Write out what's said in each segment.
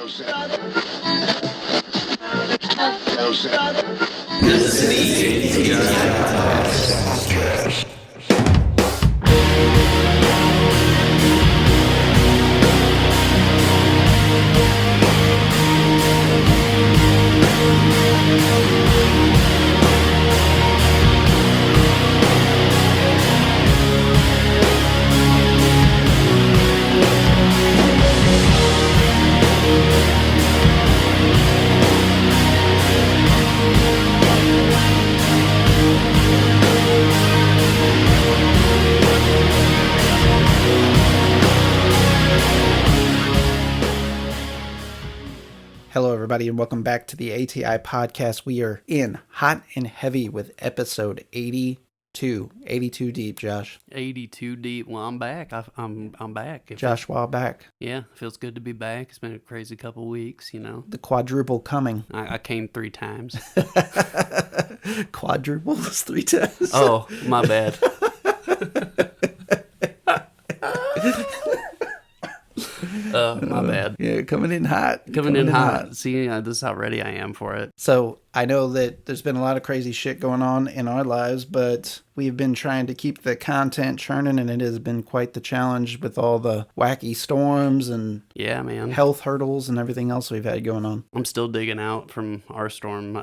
This is the ATI Podcast. Hello, everybody, and welcome back to the ATI Podcast. We are in hot and heavy with episode 82. 82 deep, Josh. 82 deep. Well, I'm back. I'm back. Joshua back. Yeah, feels good to be back. It's been a crazy couple weeks, you know. The quadruple coming. I came 3 times. Quadruples 3 times. Oh, my bad. My bad. Yeah, coming in hot. Coming in hot. See, this is how ready I am for it. So I know that there's been a lot of crazy shit going on in our lives, but we've been trying to keep the content churning, and it has been quite the challenge with all the wacky storms and yeah, man, health hurdles and everything else we've had going on. I'm still digging out from our storm.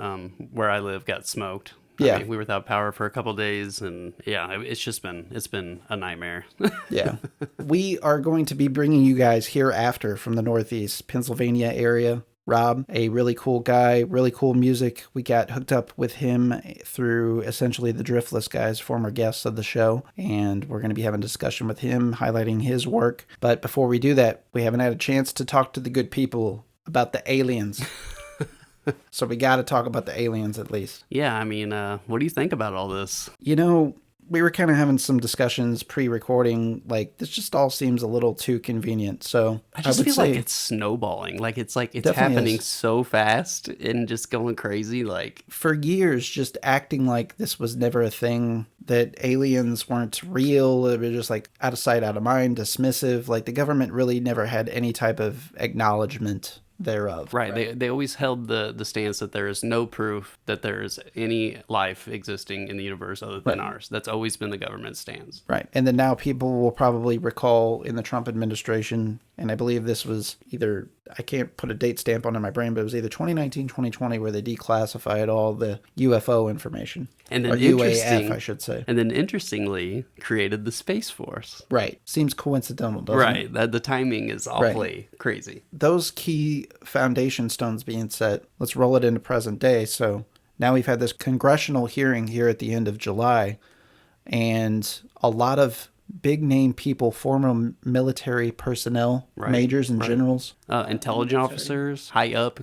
Where I live got smoked. Yeah. I mean, we were without power for a couple days, and yeah, it's been a nightmare. Yeah. We are going to be bringing you guys HEREAFTER from the Northeast Pennsylvania area. Rob, a really cool guy, really cool music. We got hooked up with him through essentially the Driftless guys, former guests of the show, and we're going to be having a discussion with him, highlighting his work. But before we do that, we haven't had a chance to talk to the good people about the aliens. So we got to talk about the aliens at least. Yeah, I mean, what do you think about all this? You know, we were kind of having some discussions pre-recording. Like, this just all seems a little too convenient. So I just would feel say like it's snowballing. Like it's Definitely happening is. so fast and just going crazy. Like for years, just acting like this was never a thing, that aliens weren't real. It was just like out of sight, out of mind, dismissive. Like the government really never had any type of acknowledgement thereof. right. They always held the stance that there is no proof that there is any life existing in the universe other than ours. That's always been the government's stance. Right. And then now people will probably recall in the Trump administration, and I believe this was either, I can't put a date stamp on it in my brain, but it was either 2019, 2020, where they declassified all the UFO information. And then or UAF, I should say. And then interestingly, created the Space Force. Right. Seems coincidental, doesn't it? Right. The timing is awfully crazy. Those key foundation stones being set, let's roll it into present day. So now we've had this congressional hearing here at the end of July, and a lot of big name people, former military personnel, majors and generals. Intelligence officers, high up,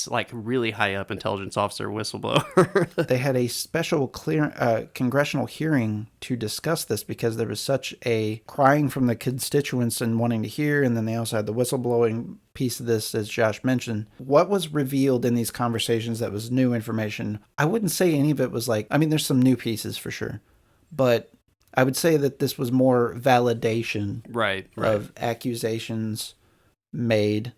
like really high up intelligence officer, whistleblower. They had a special congressional hearing to discuss this because there was such a crying from the constituents and wanting to hear, and then they also had the whistleblowing piece of this, as Josh mentioned. What was revealed in these conversations that was new information? I wouldn't say any of it was like, I mean, there's some new pieces for sure, but I would say that this was more validation of accusations made,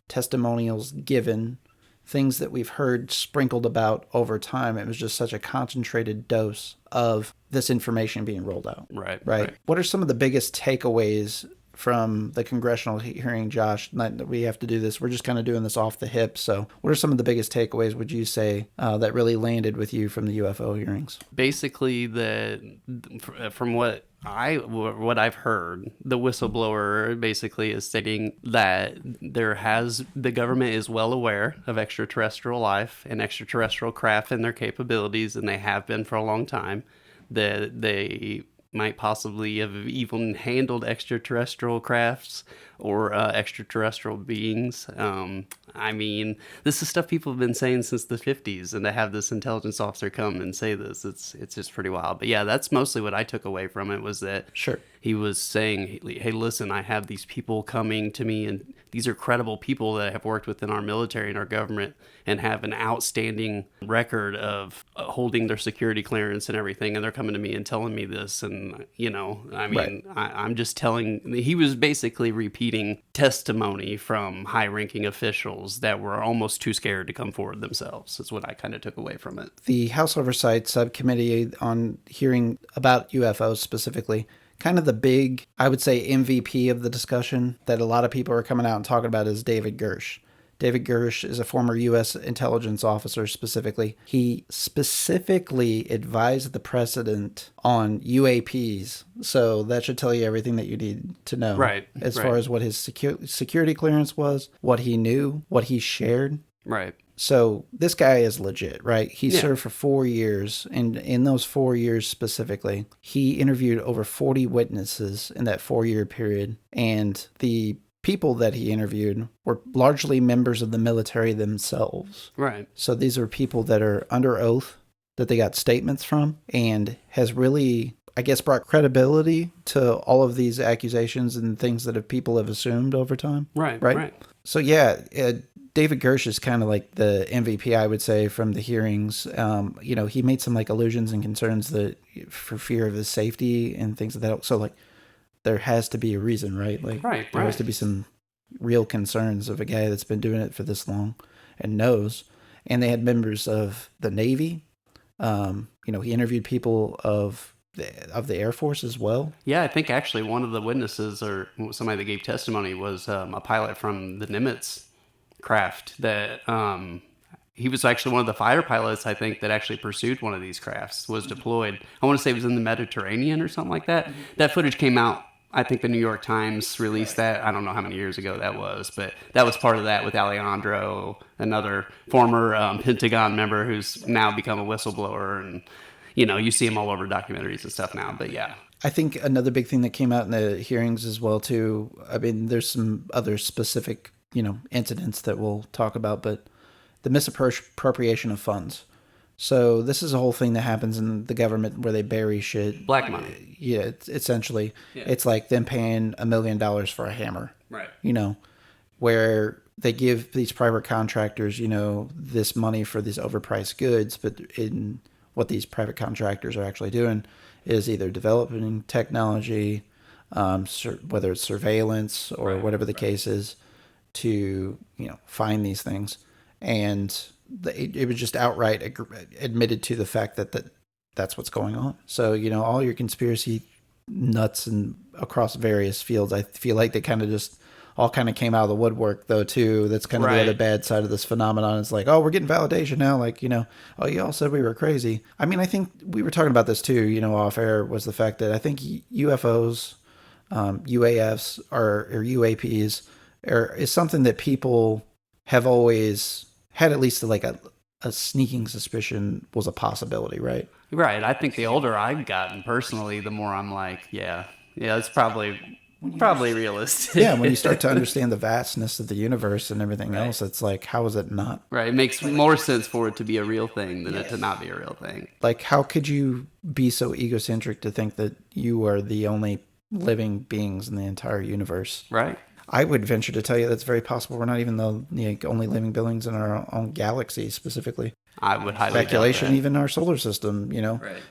testimonials given, things that we've heard sprinkled about over time. It was just such a concentrated dose of this information being rolled out. Right. What are some of the biggest takeaways from the congressional hearing, Josh? Not that we have to do this. We're just kind of doing this off the hip. So what are some of the biggest takeaways, would you say, that really landed with you from the UFO hearings? Basically, from what I've heard, the whistleblower basically is stating that the government is well aware of extraterrestrial life and extraterrestrial craft and their capabilities, and they have been for a long time. That they might possibly have even handled extraterrestrial crafts or extraterrestrial beings. I mean, this is stuff people have been saying since the 50s, and to have this intelligence officer come and say this, it's just pretty wild. But yeah, that's mostly what I took away from it, was that he was saying, hey, listen, I have these people coming to me, and these are credible people that have worked within our military and our government and have an outstanding record of holding their security clearance and everything, and they're coming to me and telling me this, and, you know, I mean, I'm just telling, he was basically repeating repeating testimony from high-ranking officials that were almost too scared to come forward themselves. Is what I kind of took away from it. The House Oversight Subcommittee on hearing about UFOs specifically, kind of the big, I would say, MVP of the discussion that a lot of people are coming out and talking about is David Gersh. David Gersh is a former U.S. intelligence officer specifically. He specifically advised the president on UAPs. So that should tell you everything that you need to know. Right. As far as what his security clearance was, what he knew, what he shared. Right. So this guy is legit, right? He served for 4 years. And in those 4 years specifically, he interviewed over 40 witnesses in that 4-year period. And the people that he interviewed were largely members of the military themselves. Right. So these are people that are under oath, that they got statements from, and has really, I guess, brought credibility to all of these accusations and things that people have assumed over time. Right. So yeah, David Gersh is kind of like the MVP, I would say, from the hearings. He made some like allusions and concerns that for fear of his safety and things like that. So like, there has to be a reason, right? Like, there has to be some real concerns of a guy that's been doing it for this long and knows. And they had members of the Navy. He interviewed people of the Air Force as well. Yeah, I think actually one of the witnesses or somebody that gave testimony was a pilot from the Nimitz craft that he was actually one of the fighter pilots, I think, that actually pursued one of these crafts, was deployed. I want to say it was in the Mediterranean or something like that. That footage came out. I think the New York Times released that. I don't know how many years ago that was, but that was part of that with Alejandro, another former Pentagon member who's now become a whistleblower. And, you see him all over documentaries and stuff now. But yeah. I think another big thing that came out in the hearings as well, too, I mean, there's some other specific, incidents that we'll talk about, but the misappropriation of funds. So this is a whole thing that happens in the government where they bury shit. Black money. Yeah, it's essentially. Yeah. It's like them paying $1 million for a hammer. Right. Where they give these private contractors, this money for these overpriced goods, but in what these private contractors are actually doing is either developing technology, whether it's surveillance or whatever the case is, to, find these things. And it was just outright admitted to the fact that that's what's going on. So, all your conspiracy nuts and across various fields, I feel like they kind of just all kind of came out of the woodwork, though, too. That's kind of the other bad side of this phenomenon. It's like, oh, we're getting validation now. Like, oh, you all said we were crazy. I mean, I think we were talking about this, too, off air, was the fact that I think UFOs, UAFs, or UAPs is something that people have always had at least like a sneaking suspicion was a possibility, right? Right. I think the older I've gotten personally, the more I'm like, yeah, it's probably realistic. Yeah, when you start to understand the vastness of the universe and everything else, it's like, how is it not? Right. It makes more sense for it to be a real thing than it to not be a real thing. Like, how could you be so egocentric to think that you are the only living beings in the entire universe? Right. I would venture to tell you that's very possible. We're not even the only living beings in our own galaxy specifically. I would highly speculation, doubt that. Even our solar system. Right.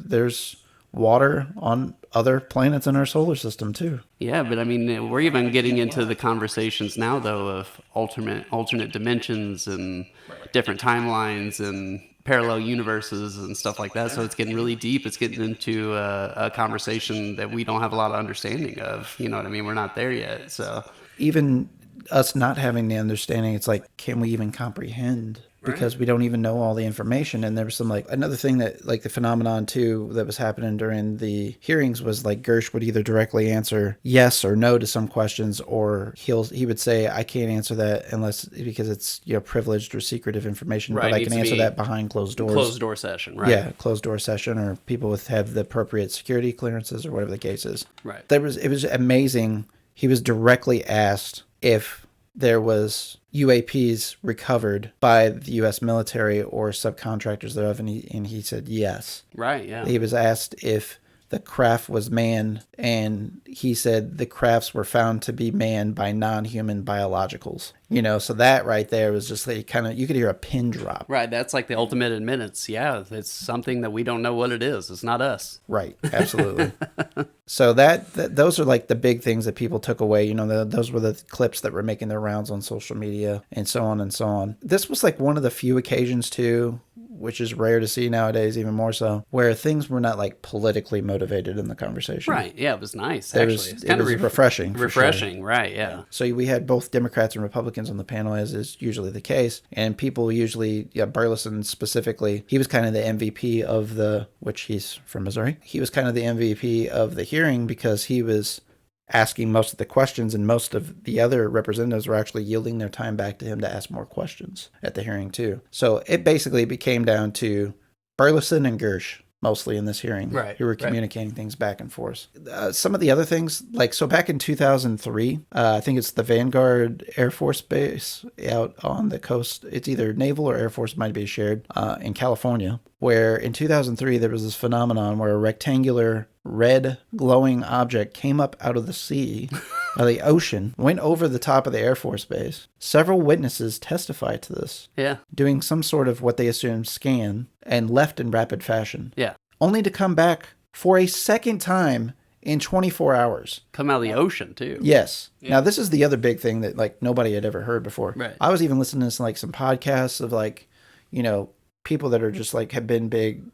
There's water on other planets in our solar system too. Yeah, but I mean, we're even getting into the conversations now, though, of alternate dimensions and different timelines and parallel universes and stuff like that. So it's getting really deep. It's getting into a conversation that we don't have a lot of understanding of. You know what I mean? We're not there yet. So even us not having the understanding, it's like, can we even comprehend? Because we don't even know all the information. And there was some another thing that the phenomenon too that was happening during the hearings was Gersh would either directly answer yes or no to some questions, or he would say, I can't answer that because it's privileged or secretive information, but I can answer that behind closed doors. Closed door session, right? Yeah, closed door session, or people have the appropriate security clearances or whatever the case is. Right. It was amazing. He was directly asked if there was UAPs recovered by the U.S. military or subcontractors thereof, and he said yes. Right, yeah. He was asked if the craft was man, and he said the crafts were found to be man by non-human biologicals. So that right there was just like kind of, you could hear a pin drop. Right, that's like the ultimate admittance. Yeah, it's something that we don't know what it is. It's not us. Right, absolutely. So those are like the big things that people took away. Those were the clips that were making their rounds on social media and so on and so on. This was like one of the few occasions too, which is rare to see nowadays, even more so, where things were not like politically motivated in the conversation. Right. Yeah, it was nice, actually. It was refreshing. Refreshing, sure. Right, yeah. So we had both Democrats and Republicans on the panel, as is usually the case. And people usually, Burleson specifically, he was kind of the MVP of which he's from Missouri. He was kind of the MVP of the hearing because he was asking most of the questions, and most of the other representatives were actually yielding their time back to him to ask more questions at the hearing too. So it basically became down to Burleson and Gersh mostly in this hearing, right, who were communicating things back and forth. Some of the other things, so back in 2003, I think it's the Vanguard Air Force Base out on the coast. It's either naval or Air Force, might be shared, in California, where in 2003 there was this phenomenon where a rectangular red glowing object came up out of the sea, of the ocean, went over the top of the Air Force Base. Several witnesses testified to this. Yeah. Doing some sort of what they assumed scan, and left in rapid fashion. Yeah. Only to come back for a second time in 24 hours. Come out of the ocean, too. Yes. Yeah. Now, this is the other big thing that, nobody had ever heard before. Right. I was even listening to some podcasts of, people that are just, have been big,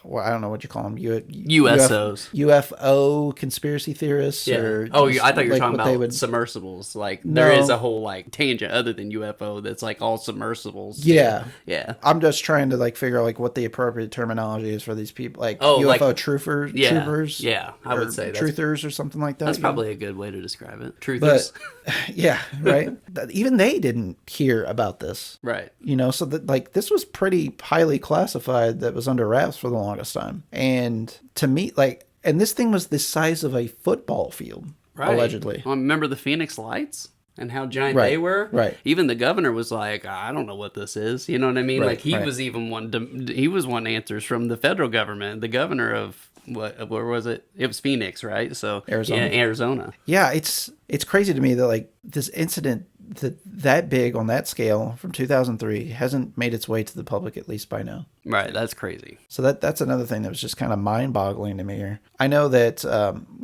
well, I don't know what you call them. USOs. UFO conspiracy theorists. Yeah. Or I thought you were talking about submersibles. There is a whole, tangent other than UFO that's, all submersibles. Yeah. Yeah. I'm just trying to, figure out, what the appropriate terminology is for these people. UFO troopers. Yeah, I would say that's... Truthers or something like that. That's probably a good way to describe it. Truthers. But, yeah, right? Even they didn't hear about this. Right. So that, this was pretty highly classified, that was under wraps for the longest time. And to me, and this thing was the size of a football field, right, allegedly. Well, remember the Phoenix Lights and how giant they were? Right. Even the governor was like, I don't know what this is. You know what I mean? Right, was even wanting answers from the federal government. The governor of where was it? It was Phoenix, right? So Arizona. Yeah, Arizona. Yeah, it's crazy to me that this incident that big on that scale from 2003 hasn't made its way to the public, at least by now. Right, that's crazy. So that's another thing that was just kind of mind-boggling to me here. I know that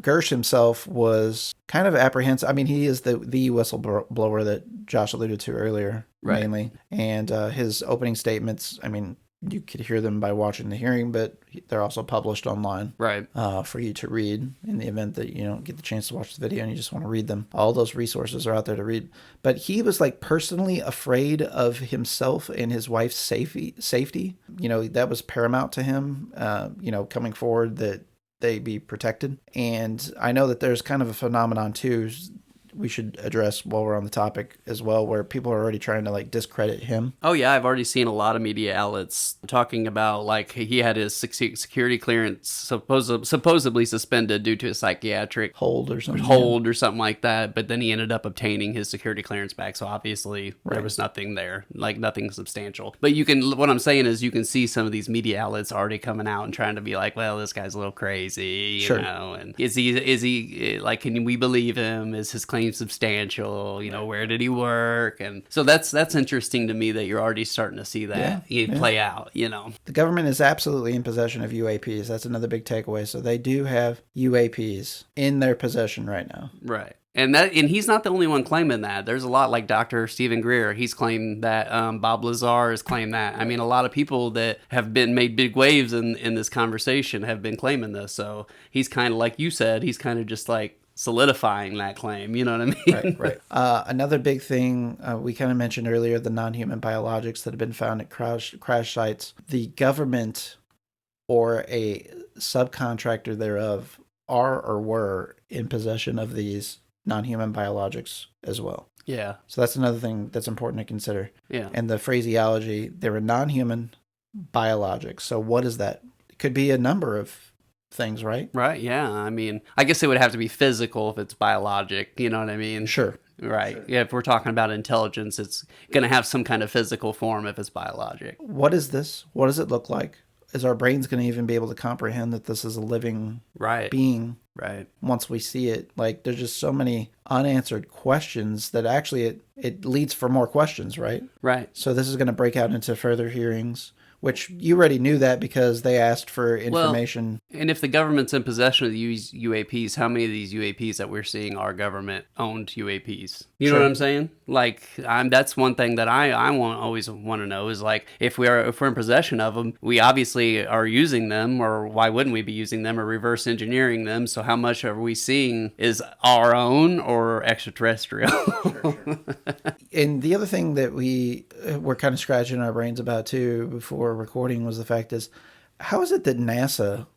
Gersh himself was kind of apprehensive. I mean, he is the whistleblower that Josh alluded to earlier, right, mainly. And his opening statements, I mean, you could hear them by watching the hearing, but they're also published online, right, for you to read in the event that you don't get the chance to watch the video and you just want to read them. All those resources are out there to read. But he was personally afraid of himself and his wife's safety. That was paramount to him, coming forward, that they be protected. And I know that there's kind of a phenomenon too, we should address while we're on the topic as well, where people are already trying to discredit him. Oh yeah, I've already seen a lot of media outlets talking about he had his security clearance supposedly suspended due to a psychiatric hold or something like that, but then he ended up obtaining his security clearance back, so obviously there was nothing there, nothing substantial. But what I'm saying is you can see some of these media outlets already coming out and trying to be well, this guy's a little crazy, you know, and is he can we believe him? Is his claim substantial? Where did he work? And so that's interesting to me that you're already starting to see that play out. The government is absolutely in possession of UAPs. That's another big takeaway. So they do have UAPs in their possession right now. Right. And he's not the only one claiming that. There's a lot, like Dr. Stephen Greer. He's claimed that. Bob Lazar has claimed that. I mean, a lot of people that have been made big waves in this conversation have been claiming this. So he's kind of, like you said, he's kind of just solidifying that claim, you know what I mean? Right. Another big thing we kind of mentioned earlier, the non-human biologics that have been found at crash sites. The government or a subcontractor thereof are or were in possession of these non-human biologics as well. Yeah. So that's another thing that's important to consider. Yeah. And the phraseology, they were non-human biologics. So what is that? It could be a number of things, right? Right, yeah. I mean, I guess it would have to be physical if it's biologic, you know what I mean? Sure. Right. Sure. Yeah, if we're talking about intelligence, it's going to have some kind of physical form if it's biologic. What is this? What does it look like? is our brains going to even be able to comprehend that this is a living Right. being Right. once we see it? Like, there's just so many unanswered questions that actually it leads for more questions, right? Right. So this is going to break out into further hearings, which you already knew that because they asked for information. Well, and if the government's in possession of these UAPs, how many of these UAPs that we're seeing are government-owned UAPs? You know Sure. what I'm saying? Like, that's one thing that I always want to know is, like, if we're in possession of them, we obviously are using them, or why wouldn't we be using them or reverse engineering them? So how much are we seeing is our own or extraterrestrial? Sure. And the other thing that we were kind of scratching our brains about too before recording was the fact is, how is it that NASA,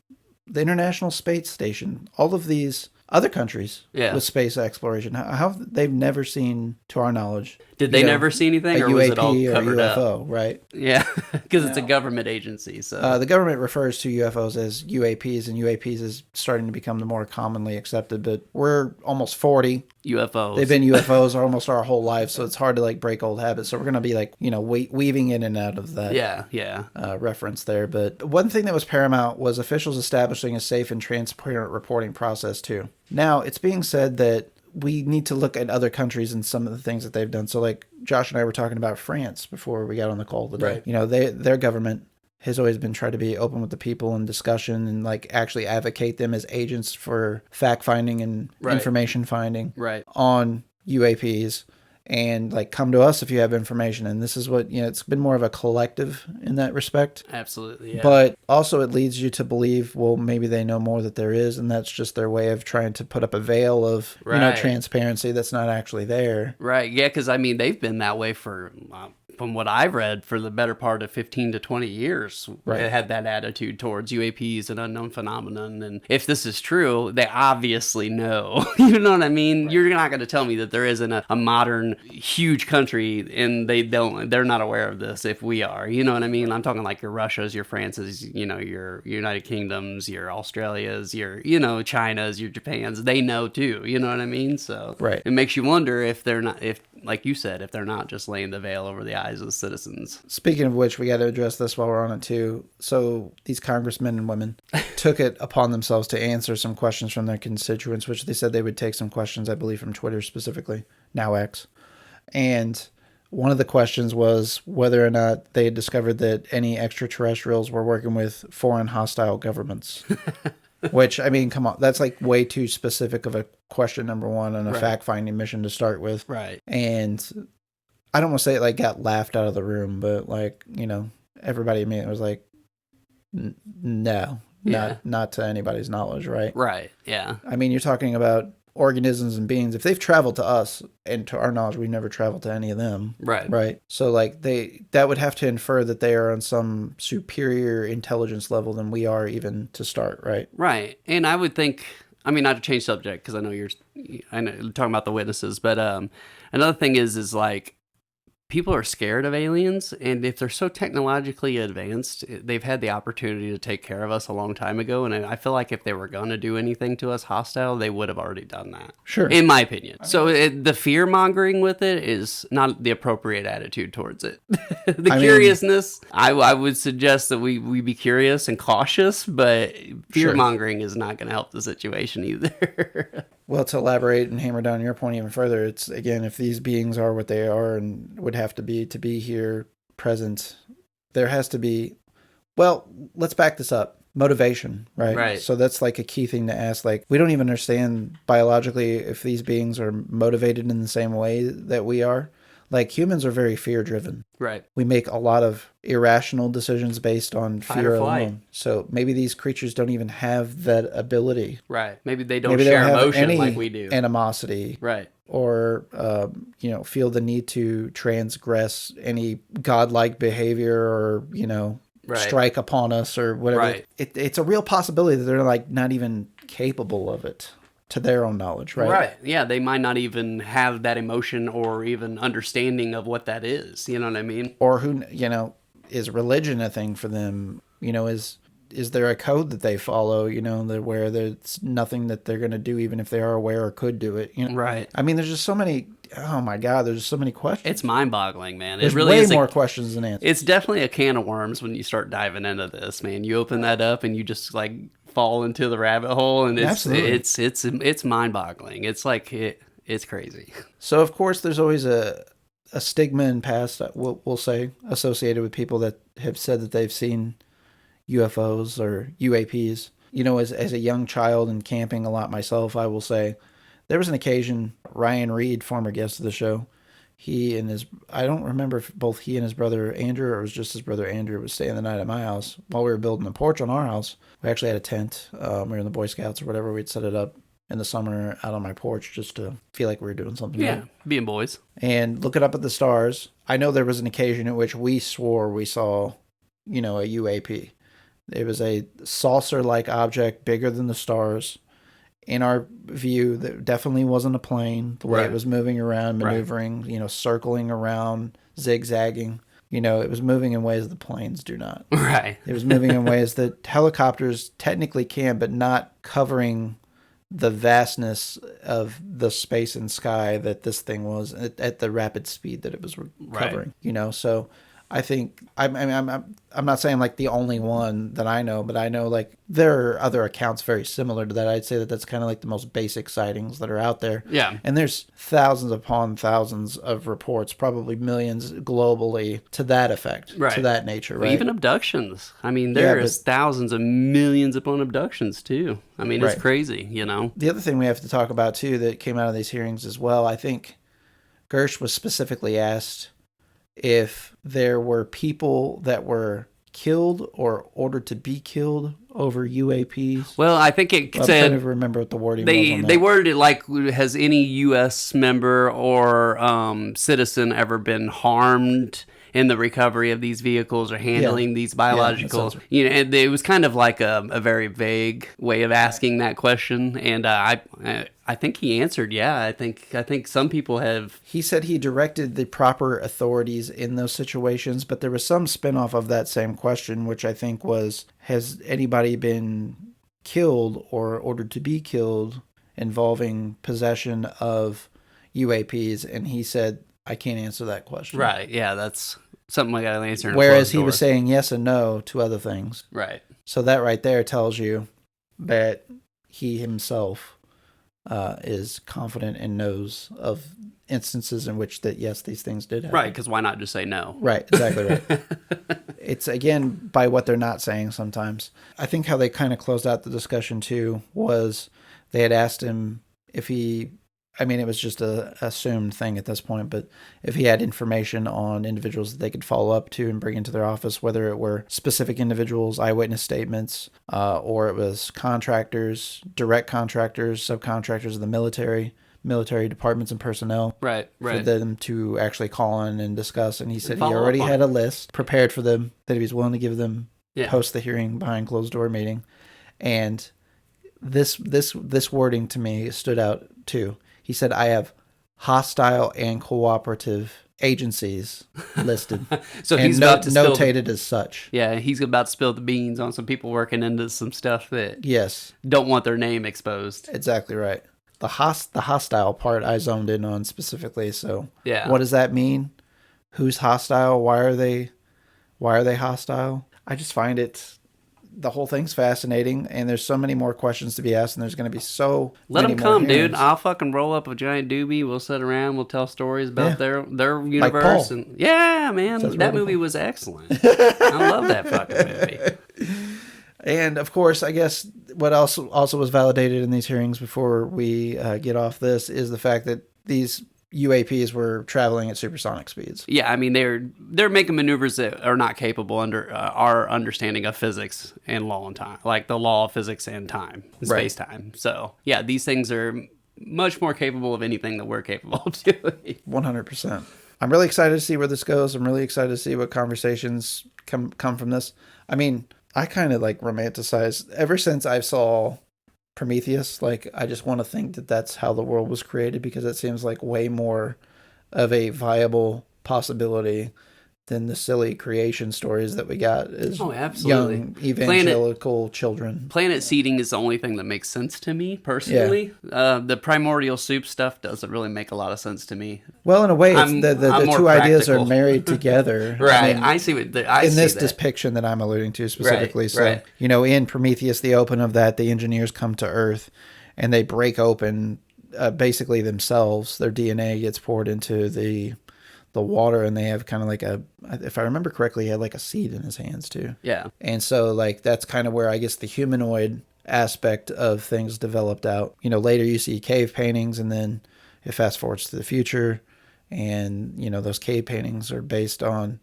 the International Space Station, all of these other countries with space exploration, how they've never seen, to our knowledge, did they never see anything, a or was it all UAP or covered UFO, up? right? Yeah, because it's a government agency. So the government refers to UFOs as UAPs, and UAPs is starting to become the more commonly accepted. But we're almost 40. UFOs. They've been UFOs almost our whole life, so it's hard to like break old habits. So we're gonna be like, weaving in and out of that. Reference there. But one thing that was paramount was officials establishing a safe and transparent reporting process too. Now it's being said that we need to look at other countries and some of the things that they've done. So like Josh and I were talking about France before we got on the call today. Right. Their government has always been trying to be open with the people in discussion and like actually advocate them as agents for fact finding and information finding on UAPs. And like, come to us if you have information. And this is what, it's been more of a collective in that respect. Absolutely, yeah. But also it leads you to believe, well, maybe they know more that there is. And that's just their way of trying to put up a veil of, transparency that's not actually there. Right, yeah, because, they've been that way for, from what I've read, for the better part of 15 to 20 years. Right. They had that attitude towards UAPs and unknown phenomenon. And if this is true, they obviously know. You know what I mean? Right. You're not going to tell me that there isn't a modern, huge country and they're not aware of this if we are. You know what I mean? I'm talking like your Russias, your Frances, your United Kingdoms, your Australias, your, China's, your Japans. They know too. You know what I mean? So it makes you wonder if they're not, like you said, if they're not just laying the veil over the eyes of the citizens. Speaking of which, we got to address this while we're on it too. So these congressmen and women took it upon themselves to answer some questions from their constituents, which they said they would take some questions, I believe, from Twitter specifically, now X. And one of the questions was whether or not they had discovered that any extraterrestrials were working with foreign hostile governments. Which, come on, that's like way too specific of a question, number one, on a fact-finding mission to start with. Right. And I don't want to say it like got laughed out of the room, but like, everybody immediately was like, no, not to anybody's knowledge, right? Right, yeah. You're talking about organisms and beings. If they've traveled to us, and to our knowledge, we've never traveled to any of them. Right. So like that would have to infer that they are on some superior intelligence level than we are, even to start, right? Right. And I would think, not to change subject, because I know you're talking about the witnesses, but another thing is like, people are scared of aliens, and if they're so technologically advanced, they've had the opportunity to take care of us a long time ago, and I feel like if they were going to do anything to us hostile, they would have already done that. Sure. In my opinion. So the fear-mongering with it is not the appropriate attitude towards it. Curiousness, I would suggest that we be curious and cautious, but fear-mongering is not going to help the situation either. Well, to elaborate and hammer down your point even further, it's, again, if these beings are what they are and would have to be here present, there has to be, well, let's back this up. Motivation, right? Right. So that's like a key thing to ask. Like, we don't even understand biologically if these beings are motivated in the same way that we are. Like, humans are very fear-driven. Right. We make a lot of irrational decisions based on fear flight. alone. So maybe these creatures don't even have that ability. Right. Maybe they don't share emotion like we do. Animosity. Right. Or, feel the need to transgress any godlike behavior or, strike upon us or whatever. Right. It's a real possibility that they're like not even capable of it. To their own knowledge, right? Right. Yeah, they might not even have that emotion or even understanding of what that is. You know what I mean? Or who, is religion a thing for them? Is there a code that they follow, where there's nothing that they're going to do even if they are aware or could do it? Right. There's just so many oh my God, there's so many questions. It's mind-boggling, man. There's it really way is more questions than answers. It's definitely a can of worms when you start diving into this, man. You open that up and you just like fall into the rabbit hole, and it's mind-boggling. It's like it's crazy. So of course, there's always a stigma in past, we'll say, associated with people that have said that they've seen UFOs or UAPs. You know, as a young child and camping a lot myself, I will say there was an occasion, Ryan Reed, former guest of the show, I don't remember if both he and his brother Andrew, or it was just his brother Andrew, was staying the night at my house while we were building a porch on our house. We actually had a tent. We were in the Boy Scouts or whatever. We'd set it up in the summer out on my porch just to feel like we were doing something. Yeah, new. being boys. And looking up at the stars, I know there was an occasion in which we swore we saw, a UAP. It was a saucer-like object bigger than the stars. In our view, that definitely wasn't a plane. The way it was moving around, maneuvering, circling around, zigzagging. It was moving in ways that planes do not. Right. It was moving in ways that helicopters technically can, but not covering the vastness of the space and sky that this thing was at the rapid speed that it was covering. So I think I'm not saying like the only one that I know, but I know like there are other accounts very similar to that. I'd say that that's kind of like the most basic sightings that are out there. Yeah. And there's thousands upon thousands of reports, probably millions globally to that effect, to that nature, right? Even abductions. I mean, there's thousands of millions upon abductions too. I mean, it's crazy, The other thing we have to talk about too that came out of these hearings as well, I think Gersh was specifically asked if there were people that were killed or ordered to be killed over UAPs. Well, I think it said... I'm trying to remember what the wording was on that. They worded it like, has any U.S. member or citizen ever been harmed in the recovery of these vehicles or handling these biologicals? And it was kind of like a very vague way of asking that question. And I think he answered, I think some people have. He said he directed the proper authorities in those situations, but there was some spinoff of that same question, which I think was, has anybody been killed or ordered to be killed involving possession of UAPs? And he said, I can't answer that question. Right, yeah, that's something I got to answer. Whereas he was saying yes and no to other things. Right. So that right there tells you that he himself is confident and knows of instances in which that, yes, these things did happen. Right, because why not just say no? Right, exactly right. It's, again, by what they're not saying sometimes. I think how they kind of closed out the discussion, too, was they had asked him if he, it was just a assumed thing at this point, but if he had information on individuals that they could follow up to and bring into their office, whether it were specific individuals, eyewitness statements, or it was contractors, direct contractors, subcontractors of the military departments and personnel, right, for them to actually call in and discuss. And he said he already had a list prepared for them that he was willing to give them post the hearing behind closed door meeting. And this wording to me stood out too. He said, I have hostile and cooperative agencies listed. So and he's about to notated as such. Yeah, he's about to spill the beans on some people working into some stuff that don't want their name exposed. Exactly right. The hostile part I zoned in on specifically. So what does that mean? Who's hostile? Why are they hostile? I just find the whole thing's fascinating, and there's so many more questions to be asked, and there's going to be so Let many them come, more hearings. dude. I'll fucking roll up a giant doobie. We'll sit around. We'll tell stories about their universe. Like Paul. And man, that movie was excellent. I love that fucking movie. And of course, I guess what else also was validated in these hearings before we get off this is the fact that these UAPs were traveling at supersonic speeds. Yeah, I mean they're making maneuvers that are not capable under our understanding of physics and law and time, like the law of physics and time, space time. So yeah, these things are much more capable of anything that we're capable of doing. 100%. I'm really excited to see where this goes. I'm really excited to see what conversations come from this. I mean, I kind of like romanticize ever since I saw Prometheus. Like, I just want to think that that's how the world was created, because it seems like way more of a viable possibility than the silly creation stories that we got as absolutely. young evangelical children. Planet seeding is the only thing that makes sense to me, personally. The primordial soup stuff doesn't really make a lot of sense to me. Well, in a way, I'm the more two ideas are practical. married together. Right, I mean, I see what... in this depiction that I'm alluding to specifically. Right, so, right. In Prometheus, the open of that, the engineers come to Earth and they break open basically themselves. Their DNA gets poured into the water, and they have kind of like if I remember correctly, he had like a seed in his hands too. Yeah. And so like that's kind of where I guess the humanoid aspect of things developed out. Later you see cave paintings, and then it fast forwards to the future, and those cave paintings are based on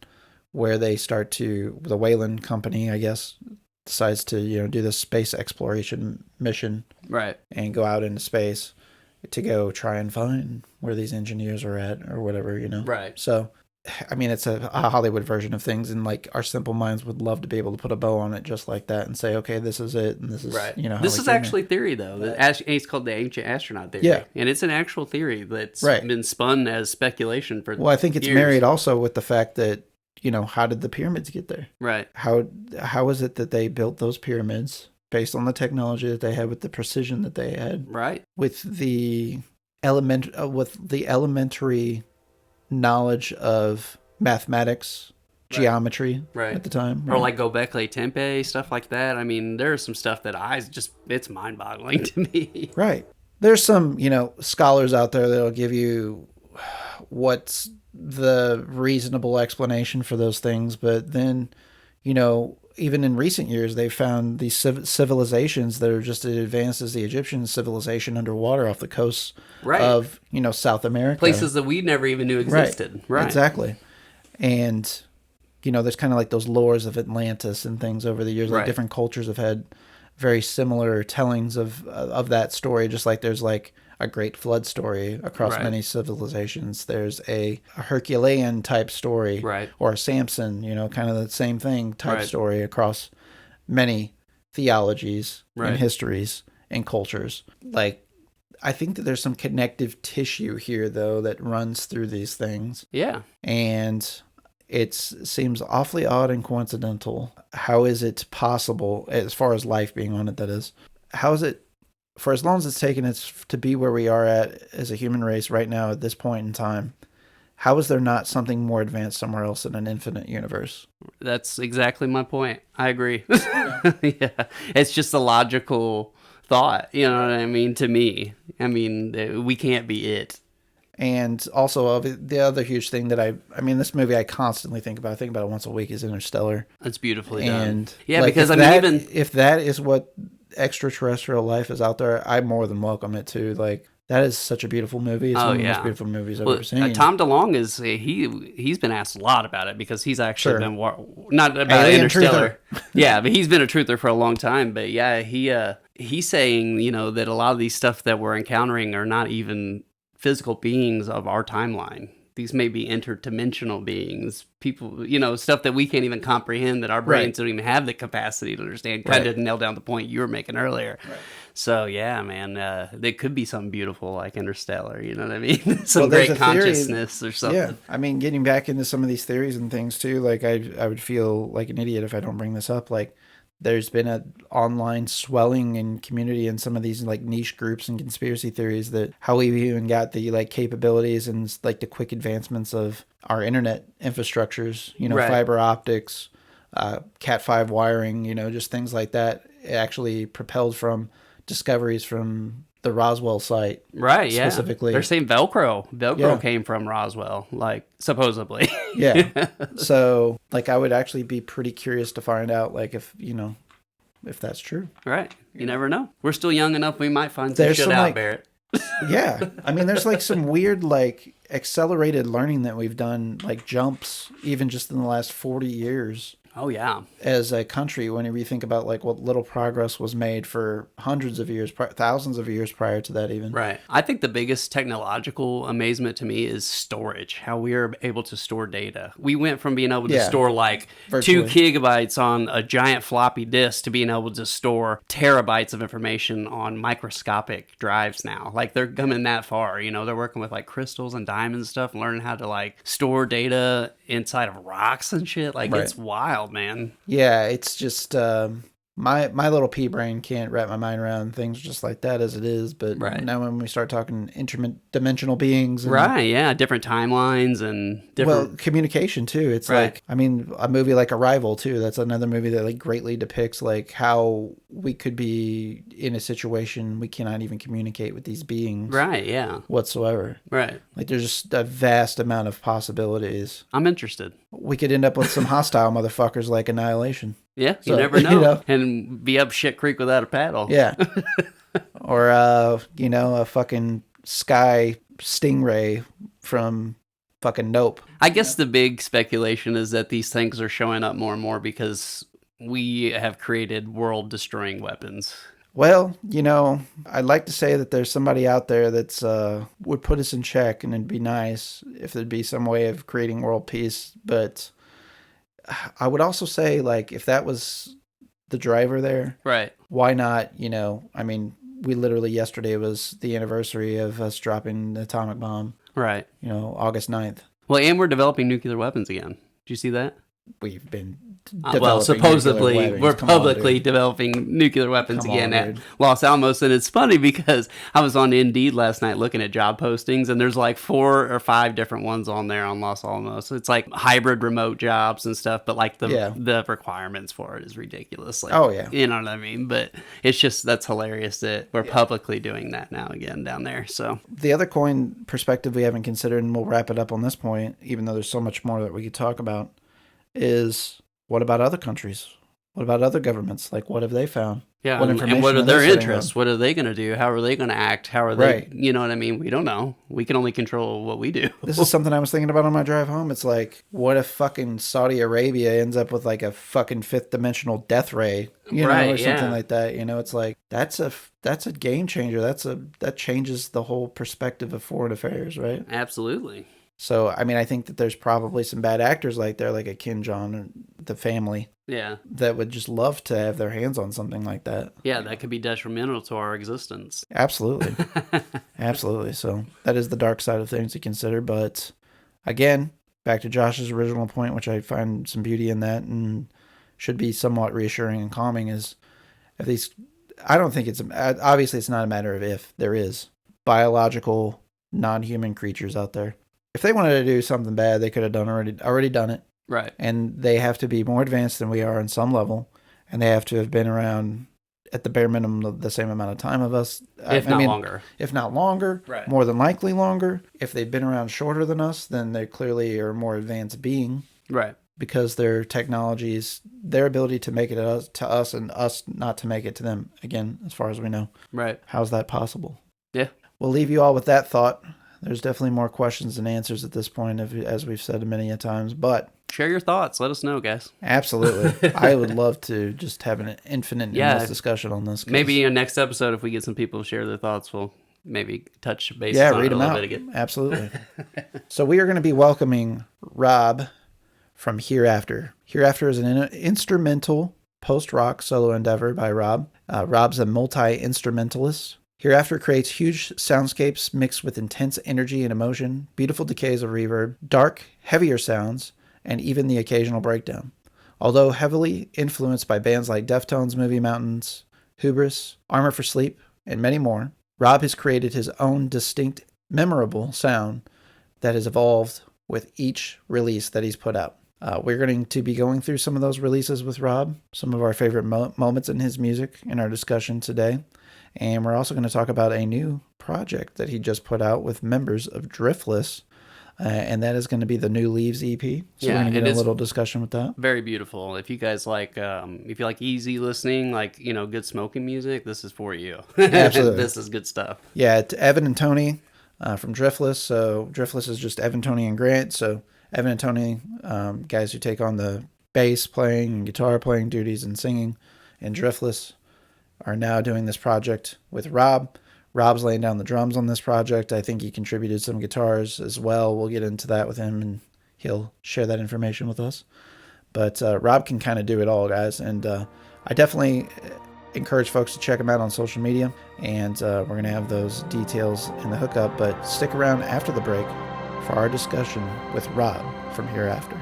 where they start to, the Wayland Company, I guess, decides to do this space exploration mission, right, and go out into space to go try and find where these engineers are at or whatever, Right. So, I mean, it's a Hollywood version of things, and like our simple minds would love to be able to put a bow on it just like that and say, okay, this is it, and this is, right. how this we is came actually here. theory, though. It's called the ancient astronaut theory. Yeah. And it's an actual theory that's Right. been spun as speculation for Well, I think it's years. married also with the fact that, how did the pyramids get there? Right. How is it that they built those pyramids based on the technology that they had, with the precision that they had, Right. with the elementary knowledge of mathematics, Right. geometry Right. at the time, Or like Göbekli Tepe, stuff like that. I mean, there's some stuff that it's mind-boggling to me. right. There's some, scholars out there that'll give you what's the reasonable explanation for those things, but then, even in recent years, they've found these civilizations that are just as advanced as the Egyptian civilization underwater off the coasts Right. of, South America. Places that we never even knew existed. Right. Exactly. And, there's kind of like those lores of Atlantis and things over the years. Like Right. different cultures have had very similar tellings of that story, just like there's like a great flood story across Right. many civilizations. There's a Herculean type story, Right. or a Samson, kind of the same thing type Right. story across many theologies Right. and histories and cultures. Like, I think that there's some connective tissue here, though, that runs through these things. Yeah. And it seems awfully odd and coincidental. How is it possible, as far as life being on it, that is, how is it, for as long as it's taken us to be where we are at as a human race right now at this point in time, how is there not something more advanced somewhere else in an infinite universe? That's exactly my point. I agree. Yeah. It's just a logical thought, you know what I mean, to me. I mean, we can't be it. And also, the other huge thing that I mean, this movie I constantly think about. I think about it once a week. Is Interstellar. It's beautifully And done. Yeah, like, because if I mean, if that is what extraterrestrial life is out there, I more than welcome it too. Like, that is such a beautiful movie. It's one of the most beautiful movies I've ever seen. Tom DeLonge is he's been asked a lot about it because he's actually been not about Alien Interstellar. Yeah, but he's been a truther for a long time. But yeah, he's saying that a lot of these stuff that we're encountering are not even physical beings of our timeline. These may be interdimensional beings, people, stuff that we can't even comprehend, that our brains don't even have the capacity to understand. Kind of nail down the point you were making earlier. Right. So yeah, man, there could be something beautiful like Interstellar. You know what I mean? Some great consciousness or something. Yeah, I mean, getting back into some of these theories and things too. Like, I would feel like an idiot if I don't bring this up. Like, there's been an online swelling in community in some of these like niche groups and conspiracy theories that how we even got the like capabilities and like the quick advancements of our internet infrastructures, fiber optics, Cat5 wiring, just things like that, actually propelled from discoveries from the Roswell site. Right, yeah. Specifically. They're saying Velcro came from Roswell, like, supposedly. Yeah. So, like, I would actually be pretty curious to find out, like, if that's true. Right. You never know. We're still young enough, we might find There's shit some, out, like, Barrett. Yeah. I mean, there's, like, some weird, like, accelerated learning that we've done, like, jumps, even just in the last 40 years. Oh, yeah. as a country, whenever you think about like what little progress was made for hundreds of years, thousands of years prior to that even. Right. I think the biggest technological amazement to me is storage, how we are able to store data. We went from being able to Yeah. store like Virtually. 2 gigabytes on a giant floppy disk to being able to store terabytes of information on microscopic drives now. Like they're coming that far, you know, they're working with like crystals and diamonds and stuff, learning how to like store data inside of rocks and shit. Like Right. it's wild, man. Yeah, it's just my little pea brain can't wrap my mind around things just like that as it is. But Right. now when we start talking interdimensional beings, and, Right, yeah, different timelines and well, different communication too. It's Right. like, I mean, a movie like Arrival too. That's another movie that like greatly depicts like how we could be in a situation we cannot even communicate with these beings Right, yeah. whatsoever. Right. Like there's just a vast amount of possibilities. I'm interested. We could end up with some hostile motherfuckers like Annihilation. Yeah, you So, never know. you know. And be up shit creek without a paddle. Yeah. Or, you know, a fucking sky stingray from fucking Nope. I guess the big speculation is that these things are showing up more and more because we have created world-destroying weapons. Well, you know, I'd like to say that there's somebody out there that's would put us in check, and it'd be nice if there'd be some way of creating world peace. But I would also say, like, if that was the driver there, Right. why not, you know, I mean, we literally yesterday was the anniversary of us dropping the atomic bomb, Right. you know, August 9th. Well, and we're developing nuclear weapons again. Did you see that? We've been Well, developing supposedly nuclear weapons. we're Come on, publicly dude. developing nuclear weapons Come again on, at dude. Los Alamos, and it's funny because I was on Indeed last night looking at job postings, and there's like 4 or 5 different ones on there on Los Alamos. It's like hybrid remote jobs and stuff, but like the requirements for it is ridiculous. Like, Oh, yeah. you know what I mean? But it's just that's hilarious that we're publicly doing that now again down there. So The other coin perspective we haven't considered, and we'll wrap it up on this point, even though there's so much more that we could talk about, is what about other countries? What about other governments? Like, what have they found? yeah, What and information what are are they their setting interests? up? What are they going to do? How are they going to act? How are they? Right. You know what I mean? We don't know. We can only control what we do. This is something I was thinking about on my drive home. It's like, what if fucking Saudi Arabia ends up with like a fucking fifth dimensional death ray, you know, Right, or something yeah. like that? You know, it's like that's a game changer. That changes the whole perspective of foreign affairs, right? Absolutely. So, I mean, I think that there's probably some bad actors like there, like a Kim Jong and the family, Yeah. that would just love to have their hands on something like that. Yeah, that could be detrimental to our existence. Absolutely. Absolutely. So that is the dark side of things to consider. But again, back to Josh's original point, which I find some beauty in that and should be somewhat reassuring and calming, is if these, I don't think obviously it's not a matter of if, there is biological non-human creatures out there. If they wanted to do something bad, they could have already done it. Right. And they have to be more advanced than we are on some level, and they have to have been around at the bare minimum the same amount of time of us, If not longer. If not longer, Right. more than likely longer. If they've been around shorter than us, then they clearly are a more advanced being, Right. because their technologies, their ability to make it to us and us not to make it to them, again, as far as we know. Right. How's that possible? Yeah. We'll leave you all with that thought. There's definitely more questions than answers at this point, as we've said many a times, but Share your thoughts. Let us know, guys. absolutely. I would love to just have an infinite endless discussion on this. 'Cause Maybe in next episode, if we get some people to share their thoughts, we'll maybe touch base on read it a them little out. bit again. Absolutely. So we are going to be welcoming Rob from Hereafter. Hereafter is an instrumental post-rock solo endeavor by Rob. Rob's a multi-instrumentalist. Hereafter creates huge soundscapes mixed with intense energy and emotion, beautiful decays of reverb, dark, heavier sounds, and even the occasional breakdown. Although heavily influenced by bands like Deftones, Movie Mountains, Hubris, Armor for Sleep, and many more, Rob has created his own distinct, memorable sound that has evolved with each release that he's put out. We're going to be going through some of those releases with Rob, some of our favorite moments in his music in our discussion today. And we're also going to talk about a new project that he just put out with members of Driftless, and that is going to be the New Leaves EP. So Yeah, we're going to it get a is little discussion with that. very beautiful. If you guys like, if you like easy listening, like, you know, good smoking music, this is for you. Absolutely. This is good stuff. Yeah, to Evan and Tony from Driftless. So Driftless is just Evan, Tony, and Grant. So Evan and Tony, guys who take on the bass playing and guitar playing duties and singing in Driftless, are now doing this project with Rob. Rob's laying down the drums on this project. I think he contributed some guitars as well. We'll get into that with him, and he'll share that information with us. But Rob can kind of do it all, guys. And I definitely encourage folks to check him out on social media. And we're going to have those details in the hookup. But stick around after the break for our discussion with Rob from Hereafter.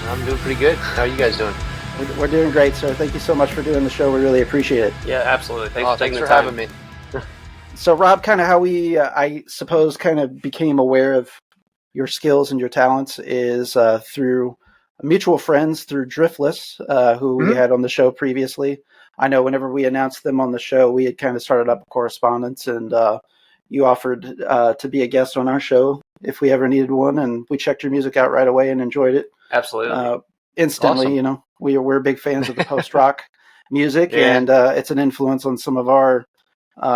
I'm doing pretty good. How are you guys doing? We're doing great, sir. Thank you so much for doing the show. We really appreciate it. Yeah, absolutely. Thanks for having me. So, Rob, kind of how we, I suppose, kind of became aware of your skills and your talents is through mutual friends through Driftless, who we had on the show previously. I know whenever we announced them on the show, we had kind of started up a correspondence, and you offered to be a guest on our show if we ever needed one, and we checked your music out right away and enjoyed it. Absolutely. Instantly, Awesome. you know, we're big fans of the post-rock music, Yeah. and it's an influence on some of our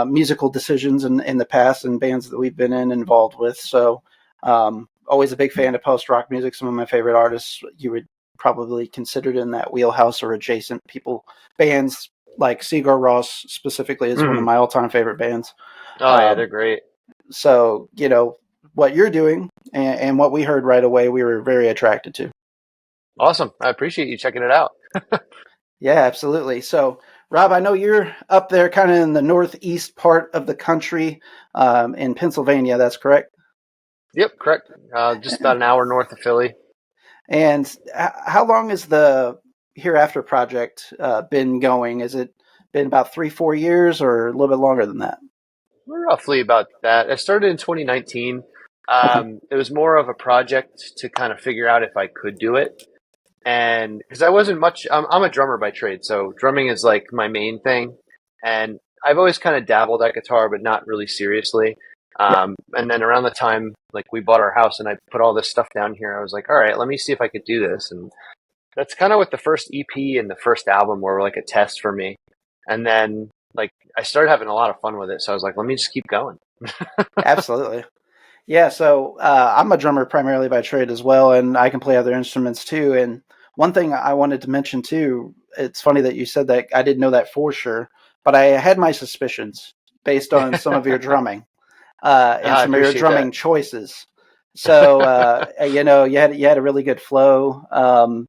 musical decisions in the past and bands that we've been involved with. So always a big fan of post-rock music. Some of my favorite artists you would probably consider in that wheelhouse or adjacent bands like Sigur Rós specifically is one of my all-time favorite bands. Oh, yeah, they're great. So, you know, what you're doing and what we heard right away, we were very attracted to. Awesome. I appreciate you checking it out. Yeah, absolutely. So, Rob, I know you're up there kind of in the northeast part of the country in Pennsylvania. That's correct? Yep, correct. Just about an hour north of Philly. And how long has the Hereafter project been going? Has it been about 3-4 years or a little bit longer than that? Roughly about that. I started in 2019. It was more of a project to kind of figure out if I could do it. And because I wasn't much, I'm a drummer by trade, so drumming is like my main thing. And I've always kind of dabbled at guitar, but not really seriously. And then around the time, like we bought our house and I put all this stuff down here, I was like, all right, let me see if I could do this. And that's kind of what the first EP and the first album were like a test for me. And then like I started having a lot of fun with it. So I was like, let me just keep going. Absolutely. Yeah, so I'm a drummer primarily by trade as well, and I can play other instruments too. And one thing I wanted to mention too, it's funny that you said that. I didn't know that for sure, but I had my suspicions based on some of your drumming and some of your drumming choices. So you know, you had a really good flow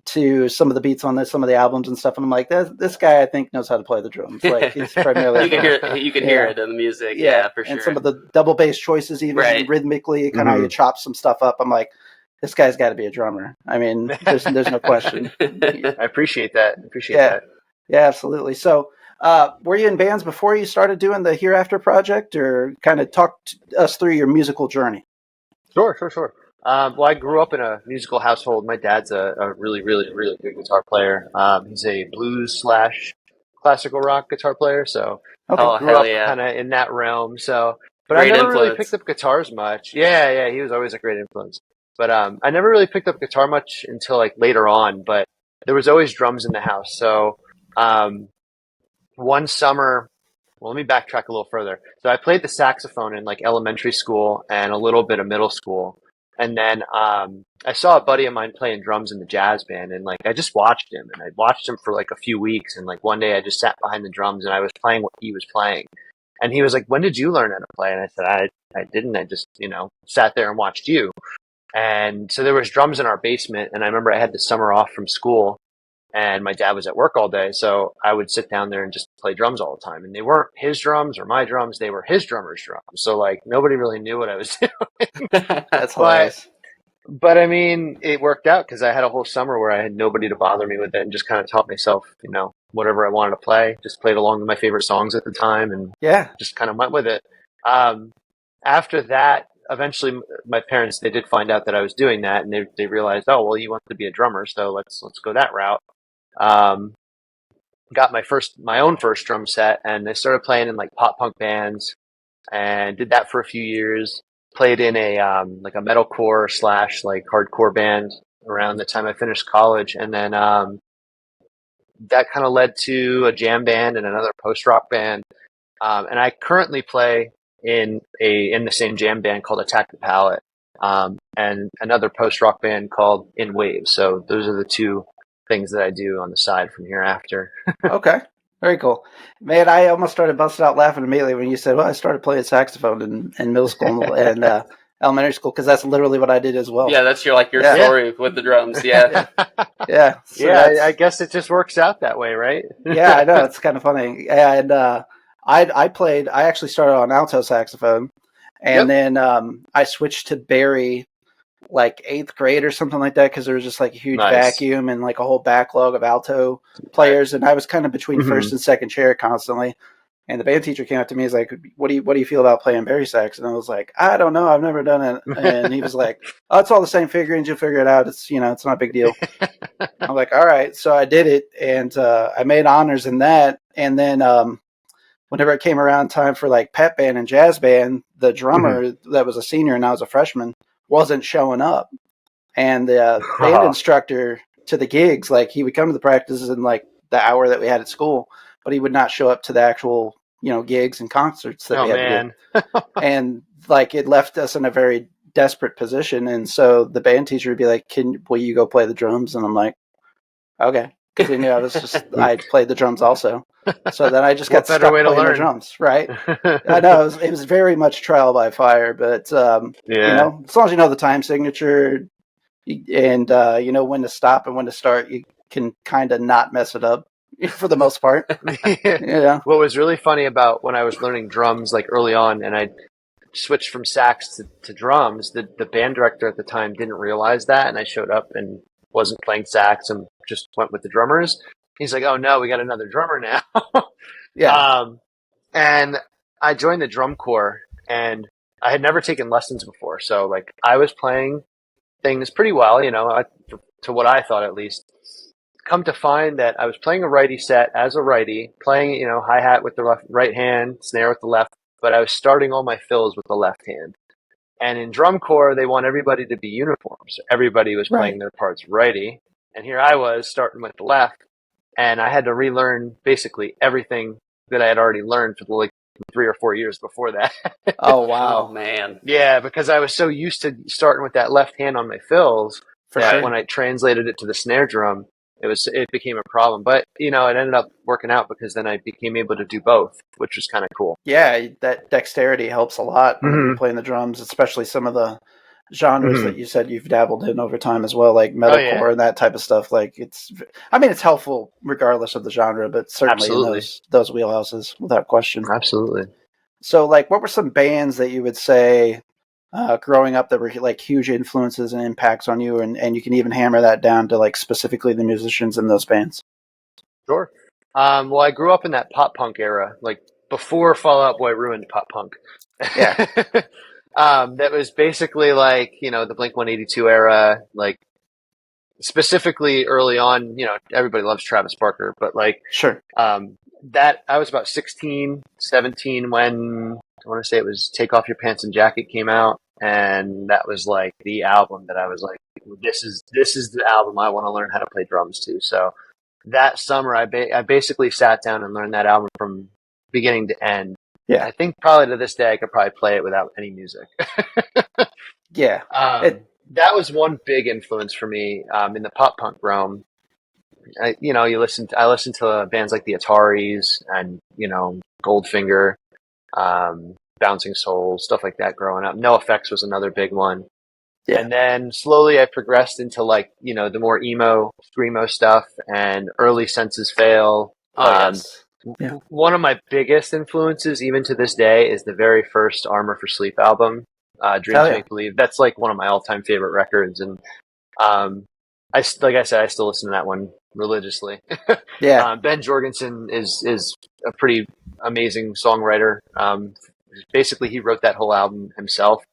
to some of the beats on some of the albums and stuff. And I'm like, this guy I think knows how to play the drums. Like he's primarily you can hear it in the music. Yeah, for sure. And some of the double bass choices, even rhythmically, kind of how you chop some stuff up. I'm like, this guy's got to be a drummer. I mean, there's no question. I appreciate that. That. Yeah, absolutely. So, were you in bands before you started doing the Hereafter project, or kind of talk us through your musical journey? Sure. Well, I grew up in a musical household. My dad's a really, really, really good guitar player. He's a blues / classical rock guitar player. So I grew up kind of in that realm. So, but Great I never really influence. picked up guitars much. Yeah, he was always a great influence. But I never really picked up guitar much until like later on. But there was always drums in the house. So one summer. Well, let me backtrack a little further. So I played the saxophone in like elementary school and a little bit of middle school. And then I saw a buddy of mine playing drums in the jazz band, and like I just watched him, and I watched him for like a few weeks, and like one day I just sat behind the drums and I was playing what he was playing, and he was like, "When did you learn how to play?" And I said, "I didn't. I just sat there and watched you." And so there was drums in our basement, and I remember I had the summer off from school, and my dad was at work all day. So I would sit down there and just play drums all the time. And they weren't his drums or my drums. They were his drummer's drums. So like nobody really knew what I was doing. That's But, hilarious. but I mean, it worked out because I had a whole summer where I had nobody to bother me with it and just kind of taught myself, whatever I wanted to play, just played along with my favorite songs at the time and Yeah. just kind of went with it. After that, eventually my parents, they did find out that I was doing that and they realized, oh, well, you want to be a drummer. So let's go that route. Got my own first drum set and I started playing in like pop punk bands and did that for a few years. Played in a like a metalcore / like hardcore band around the time I finished college, and then that kind of led to a jam band and another post rock band. And I currently play in the same jam band called Attack the Palette, and another post rock band called In Waves. So those are the two things that I do on the side from Hereafter. Okay. Very cool. Man, I almost started busting out laughing immediately when you said, well, I started playing saxophone in middle school and elementary school, because that's literally what I did as well. Yeah, that's your story with the drums. Yeah. Yeah. So yeah, I guess it just works out that way, right? Yeah, I know. It's kind of funny. And I actually started on alto saxophone, and then I switched to bari like 8th grade or something like that, because there was just like a huge vacuum and like a whole backlog of alto players, and I was kind of between first and second chair constantly. And the band teacher came up to me, he's like, what do you feel about playing bari sax? And I was like, I don't know, I've never done it. And he was like, oh, it's all the same figurines, you'll figure it out, it's it's not a big deal. I'm like, all right. So I did it, and I made honors in that. And then whenever it came around time for like pep band and jazz band, the drummer that was a senior and I was a freshman wasn't showing up, and the band instructor to the gigs, like he would come to the practices in like the hour that we had at school, but he would not show up to the actual gigs and concerts that we had to do. And like it left us in a very desperate position, and so the band teacher would be like, will you go play the drums? And I'm like, okay, because he knew I played the drums also. So then I just got stuck playing the drums, right? I know it was very much trial by fire, but as long as you know the time signature and you know when to stop and when to start, you can kind of not mess it up for the most part. Yeah. What was really funny about when I was learning drums, like early on, and I switched from sax to drums, the band director at the time didn't realize that, and I showed up and wasn't playing sax and just went with the drummers. He's like, oh no, we got another drummer now. Yeah. And I joined the drum corps, and I had never taken lessons before. So like I was playing things pretty well, to what I thought at least. Come to find that I was playing a righty set as a righty, playing, hi-hat with the right hand, snare with the left, but I was starting all my fills with the left hand. And in drum corps, they want everybody to be uniform. So everybody was playing their parts righty. And here I was starting with the left. And I had to relearn basically everything that I had already learned for like 3 or 4 years before that. Oh, wow. Oh, man. Yeah, because I was so used to starting with that left hand on my fills that when I translated it to the snare drum, it became a problem. But, it ended up working out because then I became able to do both, which was kind of cool. Yeah, that dexterity helps a lot when you're playing the drums, especially some of the genres that you said you've dabbled in over time as well, like metalcore and that type of stuff. Like it's helpful regardless of the genre, but certainly in those wheelhouses without question. Absolutely. So like, what were some bands that you would say growing up that were like huge influences and impacts on you, and you can even hammer that down to like specifically the musicians in those bands? Sure. Well, I grew up in that pop punk era, like before Fall Out Boy ruined pop punk. Yeah. That was basically like, the Blink-182 era, like specifically early on, everybody loves Travis Barker, but like, sure. That I was about 16, 17 when I want to say it was Take Off Your Pants and Jacket came out. And that was like the album that I was like, this is the album I want to learn how to play drums to. So that summer, I basically sat down and learned that album from beginning to end. Yeah. I think probably to this day, I could probably play it without any music. Yeah. That was one big influence for me in the pop punk realm. I listened to bands like the Ataris and, Goldfinger, Bouncing Souls, stuff like that growing up. No Effects was another big one. Yeah. And then slowly I progressed into like, the more emo, screamo stuff and early Senses Fail. Oh, yes. Yeah. One of my biggest influences, even to this day, is the very first Armor for Sleep album, Dream Hell to yeah. Make Believe. That's like one of my all-time favorite records. And like I said, I still listen to that one religiously. Yeah. Ben Jorgensen is a pretty amazing songwriter. Basically, he wrote that whole album himself,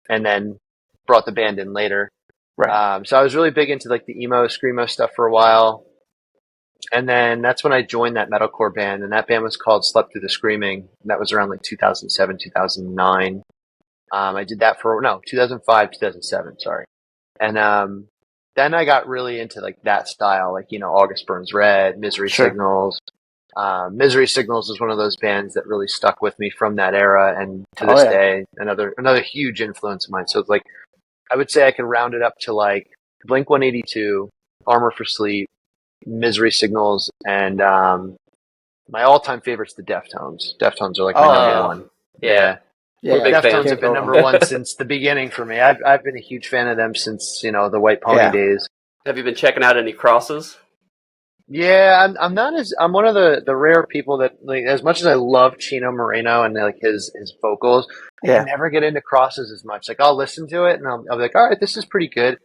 and then brought the band in later. Right. So I was really big into like the emo, screamo stuff for a while, and then that's when I joined that metalcore band, and that band was called Slept Through the Screaming. And that was around like 2007, 2009. I did that for 2005, 2007. Sorry, and then I got really into like that style, like August Burns Red, Misery Sure. Signals. Misery Signals is one of those bands that really stuck with me from that era, and to this day, another huge influence of mine. So it's like I would say I can round it up to like Blink 182, Armor for Sleep, Misery Signals, and my all-time favorite's the Deftones. Deftones are like my number one. Yeah. Yeah. We're big Deftones fans. have been number one since the beginning for me. I've been a huge fan of them since the White Pony days. Have you been checking out any crosses? Yeah, I'm one of the rare people that, like, as much as I love Chino Moreno and like his vocals, I Yeah. can never get into crosses as much. Like I'll listen to it and I'll be like, all right, this is pretty good.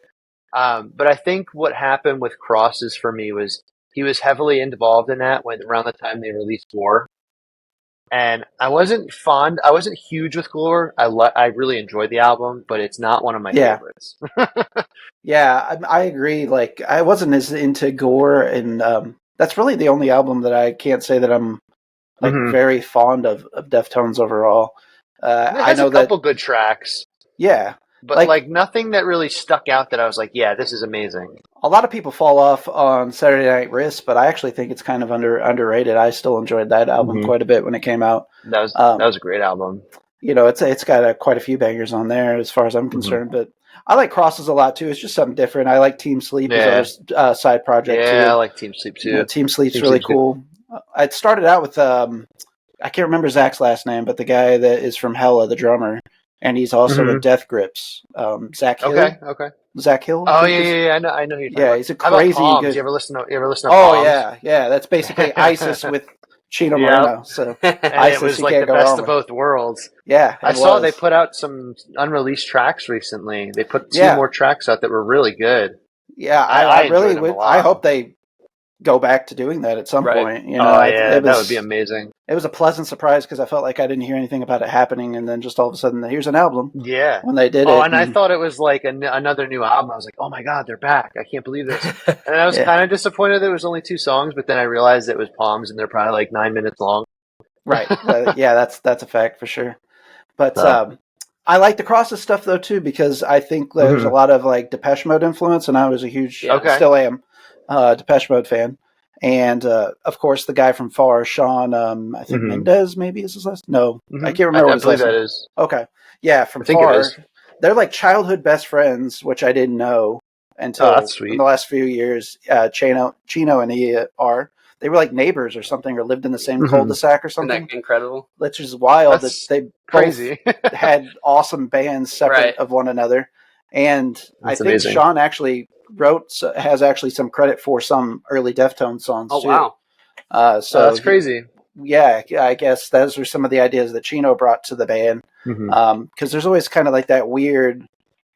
But I think what happened with crosses for me was he was heavily involved in that around the time they released War. And I wasn't huge with Gore. I really enjoyed the album, but it's not one of my favorites. Yeah, I agree. Like, I wasn't as into Gore, and that's really the only album that I can't say that I'm like very fond of Deftones overall. It has a couple good tracks. Yeah. But like nothing that really stuck out that I was like, yeah, this is amazing. A lot of people fall off on Saturday Night Wrist, but I actually think it's kind of underrated. I still enjoyed that album quite a bit when it came out. That was a great album. It's got quite a few bangers on there as far as I'm concerned, but I like Crosses a lot too. It's just something different. I like Team Sleep as a side project too. Yeah, I like Team Sleep too. Team Sleep's really cool. I started out with I can't remember Zach's last name, but the guy that is from Hella, the drummer, and he's also with Death Grips. Zach Hill. Okay. Zach Hill. Oh yeah. I know who you're talking about. He's a crazy good. You ever listen to Palms? Yeah. That's basically ISIS with Chino Moreno. So and ISIS, it was like the best of both worlds. Yeah, I saw they put out some unreleased tracks recently. They put two more tracks out that were really good. Yeah, I really would. I hope they go back to doing that at some point. That would be amazing. It was a pleasant surprise because I felt like I didn't hear anything about it happening, and then just all of a sudden, here's an album. Yeah, when they did it. And I thought it was like another new album. I was like, oh my god, they're back! I can't believe this. And I was kind of disappointed that it was only 2 songs, but then I realized it was Palms, and they're probably like 9 minutes long. Right. That's a fact for sure. But I like the Crosses stuff though too because I think there's a lot of like Depeche Mode influence, and I was a huge, still am, Depeche Mode fan. And of course, the guy from Far, Sean, I think Mendez maybe is his last. No, I can't remember what his last name is. Okay, yeah, from Far. They're like childhood best friends, which I didn't know until in the last few years. Chino and he are. They were like neighbors or something, or lived in the same cul-de-sac or something. Isn't that incredible? Which is wild. That's that they crazy. both had awesome bands separate of one another. And I think amazing. Sean actually has some credit for some early Deftones songs too. Oh, wow. So that's crazy. Yeah, I guess those were some of the ideas that Chino brought to the band. Because there's always kind of like that weird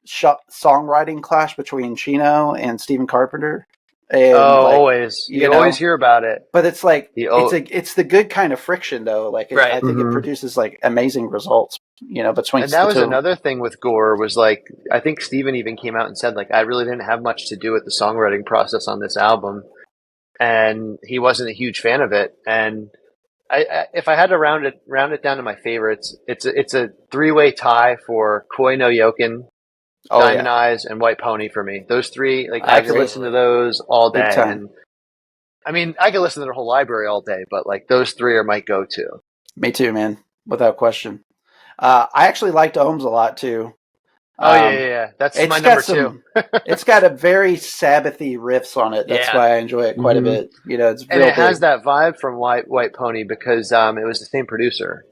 songwriting clash between Chino and Stephen Carpenter. And always. You always hear about it. But it's like it's the good kind of friction though. Like I think it produces like amazing results. Between and that was another thing with Gore was like I think Steven even came out and said like I really didn't have much to do with the songwriting process on this album, and he wasn't a huge fan of it. And I if I had to round it down to my favorites, it's a 3-way tie for Koi no Yokin, Diamond Eyes, and White Pony for me. Those 3, like I could listen to those all day. And I mean, I could listen to their whole library all day, but like those 3 are my go-to. Me too, man, without question. I actually liked Ohms a lot too. Yeah. That's my number 2. It's got a very Sabbathy riffs on it. That's why I enjoy it quite a bit. It's and it has that vibe from White Pony because it was the same producer.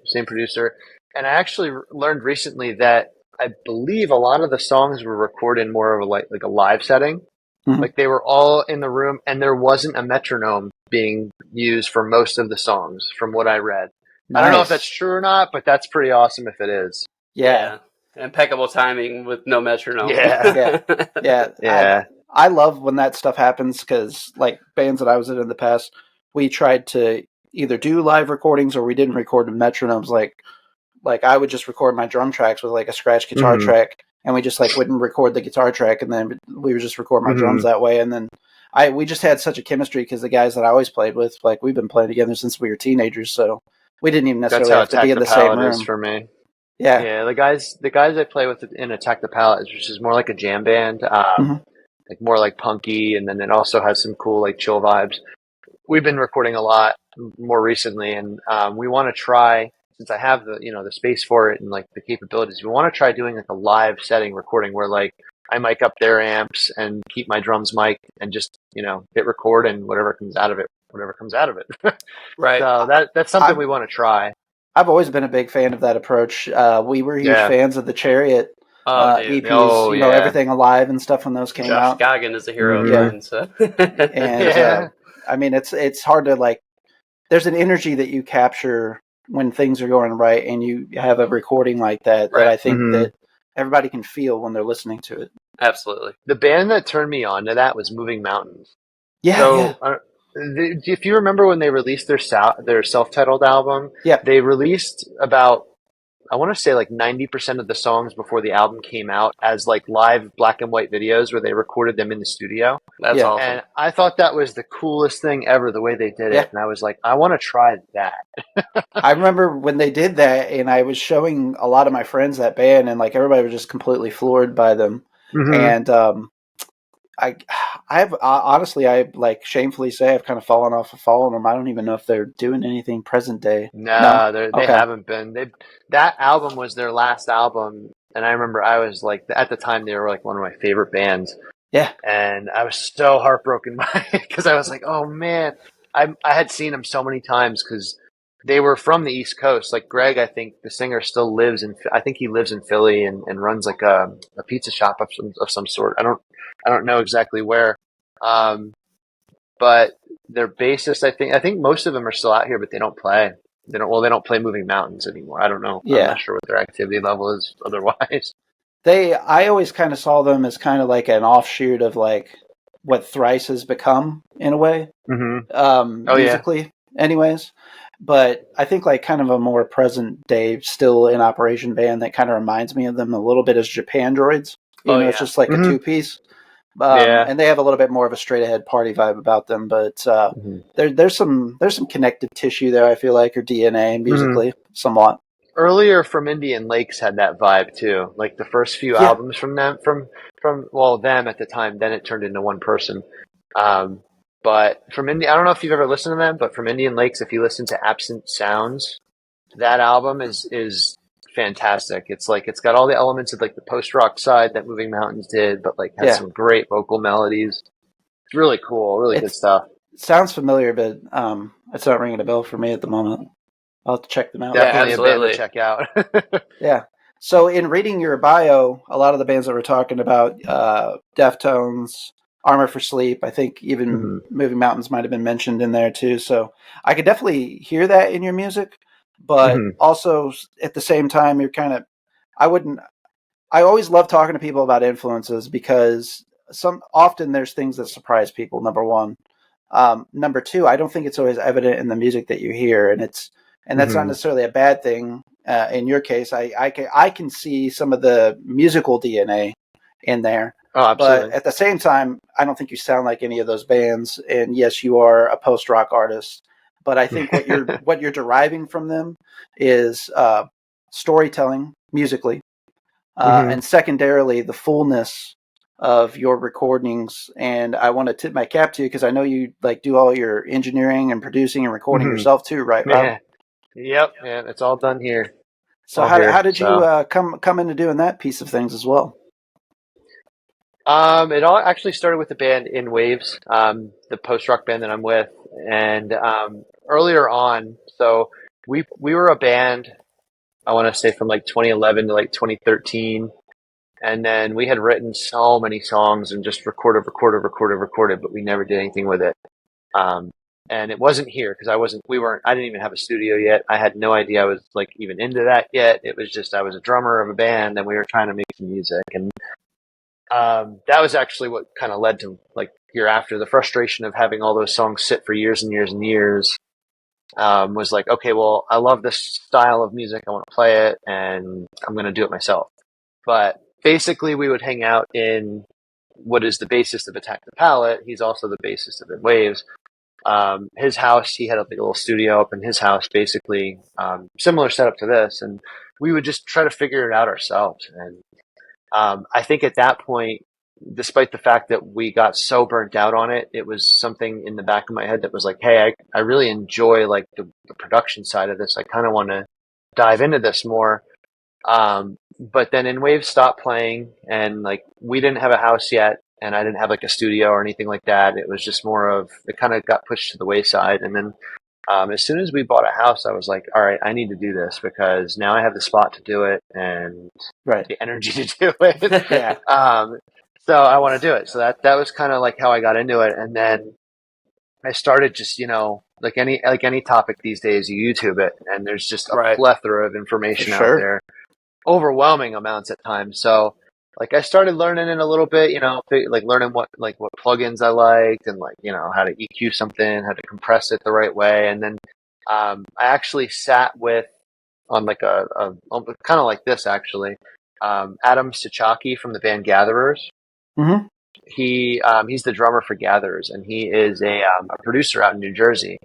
And I actually learned recently that I believe a lot of the songs were recorded in more of a like a live setting. Mhm. Like they were all in the room, and there wasn't a metronome being used for most of the songs, from what I read. I don't know if Nice. that's true or not, but that's pretty awesome if it is. Yeah. Impeccable timing with no metronome. Yeah. Yeah. Yeah. I love when that stuff happens because, like, bands that I was in the past, we tried to either do live recordings or we didn't record the metronomes. Like I would just record my drum tracks with like a scratch guitar track, and we just like wouldn't record the guitar track, and then we would just record my drums that way. And then we just had such a chemistry because the guys that I always played with, like we've been playing together since we were teenagers, so we didn't even necessarily have to be in the same room. For me. Yeah. Yeah, the guys I play with in Attack the Palette, which is more like a jam band, like more like punky, and then it also has some cool like chill vibes. We've been recording a lot more recently, and we want to try, since I have the space for it and like the capabilities, we want to try doing like a live setting recording where like I mic up their amps and keep my drums mic and just hit record and whatever comes out of it. Right. So that's something we want to try. I've always been a big fan of that approach. We were huge fans of the Chariot EPs, everything alive and stuff when those came out. Josh Goggin is a hero of mine, so. And I mean, it's hard to like. There's an energy that you capture when things are going right, and you have a recording like that that I think that everybody can feel when they're listening to it. Absolutely. The band that turned me on to that was Moving Mountains. Yeah. If you remember when they released their self-titled album, they released about, I want to say like 90% of the songs before the album came out as like live black and white videos where they recorded them in the studio. That's awesome. And I thought that was the coolest thing ever, the way they did it. And I was like, I want to try that. I remember when they did that, and I was showing a lot of my friends that band, and like everybody was just completely floored by them. And I've honestly, I like shamefully say I've kind of fallen off of following them. I don't even know if they're doing anything present day. No, they haven't been. That album was their last album, and I remember I was like, at the time they were like one of my favorite bands. Yeah, and I was so heartbroken by it because I was like, oh man, I had seen them so many times because they were from the East Coast. Like Greg, I think the singer still lives I think he lives in Philly and runs like a pizza shop of some sort. I don't know exactly where. But their bassist, I think most of them are still out here, but they don't play. They don't play Moving Mountains anymore. I don't know. Yeah. I'm not sure what their activity level is otherwise. I always kind of saw them as kind of like an offshoot of like what Thrice has become in a way. Musically, anyways. But I think like kind of a more present day, still in operation band that kind of reminds me of them a little bit as Japan Droids. It's just like a two-piece. And they have a little bit more of a straight ahead party vibe about them, but there's some connective tissue there, I feel like, or DNA musically, somewhat. Earlier From Indian Lakes had that vibe too. Like the first few albums from them, from them at the time, then it turned into one person. But from I don't know if you've ever listened to them, but From Indian Lakes, if you listen to Absent Sounds, that album is fantastic. It's like it's got all the elements of like the post rock side that Moving Mountains did, but like has some great vocal melodies. It's really cool, really good stuff. It sounds familiar, but it's not ringing a bell for me at the moment. I'll have to check them out. Definitely a band to check out. Yeah. So in reading your bio, a lot of the bands that we're talking about, Deftones, Armor for Sleep, I think even Moving Mountains might have been mentioned in there too. So I could definitely hear that in your music. But also at the same time, you're kind of, I always love talking to people about influences because often there's things that surprise people, number one. Number two, I don't think it's always evident in the music that you hear. And that's not necessarily a bad thing. In your case, I can see some of the musical DNA in there. Oh, absolutely. But at the same time, I don't think you sound like any of those bands. And yes, you are a post-rock artist. But I think what you're deriving from them is storytelling musically, and secondarily the fullness of your recordings. And I want to tip my cap to you because I know you like do all your engineering and producing and recording yourself too, right, Rob? Yep, it's all done here. So how did you come into doing that piece of things as well? It all actually started with the band In Waves, the post-rock band that I'm with, and earlier on, so we were a band I want to say from like 2011 to like 2013. And then we had written so many songs and just recorded, but we never did anything with it. And it wasn't here because I didn't even have a studio yet. I had no idea I was like even into that yet. It was just, I was a drummer of a band and we were trying to make some music. And, that was actually what kind of led to like Hereafter. The frustration of having all those songs sit for years and years and years, was like, okay, well, I love this style of music. I want to play it and I'm going to do it myself. But basically we would hang out in what is the bassist of Attack the Palette. He's also the bassist of In Waves. His house, he had a little studio up in his house, basically, similar setup to this. And we would just try to figure it out ourselves. And, I think at that point, despite the fact that we got so burnt out on it, it was something in the back of my head that was like, hey, I really enjoy like the production side of this. I kind of want to dive into this more. But then In Waves stopped playing and like we didn't have a house yet and I didn't have like a studio or anything like that. It was just more of, it kind of got pushed to the wayside. And then as soon as we bought a house, I was like, all right, I need to do this because now I have the spot to do it and the energy to do it. Yeah. So I want to do it. So that was kind of like how I got into it. And then I started just, like any topic these days, you YouTube it and there's just a plethora of information out there, overwhelming amounts at times. So like I started learning it a little bit, like learning what plugins I liked and like, how to EQ something, how to compress it the right way. And then, I actually sat on like a kind of like this actually, Adam Sichaki from the band Gatherers. Mm-hmm. He's the drummer for Gatherers and he is a producer out in New Jersey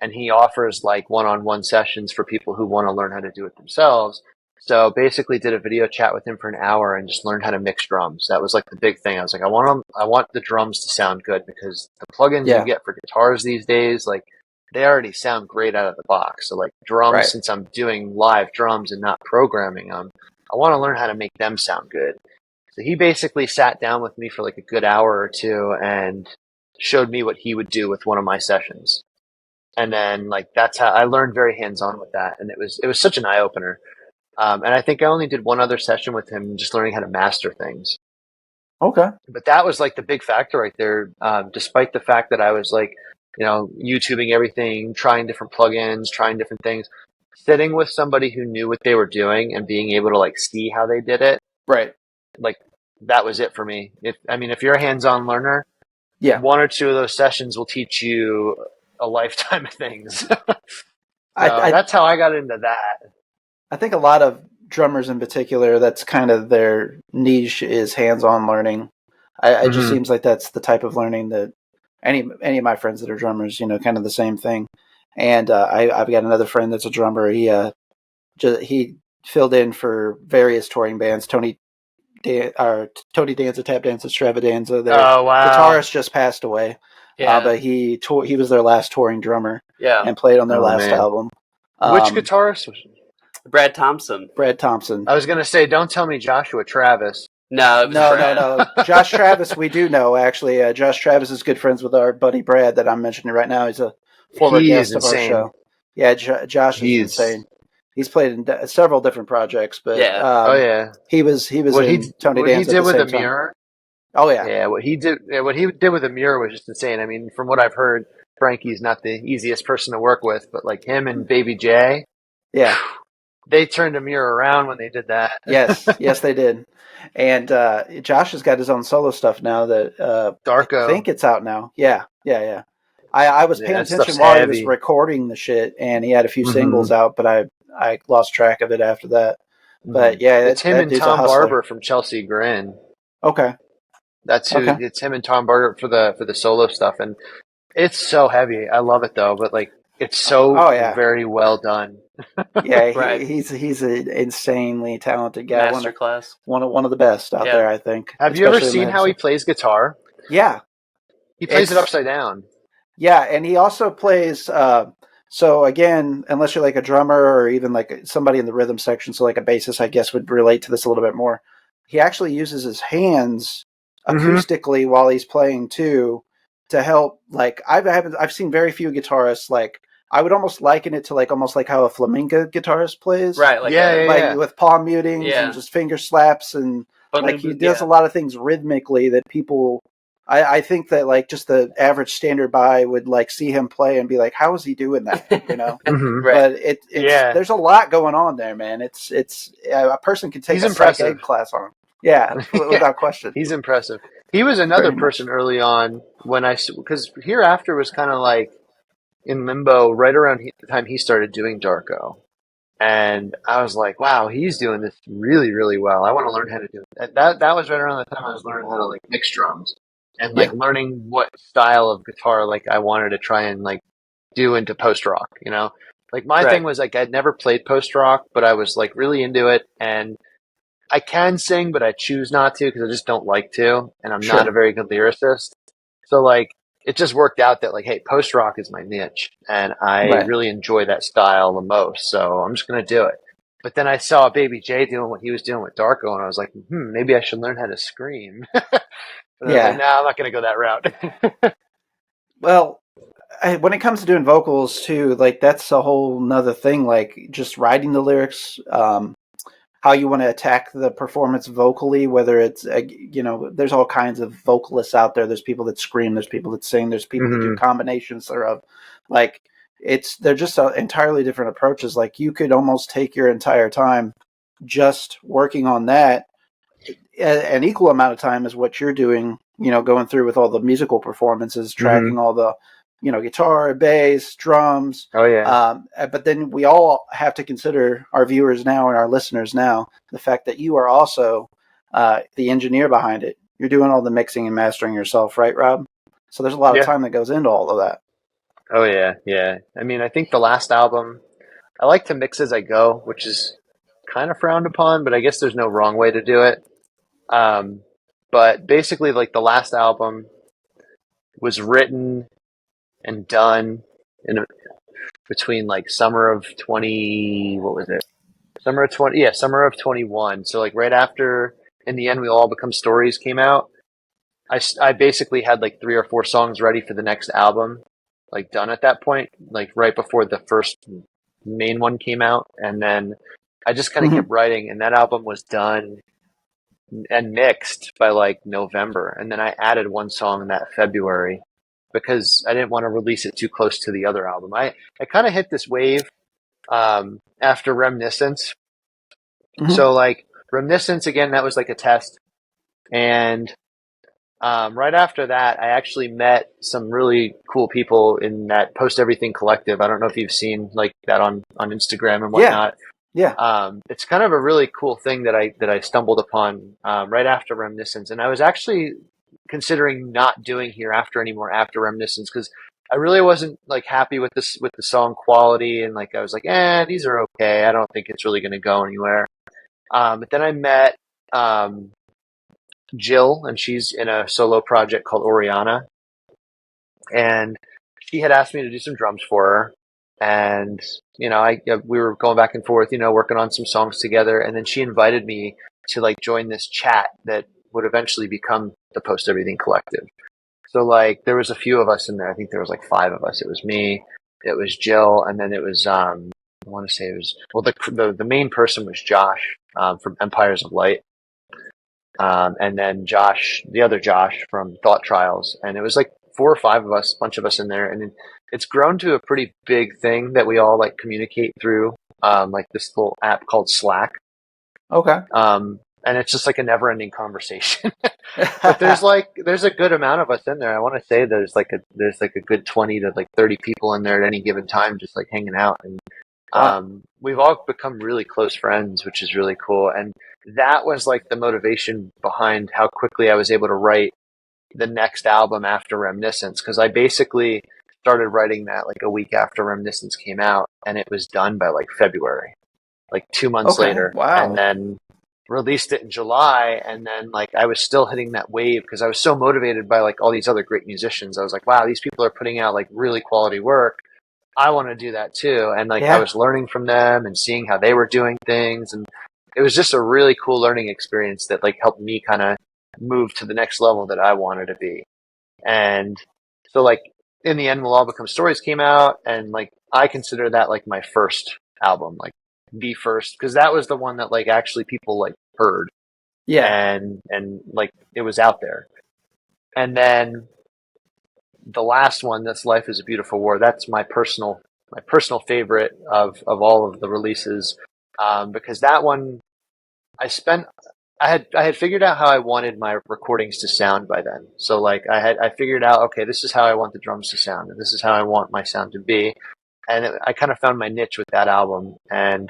and he offers like one-on-one sessions for people who want to learn how to do it themselves. So basically did a video chat with him for an hour and just learned how to mix drums. That was like the big thing. I was like, I want the drums to sound good because the plugins you get for guitars these days, like they already sound great out of the box. So like drums, since I'm doing live drums and not programming them, I want to learn how to make them sound good. So he basically sat down with me for like a good hour or two and showed me what he would do with one of my sessions. And then like, that's how I learned very hands-on with that. And it was such an eye opener. And I think I only did one other session with him, just learning how to master things. Okay. But that was like the big factor right there. Despite the fact that I was like, YouTubing everything, trying different plugins, trying different things, sitting with somebody who knew what they were doing and being able to like see how they did it. Right. Like that was it for me. If you're a hands-on learner, one or two of those sessions will teach you a lifetime of things. That's how I got into that. I think a lot of drummers in particular, that's kind of their niche is hands-on learning. It just seems like that's the type of learning that any of my friends that are drummers, kind of the same thing. And I've got another friend that's a drummer. He filled in for various touring bands. Tony Danza, Tap Dance Extravaganza. Their guitarist just passed away. Yeah. But he was their last touring drummer. Yeah. And played on their last album. Which guitarist was it? Brad Thompson. I was going to say, don't tell me Joshua Travis. No. Josh Travis, we do know, actually. Josh Travis is good friends with our buddy Brad that I'm mentioning right now. He's a former guest of our show. Yeah, Josh is insane. He's played in several different projects, but he was in Tony Danza at the same time. What he did with Amir? Oh, yeah. Yeah, what he did with Amir was just insane. I mean, from what I've heard, Frankie's not the easiest person to work with, but like him and Baby J. Yeah. They turned Amir around when they did that. yes, they did. And Josh has got his own solo stuff now that Darko. I think it's out now. Yeah. I was paying attention while he was recording the shit, and he had a few singles out, but I lost track of it after that. But yeah, it's him and Tom Barber from Chelsea Grin. Okay, that's who. Okay. It's him and Tom Barber for the solo stuff, and it's so heavy. I love it though, but like it's so very well done. Yeah, right. He's an insanely talented guy. Masterclass. One of the best out there, I think. Have you ever seen how he plays guitar? Yeah. He plays it upside down. Yeah, and he also plays so again, unless you're like a drummer or even like somebody in the rhythm section, so like a bassist I guess would relate to this a little bit more. He actually uses his hands acoustically while he's playing too to help. Like I've seen very few guitarists like I would almost liken it to like almost like how a flamenco guitarist plays, Right, like Yeah, yeah, yeah. with palm mutings Yeah. and just finger slaps, and But like he does a lot of things rhythmically that people. I think that like just the average standard by would like see him play and be like, how is he doing that? You know. Mhm. Right. But it's Yeah. there's a lot going on there, man. It's a person can take He's a psych impressive. ed class on him. Yeah, without question. He's impressive. He was another Very much. person early on when because Hereafter was kind of like in limbo right around the time he started doing Darko. And I was like, wow, he's doing this really, really well. I want to learn how to do it. That was right around the time I was learning how to like mix drums and like learning what style of guitar like I wanted to try and like do into post rock, you know? Like my thing was like I'd never played post rock, but I was like really into it, and I can sing, but I choose not to because I just don't like to, and I'm not a very good lyricist. So like it just worked out that like, hey, post rock is my niche, and I really enjoy that style the most. So I'm just gonna do it. But then I saw Baby J doing what he was doing with Darko, and I was like, maybe I should learn how to scream. But I was like, no, I'm not gonna go that route. Well, when it comes to doing vocals too, like that's a whole nother thing. Like just writing the lyrics, how you want to attack the performance vocally, whether it's, there's all kinds of vocalists out there. There's people that scream, there's people that sing, there's people that do combinations thereof. Like they're just entirely different approaches. Like you could almost take your entire time just working on that, an equal amount of time as what you're doing, going through with all the musical performances, tracking all the, guitar, bass, drums. Oh yeah. But then we all have to consider, our viewers now and our listeners now, the fact that you are also the engineer behind it. You're doing all the mixing and mastering yourself, right, Rob? So there's a lot of time that goes into all of that. Oh yeah, yeah. I mean, I think the last album, I like to mix as I go, which is kind of frowned upon, but I guess there's no wrong way to do it. But basically, like the last album was written and done between like summer of 21. So like right after In the End We All Become Stories came out, I basically had like 3 or 4 songs ready for the next album, like done at that point, like right before the first main one came out. And then I just kind of kept writing, and that album was done and mixed by like November. And then I added one song in that February, because I didn't want to release it too close to the other album. I kind of hit this wave after Reminiscence. So like Reminiscence, again, that was like a test. And right after that, I actually met some really cool people in that Post Everything collective. I don't know if you've seen like that on Instagram and whatnot. Yeah. It's kind of a really cool thing that I stumbled upon right after Reminiscence. And I was actually considering not doing Hereafter anymore after Reminiscence, because I really wasn't like happy with the song quality, and like I was like, these are okay. I don't think it's really going to go anywhere. But then I met Jill, and she's in a solo project called Oriana, and she had asked me to do some drums for her. And we were going back and forth, working on some songs together, and then she invited me to like join this chat that would eventually become the Post Everything Collective. So like there was a few of us in there. I think there was like 5 of us. It was me, it was Jill, and then it was I want to say it was, well, the main person was Josh from Empires of Light, and then Josh, the other Josh from Thought Trials, and it was like 4 or 5 of us, a bunch of us in there, and it's grown to a pretty big thing that we all like communicate through like this little app called Slack. Okay. And it's just like a never-ending conversation. But there's a good amount of us in there. I want to say there's like a good 20 to like 30 people in there at any given time, just like hanging out. And we've all become really close friends, which is really cool. And that was like the motivation behind how quickly I was able to write the next album after Reminiscence, because I basically started writing that like a week after Reminiscence came out, and it was done by like February, like 2 months later. Wow. And then released it in July, and then like I was still hitting that wave because I was so motivated by like all these other great musicians. I was like, wow, these people are putting out like really quality work. I want to do that too. And like I was learning from them and seeing how they were doing things, and it was just a really cool learning experience that like helped me kind of move to the next level that I wanted to be. And so like In the End Will All Become Stories came out, and like I consider that like my first album, like the first, because that was the one that like actually people like heard, Yeah. and like it was out there. And then the last one, that's Life Is a Beautiful War. That's my personal favorite of all of the releases, because that one I had figured out how I wanted my recordings to sound by then. So like I figured out, okay, this is how I want the drums to sound, and this is how I want my sound to be, and I kind of found my niche with that album. And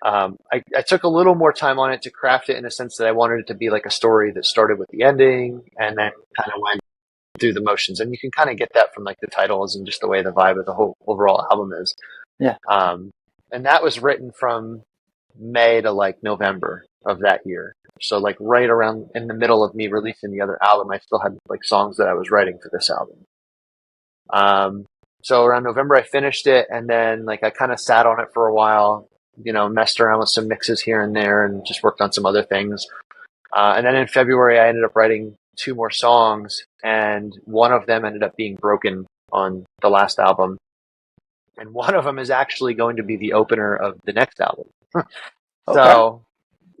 I took a little more time on it to craft it in a sense that I wanted it to be like a story that started with the ending and then kind of went through the motions. And you can kind of get that from like the titles and just the way the vibe of the whole overall album is. Yeah. And that was written from May to like November of that year. So like right around in the middle of me releasing the other album, I still had like songs that I was writing for this album. So around November I finished it, and then like I kind of sat on it for a while, messed around with some mixes here and there and just worked on some other things. And then in February I ended up writing 2 more songs, and one of them ended up being broken on the last album. And one of them is actually going to be the opener of the next album. Okay.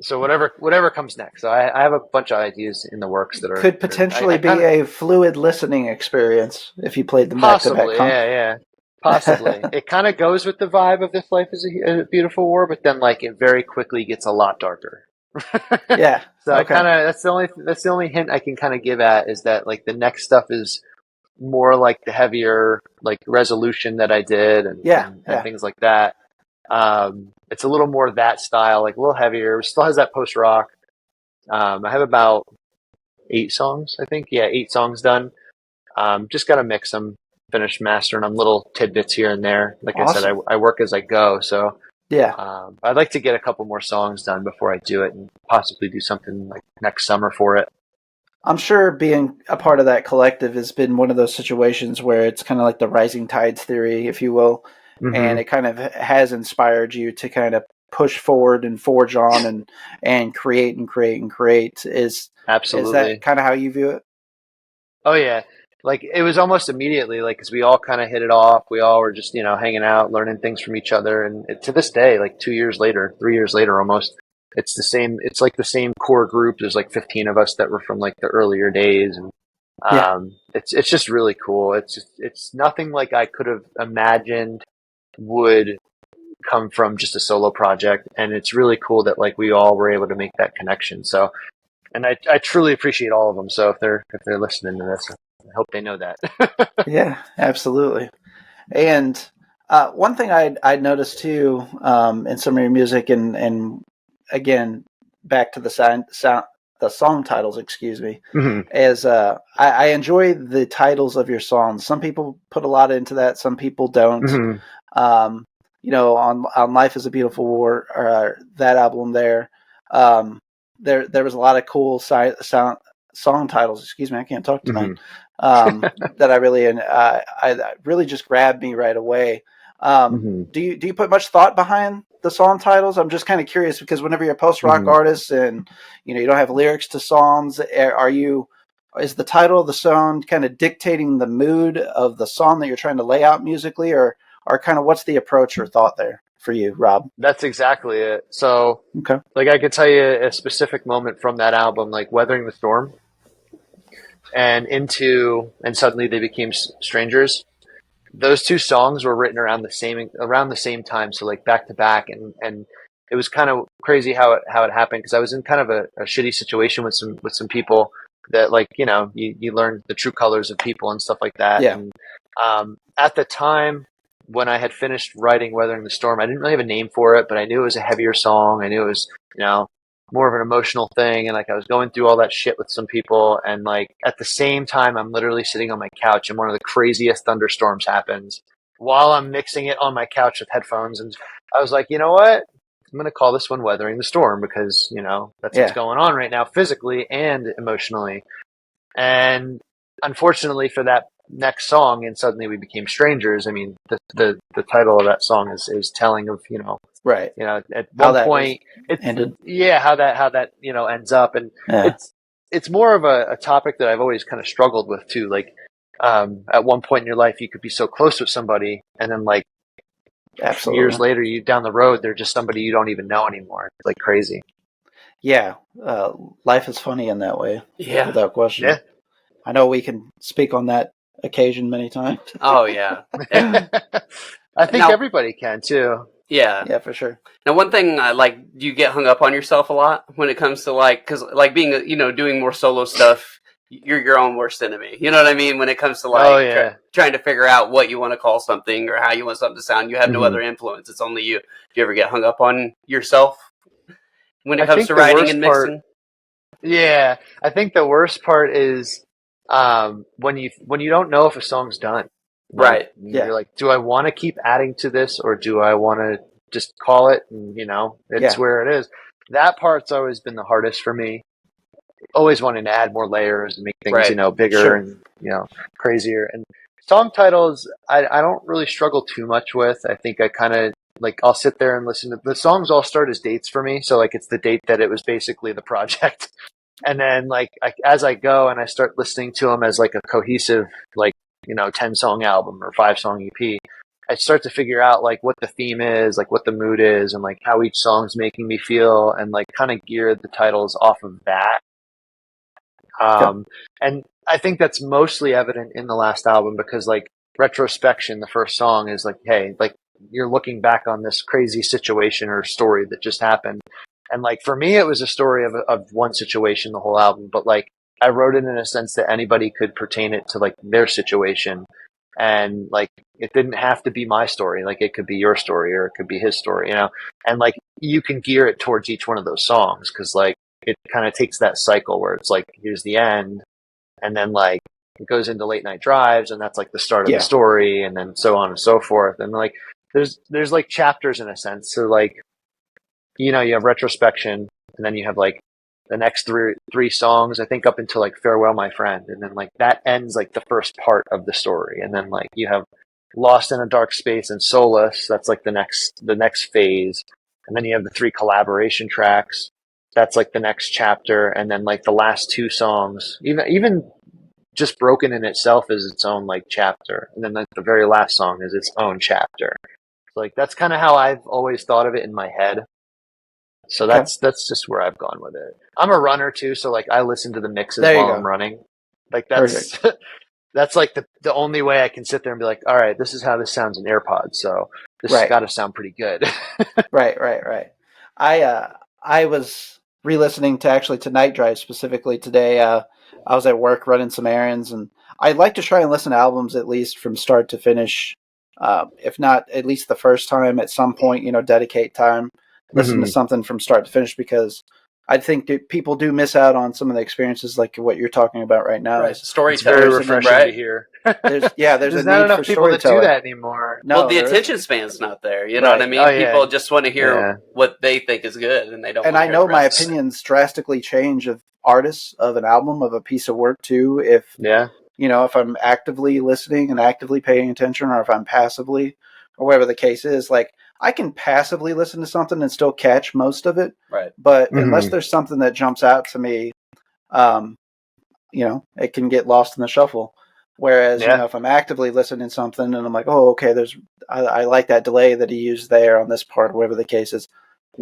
So whatever comes next. So I have a bunch of ideas in the works that are Could potentially be a fluid listening experience if you played them back to back. Possibly, yeah. Possibly. It kind of goes with the vibe of This Life Is a Beautiful War, but then like it very quickly gets a lot darker. Yeah. So I kind of that's the only hint I can kind of give at, is that like the next stuff is more like the heavier like Resolution that I did and things like that. It's a little more that style, like a little heavier. It still has that post rock. I have about 8 songs, I think. Yeah, 8 songs done. Just got to mix them, finish mastering them, little tidbits here and there. Like awesome. I said, I work as I go. So yeah, I'd like to get a couple more songs done before I do it, and possibly do something like next summer for it. I'm sure being a part of that collective has been one of those situations where it's kind of like the rising tides theory, if you will. Mm-hmm. And it kind of has inspired you to kind of push forward and forge on and create and create and create. Absolutely. Is that kind of how you view it? Oh yeah. Like it was almost immediately, like, cause we all kind of hit it off. We all were just, hanging out, learning things from each other. And to this day, like 3 years later almost, it's the same. It's like the same core group. There's like 15 of us that were from like the earlier days. And it's just really cool. It's nothing like I could have imagined would come from just a solo project, and it's really cool that like we all were able to make that connection. So, and I truly appreciate all of them. So if they're listening to this, I hope they know that. Yeah, absolutely. And one thing I'd noticed too in some of your music, and again back to the song titles, excuse me, mm-hmm. is I enjoy the titles of your songs. Some people put a lot into that, some people don't. Mm-hmm. On Life Is a Beautiful War, that album there was a lot of cool song titles. Excuse me, I can't talk tonight. Mm-hmm. That I really just grabbed me right away. Mm-hmm. Do you put much thought behind the song titles? I'm just kind of curious, because whenever you're a post-rock mm-hmm. artist and you don't have lyrics to songs, is the title of the song kind of dictating the mood of the song that you're trying to lay out musically, or kind of what's the approach or thought there for you, Rob? That's exactly it. So, okay. Like I could tell you a specific moment from that album, like Weathering the Storm and Suddenly They Became Strangers. Those 2 songs were written around the same time. So like back to back. And it was kind of crazy how it happened, because I was in kind of a shitty situation with some people that like, you learn the true colors of people and stuff like that. Yeah. And, at the time, when I had finished writing Weathering the Storm, I didn't really have a name for it, but I knew it was a heavier song. I knew it was, more of an emotional thing. And like, I was going through all that shit with some people. And like, at the same time, I'm literally sitting on my couch and one of the craziest thunderstorms happens while I'm mixing it on my couch with headphones. And I was like, you know what? I'm going to call this one Weathering the Storm, because, that's what's going on right now, physically and emotionally. And unfortunately for that next song, and Suddenly We Became Strangers, I mean, the title of that song is telling of, right. At one point it ended. Yeah. How that, ends up. And it's more of a topic that I've always kind of struggled with too. Like At one point in your life, you could be so close with somebody, and then like Absolutely. years later, you down the road, they're just somebody you don't even know anymore. It's like crazy. Yeah. Life is funny in that way. Yeah. Without question. Yeah. I know we can speak on that occasion many times. Oh yeah. I think Now- everybody can too. Yeah. Yeah, for sure. Now, one thing, do you get hung up on yourself a lot when it comes to because being, doing more solo stuff, you're your own worst enemy. You know what I mean? When it comes to Oh, yeah. trying to figure out what you want to call something or how you want something to sound, you have no other influence. It's only you. Do you ever get hung up on yourself when it I comes think to the writing worst and part- mixing? Yeah, I think the worst part is when you don't know if a song's done. Like, Right. You're like, do I want to keep adding to this, or do I want to just call it? And it's where it is. That part's always been the hardest for me. Always wanting to add more layers and make things Right. bigger Sure. and crazier. And song titles, I don't really struggle too much with. I think I kind of I'll sit there and listen to the songs. All start as dates for me, so it's the date that it was basically the project. And then as I go and I start listening to them as a cohesive 10-song album or 5-song EP, I start to figure out what the theme is, what the mood is, and how each song's making me feel, and kind of gear the titles off of that. And I think that's mostly evident in the last album because Retrospection, the first song, is hey, you're looking back on this crazy situation or story that just happened. And for me, it was a story of one situation, the whole album, but I wrote it in a sense that anybody could pertain it to their situation. And it didn't have to be my story. It could be your story or it could be his story, and you can gear it towards each one of those songs. Cause it kind of takes that cycle where it's here's the end. And then it goes into Late Night Drives, and that's the start of the story, and then so on and so forth. And there's chapters in a sense. So you have Retrospection, and then you have the next three songs, I think up until Farewell My Friend, and then that ends the first part of the story. And then you have Lost in a Dark Space and Solace, that's the next phase. And then you have the 3 collaboration tracks, that's the next chapter. And then the last 2 songs, even just Broken in itself is its own chapter. And then the very last song is its own chapter. So that's kind of how I've always thought of it in my head. So that's just where I've gone with it. I'm a runner too, so I listen to the mixes while I'm running. That's that's the only way I can sit there and be all right, this is how this sounds in AirPods, so this has got to sound pretty good. Right. I was re-listening to Night Drive specifically today. I was at work running some errands, and I like to try and listen to albums at least from start to finish. If not at least the first time, at some point, dedicate time. Listen to something from start to finish, because I think that people do miss out on some of the experiences like what you're talking about right now. Right. It's Storytelling, very refreshing to hear. There's There's a not need enough for people that do storytelling. that anymore. No, well, the there attention isn't. span's not there. You know what I mean? Oh, yeah. People just want to hear what they think is good, and they don't. And want to I hear know the my rest. opinions drastically change of artists, of an album, of a piece of work too. If if I'm actively listening and actively paying attention, or if I'm passively, or whatever the case is, I can passively listen to something and still catch most of it. Right. But unless there's something that jumps out to me, it can get lost in the shuffle. Whereas, if I'm actively listening to something and I'm oh, okay, I like that delay that he used there on this part, whatever the case is.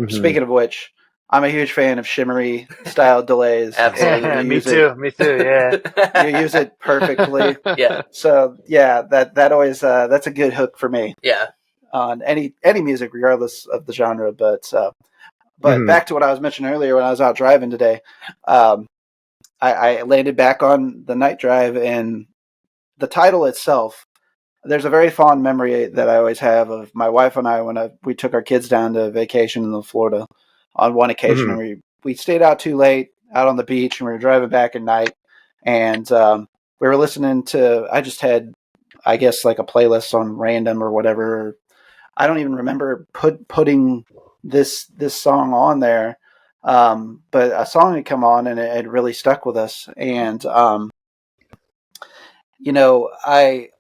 Speaking of which, I'm a huge fan of shimmery style delays. Absolutely. Me too. Yeah. You use it perfectly. Yeah. So that always that's a good hook for me. Yeah. On any music, regardless of the genre. But back to what I was mentioning earlier when I was out driving today, I landed back on the Night Drive, and the title itself, there's a very fond memory that I always have of my wife and I when we took our kids down to vacation in Florida on one occasion. And we stayed out too late out on the beach, and we were driving back at night, and we were listening to, I just had, I guess, a playlist on random or whatever. I don't even remember putting this song on there, but a song had come on, and it really stuck with us. And I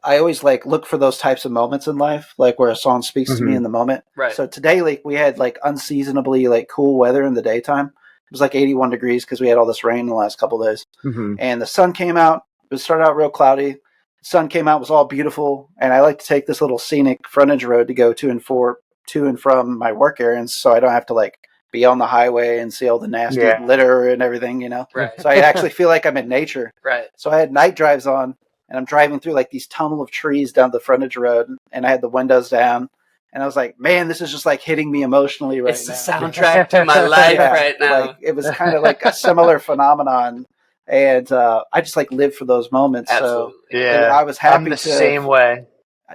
always look for those types of moments in life, where a song speaks to me in the moment. Right. So today, we had unseasonably cool weather in the daytime. It was 81 degrees because we had all this rain the last couple of days, and the sun came out. It started out real cloudy. sun came out, was all beautiful, and I like to take this little scenic frontage road to go to and from my work errands, so I don't have to like be on the highway and see all the nasty litter and everything, you know. Right. So I actually feel like I'm in nature. Right. So I had night drives on, and I'm driving through like these tunnel of trees down the frontage road, and I had the windows down, and I was like, man, this is just like hitting me emotionally right It's now. the soundtrack to my life right now. Like, it was kind of like a similar phenomenon. And I just like live for those moments. Absolutely. So Yeah. I was happy I'm the same way.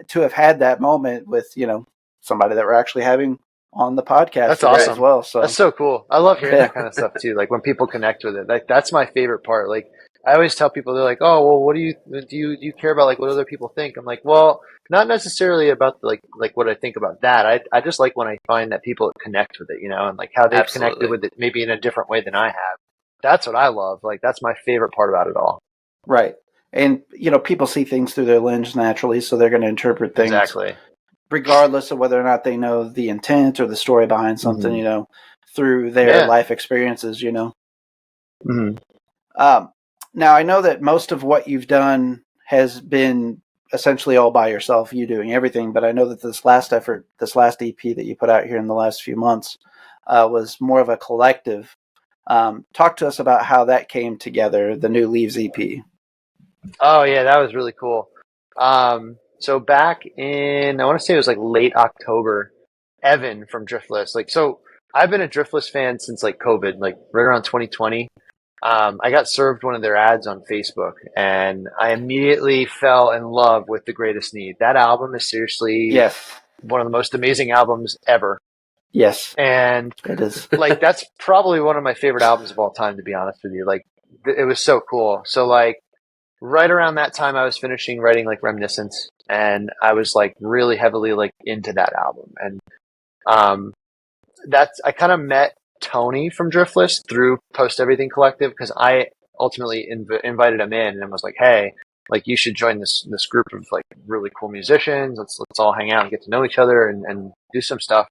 to have had that moment with, you know, somebody that we're actually having on the podcast. That's today awesome. as well. So That's so cool. I love hearing that kind of stuff too. Like when people connect with it, like that's my favorite part. Like I always tell people, they're like, "Oh, well, what do you care about? Like what other people think?" I'm like, "Well, not necessarily about like what I think about that. I just like when I find that people connect with it, you know, and like how they've connected with it maybe in a different way than I have. That's what I love. Like that's my favorite part about it all. Right. And, you know, people see things through their lens naturally, so they're going to interpret things Exactly. regardless of whether or not they know the intent or the story behind something, you know, through their life experiences, you know. Now, I know that most of what you've done has been essentially all by yourself, you doing everything, but I know that this last EP that you put out here in the last few months was more of a collective. Talk to us about how that came together, the New Leaves EP. Oh yeah, that was really cool. So back in, I want to say it was like late October, Evan from Driftless, like, so I've been a Driftless fan since like COVID, like right around 2020. I got served one of their ads on Facebook and I immediately fell in love with The Greatest Need. That album is seriously one of the most amazing albums ever. Yes. And it is. Like, that's probably one of my favorite albums of all time, to be honest with you. Like, it was so cool. So like, right around that time I was finishing writing like Reminiscence, and I was like really heavily like into that album. And I kind of met Tony from Driftless through Post Everything Collective, because I ultimately invited him in and was like, hey, like you should join this group of like really cool musicians. Let's all hang out and get to know each other and do some stuff.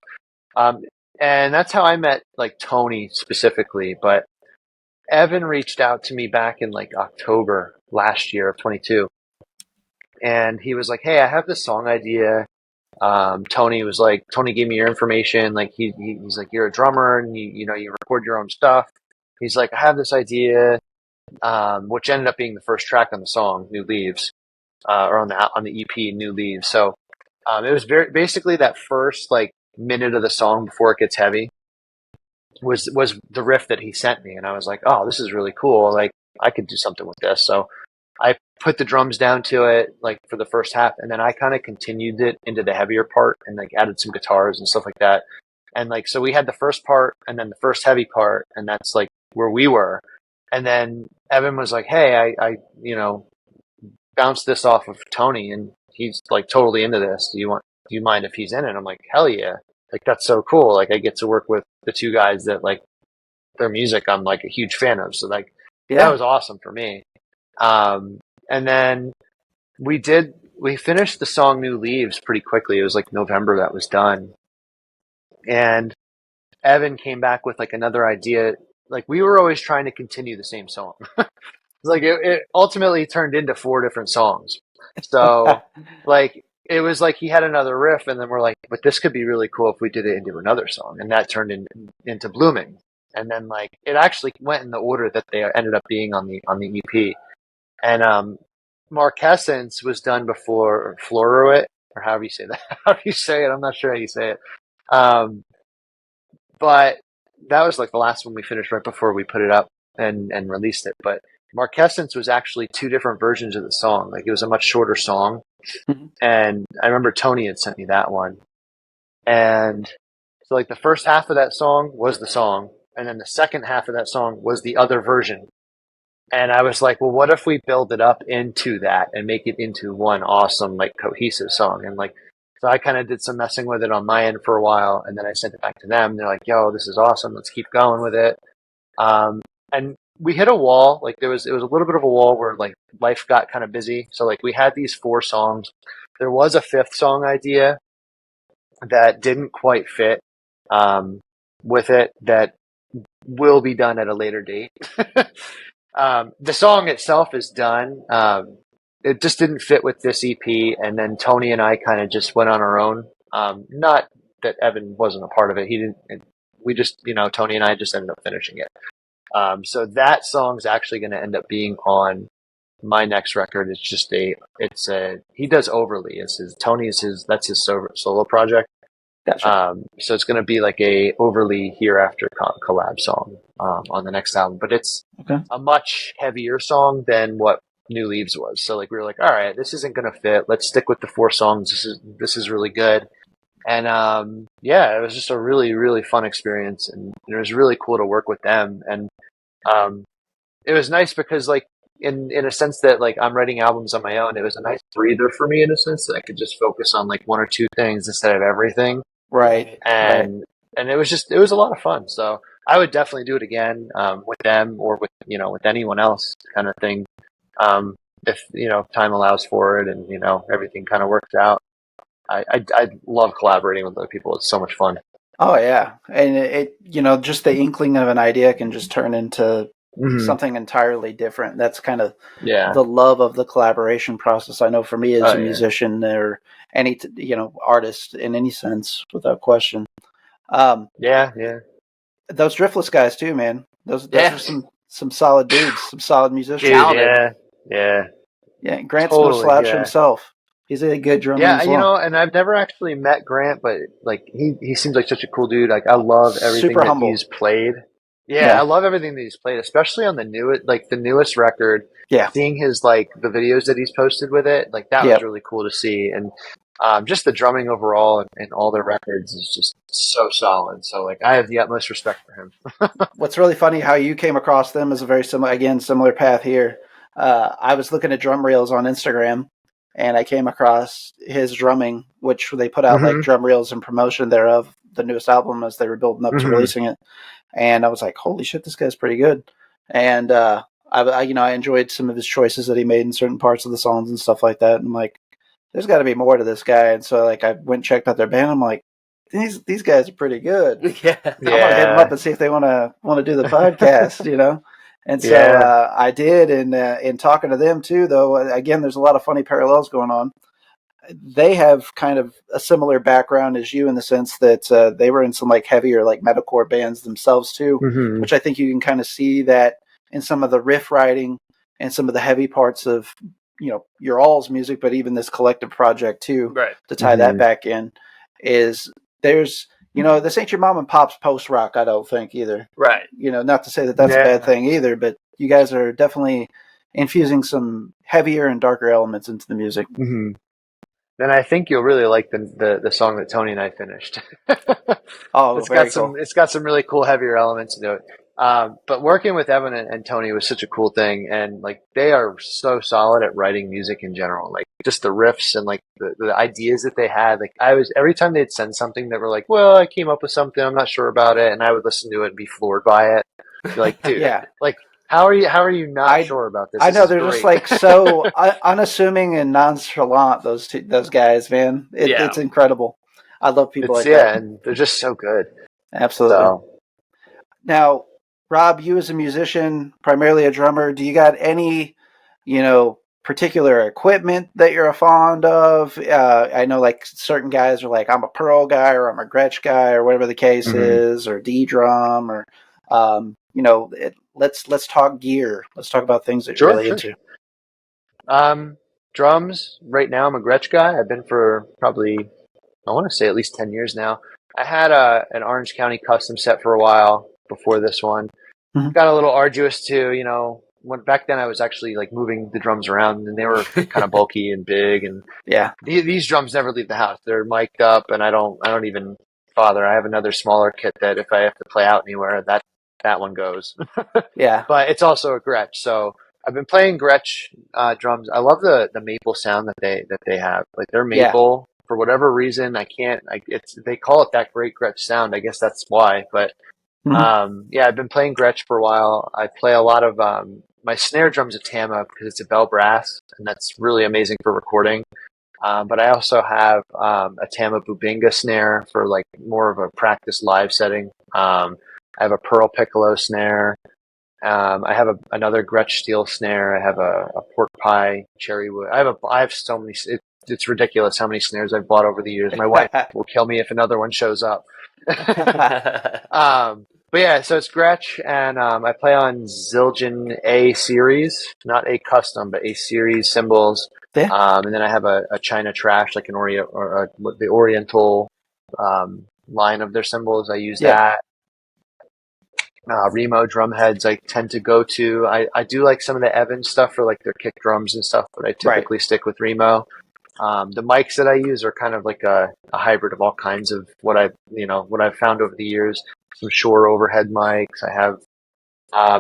And that's how I met like Tony specifically. But Evan reached out to me back in like October last year of 22. And he was like, hey, I have this song idea. Tony gave me your information. Like he's like, you're a drummer and you record your own stuff. He's like, I have this idea, which ended up being the first track on the song, New Leaves, or on the EP, New Leaves. So, it was basically that first like minute of the song before it gets heavy was the riff that he sent me. And I was like, oh, this is really cool. Like I could do something with this. So I put the drums down to it like for the first half, and then I kind of continued it into the heavier part and like added some guitars and stuff like that. And like, so we had the first part and then the first heavy part, and that's like where we were. And then Evan was like, hey, I bounced this off of Tony and he's like totally into this. Do you mind if he's in it? I'm like, hell yeah. Like, that's so cool. Like I get to work with the two guys that like their music I'm like a huge fan of. So like, that was awesome for me. And then we finished the song New Leaves pretty quickly. It was like November that was done. And Evan came back with like another idea. Like we were always trying to continue the same song. Like it ultimately turned into 4 different songs. So like, it was like he had another riff, and then we're like, but this could be really cool if we did it into another song. And that turned into Blooming. And then like, it actually went in the order that they ended up being on the EP. And Marquescence was done before Floruit, or however you say that. How do you say it? I'm not sure how you say it. But that was like the last one we finished right before we put it up and released it. But Marquescence was actually 2 different versions of the song. Like it was a much shorter song. And I remember Tony had sent me that one. And so like the first half of that song was the song, and then the second half of that song was the other version. And I was like, well, what if we build it up into that and make it into one awesome, like cohesive song? And like, so I kind of did some messing with it on my end for a while, and then I sent it back to them. They're like, yo, this is awesome. Let's keep going with it. And we hit a wall. Like it was a little bit of a wall where like life got kind of busy. So like we had these 4 songs. There was a 5th song idea that didn't quite fit, with it, that will be done at a later date. The song itself is done. it just didn't fit with this EP. And then Tony and I kind of just went on our own. Not that Evan wasn't a part of it. He didn't. We just, Tony and I just ended up finishing it. So that song's actually going to end up being on my next record. He does Overly. That's his solo project. Gotcha. So it's going to be like a Overly Hereafter collab song on the next album, but it's a much heavier song than what New Leaves was. So like we were like, all right, this isn't going to fit. Let's stick with the 4 songs. This is really good. And it was just a really, really fun experience, and it was really cool to work with them. And it was nice because like in a sense that like I'm writing albums on my own, it was a nice breather for me in a sense that I could just focus on like 1 or 2 things instead of everything. Right. And it was a lot of fun. So I would definitely do it again with them or with anyone else kind of thing. If time allows for it and everything kind of works out. I love collaborating with other people. It's so much fun. Oh yeah, and it just the inkling of an idea can just turn into something entirely different. That's kind of the love of the collaboration process. I know for me as a musician or any artist in any sense, without question. Those Driftless guys too, man. Those are some solid dudes, some solid musicians. Yeah. Grant's no slouch himself. He's a good drummer. Yeah, as well. and I've never actually met Grant, but like he seems like such a cool dude. Like I love everything Super humble. He's played. Yeah, I love everything that he's played, especially on the newest record. Yeah. Seeing his like the videos that he's posted with it, like that was really cool to see. And just the drumming overall and all their records is just so solid. So like I have the utmost respect for him. What's really funny how you came across them is a very similar path here. I was looking at drum reels on Instagram, and I came across his drumming, which they put out like drum reels and promotion thereof, the newest album as they were building up to releasing it. And I was like, holy shit, this guy's pretty good. And I enjoyed some of his choices that he made in certain parts of the songs and stuff like that. And I'm like, there's got to be more to this guy. And so like I went and checked out their band. I'm like, these guys are pretty good. I'm gonna hit them up and see if they want to do the podcast, And so I did, and in talking to them too, though, again, there's a lot of funny parallels going on. They have kind of a similar background as you in the sense that they were in some like heavier like metalcore bands themselves too, which I think you can kind of see that in some of the riff writing and some of the heavy parts of your all's music, but even this collective project too. Right. To tie that back in is there's this ain't your mom and pop's post rock. I don't think either. Right. Not to say that that's a bad thing either, but you guys are definitely infusing some heavier and darker elements into the music. Mm-hmm. Then I think you'll really like the song that Tony and I finished. It's got some really cool heavier elements into it. But working with Evan and Tony was such a cool thing, and like they are so solid at writing music in general. Like just the riffs and like the ideas that they had. Like every time they'd send something that were like, well, I came up with something, I'm not sure about it, and I would listen to it and be floored by it. Be like, dude, like how are you not sure about this? I know they're just like so unassuming and nonchalant. Those guys, man, it's incredible. I love people like that. And they're just so good. Absolutely. So. Now, Rob, you as a musician, primarily a drummer, do you got any, particular equipment that you're fond of? I know like certain guys are like, I'm a Pearl guy or I'm a Gretsch guy or whatever the case is, or D drum or, let's talk gear. Let's talk about things that you're really into. Drums, right now I'm a Gretsch guy. I've been for probably, I want to say at least 10 years now. I had an Orange County custom set for a while before this one. Got a little arduous too, when back then I was actually like moving the drums around and they were kind of bulky and big, and these drums never leave the house. They're mic'd up and I don't even bother. I have another smaller kit that if I have to play out anywhere, that one goes. But it's also a Gretsch. So I've been playing Gretsch drums. I love the maple sound that they have. Like they're maple for whatever reason. They call it that great Gretsch sound. I guess that's why, but I've been playing Gretsch for a while. I play a lot of my snare drum's a Tama because it's a bell brass, and that's really amazing for recording. But I also have a Tama Bubinga snare for like more of a practice live setting. I have a Pearl Piccolo snare. I have another Gretsch steel snare. I have a pork pie cherry wood. I have so many. It's ridiculous how many snares I've bought over the years. My wife will kill me if another one shows up. But yeah, so it's Gretsch, and I play on Zildjian A series, not A custom, but A series cymbals. Yeah. And then I have a China Trash, like the Oriental line of their cymbals. I use that. Remo drum heads I tend to go to. I do like some of the Evans stuff for like their kick drums and stuff, but I typically stick with Remo. The mics that I use are kind of like a hybrid of all kinds of what I've found over the years. Some Shure overhead mics. I have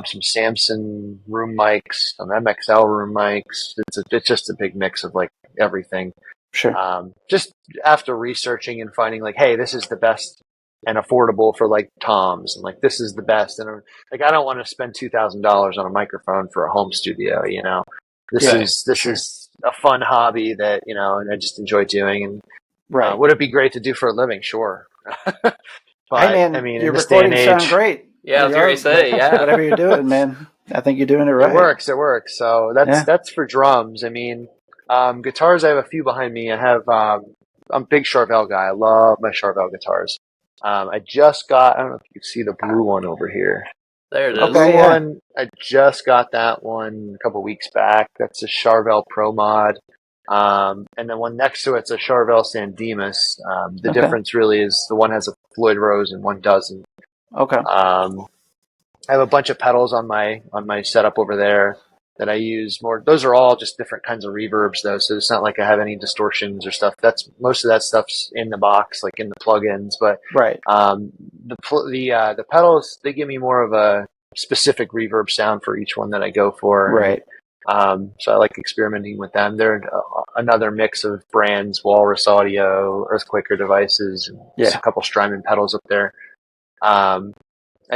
some Samson room mics, some MXL room mics. It's just a big mix of like everything. Sure. Just after researching and finding like, hey, this is the best and affordable for like toms, and like this is the best, and like I don't want to spend $2,000 on a microphone for a home studio. This is a fun hobby that and I just enjoy doing. And would it be great to do for a living? Sure. But hey man, I mean, your in this day and recordings age, sound great. Yeah, I was going to say, yeah. Whatever you're doing, man, I think you're doing it right. It works. So that's for drums. I mean, guitars, I have a few behind me. I'm a big Charvel guy. I love my Charvel guitars. I don't know if you can see the blue one over here. There it is. Okay, Blue one, I just got that one a couple weeks back. That's a Charvel Pro Mod. And then one next to it's a Charvel San Dimas. The difference really is the one has a Floyd Rose and one doesn't. Okay. I have a bunch of pedals on my setup over there that I use more. Those are all just different kinds of reverbs though, so it's not like I have any distortions or stuff. Most of that stuff's in the box, like in the plugins. But the pedals, they give me more of a specific reverb sound for each one that I go for. Right. So I like experimenting with them. They're another mix of brands: Walrus Audio, Earthquaker devices, and just a couple Strymon pedals up there. I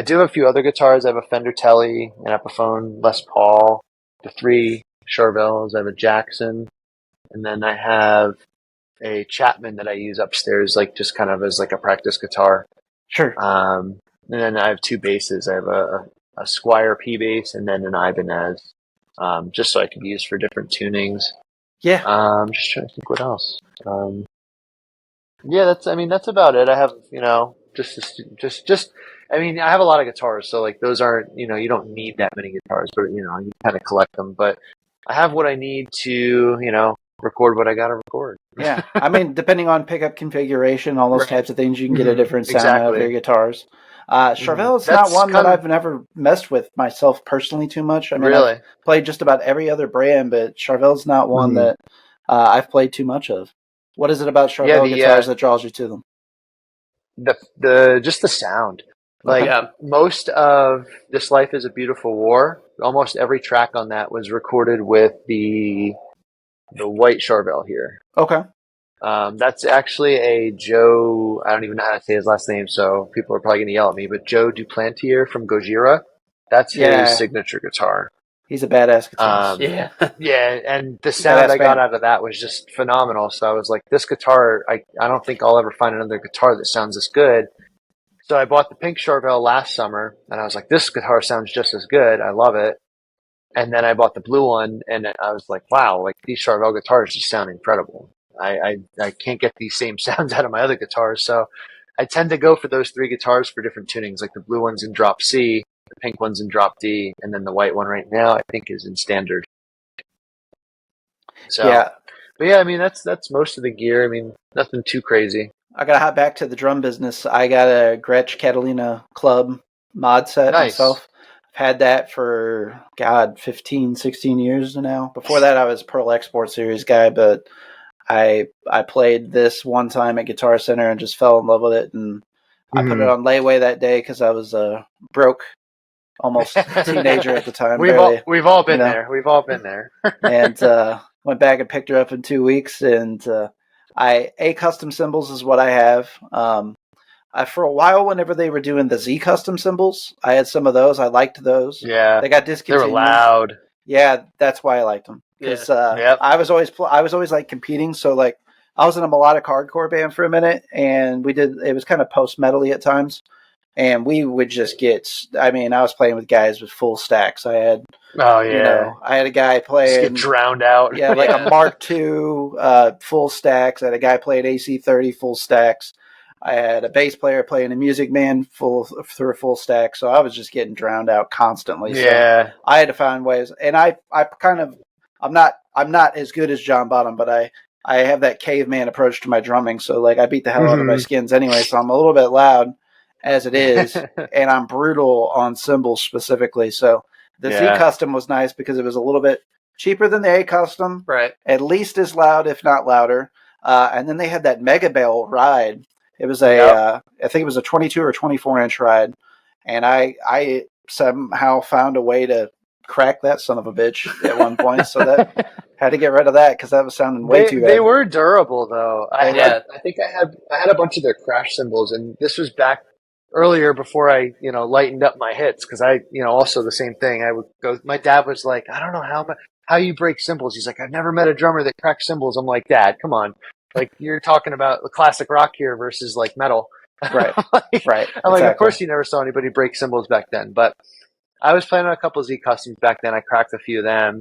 do have a few other guitars. I have a Fender Tele, an Epiphone Les Paul, the 3 Charvels. I have a Jackson, and then I have a Chapman that I use upstairs, like just kind of as like a practice guitar. Sure. And then I have 2 basses. I have a Squier P bass and then an Ibanez, just so I can use for different tunings. Yeah. Just trying to think what else. That's about it. I have, I have a lot of guitars, so like those aren't, you don't need that many guitars, but you kind of collect them. But I have what I need to, record what I got to record. Yeah. I mean, depending on pickup configuration, all those types of things, you can get a different sound out of your guitars. Charvel is not one that I've never messed with myself personally too much. I mean, really? I've played just about every other brand, but Charvel's not one that I've played too much of. What is it about Charvel guitars that draws you to them? Just the sound. Like most of This Life is a Beautiful War, almost every track on that was recorded with the white Charvel here. Okay. That's actually a Joe, I don't even know how to say his last name, so people are probably going to yell at me, but Joe Duplantier from Gojira. That's his signature guitar. He's a badass guitarist. Yeah, and the sound I got out of that was just phenomenal. So I was like, this guitar, I don't think I'll ever find another guitar that sounds this good. So I bought the pink Charvel last summer, and I was like, this guitar sounds just as good. I love it. And then I bought the blue one, and I was like, wow, like these Charvel guitars just sound incredible. I can't get these same sounds out of my other guitars. So I tend to go for those 3 guitars for different tunings, like the blue one's in drop C, the pink one's in drop D, and then the white one right now I think is in standard. So, but yeah, I mean, that's most of the gear. I mean, nothing too crazy. I got to hop back to the drum business. I got a Gretsch Catalina Club mod set myself. I've had that for, 15, 16 years now. Before that, I was a Pearl Export Series guy, but I played this one time at Guitar Center and just fell in love with it. And I put it on layaway that day because I was broke, almost teenager at the time. We've all been there. We've all been there. And went back and picked her up in 2 weeks. And custom cymbals is what I have. For a while, whenever they were doing the Z custom cymbals, I had some of those. I liked those. Yeah, they got discontinued. They were loud. Yeah, that's why I liked them. Because I was always like competing. So like I was in a melodic hardcore band for a minute, and it was kind of post metally at times. and we would just get. I mean, I was playing with guys with full stacks. I had, I had a guy Just playing. get drowned out. Yeah, like a Mark II full stacks. I had a guy playing AC-30 full stacks. I had a bass player playing a Music Man through a full stack. So I was just getting drowned out constantly. Yeah. So I had to find ways, and I'm not as good as John Bottom, but I have that caveman approach to my drumming. So like I beat the hell out of my skins anyway. So I'm a little bit loud as it is, and I'm brutal on cymbals specifically. So the Z Custom was nice because it was a little bit cheaper than the A Custom, Right. at least as loud, if not louder. And then they had that Mega Bell ride. It was I think it was a 22 or 24-inch ride, and I somehow found a way to crack that son of a bitch at one point, so that had to get rid of that because that was sounding way too bad. They were durable though. I think I had a bunch of their crash cymbals, and this was back earlier before I lightened up my hits, because I also the same thing. I would go. My dad was like, I don't know how you break cymbals. He's like, I've never met a drummer that cracks cymbals. I'm like, Dad, come on. Like, you're talking about the classic rock here versus like metal. Right. Right. I'm like, of course you never saw anybody break cymbals back then. But I was playing on a couple of Z Customs back then. I cracked a few of them.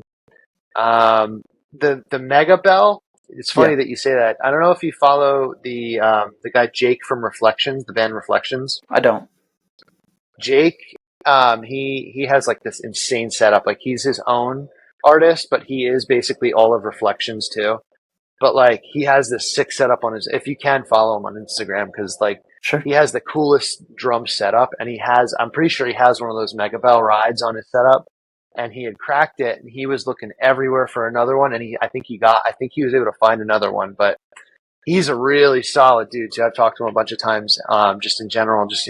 The Mega Bell, it's funny that you say that. I don't know if you follow the guy Jake from Reflections, the band Reflections. I don't. Jake, he has like this insane setup. Like, he's his own artist, but he is basically all of Reflections too. But like, he has this sick setup on his, if you can follow him on Instagram, because like, he has the coolest drum setup, and I'm pretty sure he has one of those Mega Bell rides on his setup, and he had cracked it, and he was looking everywhere for another one, and I think he was able to find another one. But he's a really solid dude too. I've talked to him a bunch of times, just in general, just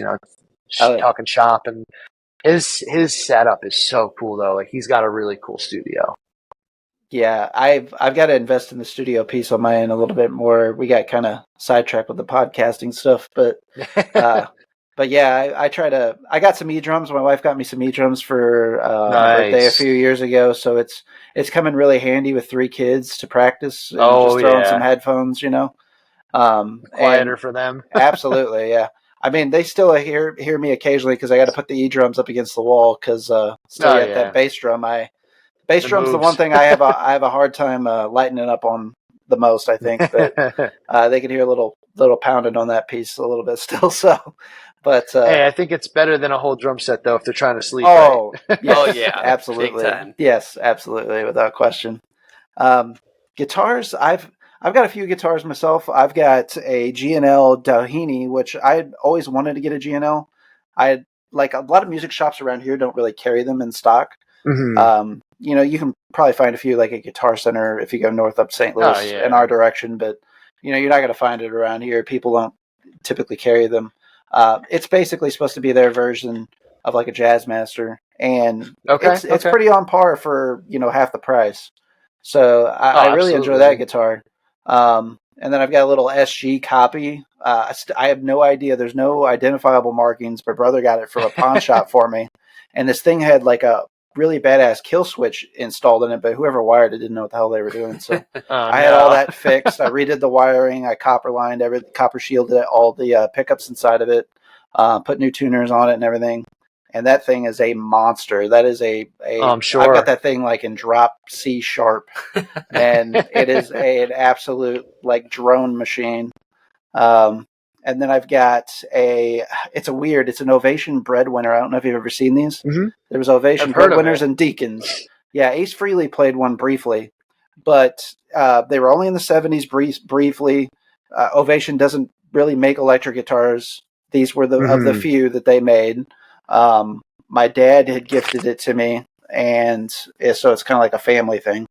talking shop, and his setup is so cool though. Like, he's got a really cool studio. Yeah, I've got to invest in the studio piece on my end a little bit more. We got kind of sidetracked with the podcasting stuff, but yeah, I got some E-drums. My wife got me some E-drums for my birthday a few years ago, so it's coming really handy with 3 kids to practice and just throw in some headphones, Quieter for them. Absolutely, yeah. I mean, they still hear me occasionally because I got to put the E-drums up against the wall because that bass drum. Bass drum's the one thing I have a hard time lightening up on the most, I think. But they can hear a little pounding on that piece a little bit still. So, but hey, I think it's better than a whole drum set though if they're trying to sleep. Oh, right? yes, oh yeah, absolutely. Big time. Yes, absolutely, without question. Guitars, I've got a few guitars myself. I've got a G&L Doheny, which I always wanted to get a G&L. I like a lot of music shops around here don't really carry them in stock. Mm-hmm. You can probably find a few like a Guitar Center if you go north up St. Louis in our direction, but you're not going to find it around here. People don't typically carry them. It's basically supposed to be their version of like a Jazzmaster, and it's pretty on par for half the price. So I really enjoy that guitar. And then I've got a little SG copy. I have no idea. There's no identifiable markings. My brother got it from a pawn shop for me, and this thing had like a really badass kill switch installed in it, but whoever wired it didn't know what the hell they were doing. So I had all that fixed. I redid the wiring. I copper shielded all the pickups inside of it, put new tuners on it and everything. And that thing is a monster. That is I'm sure. I've got that thing like in drop C sharp, and it is an absolute like drone machine. And then I've got it's an Ovation Breadwinner. I don't know if you've ever seen these. Mm-hmm. There was Ovation Breadwinners and Deacons. Yeah, Ace Frehley played one briefly, but they were only in the 70s briefly. Ovation doesn't really make electric guitars. These were of the few that they made. My dad had gifted it to me, and so it's kind of like a family thing.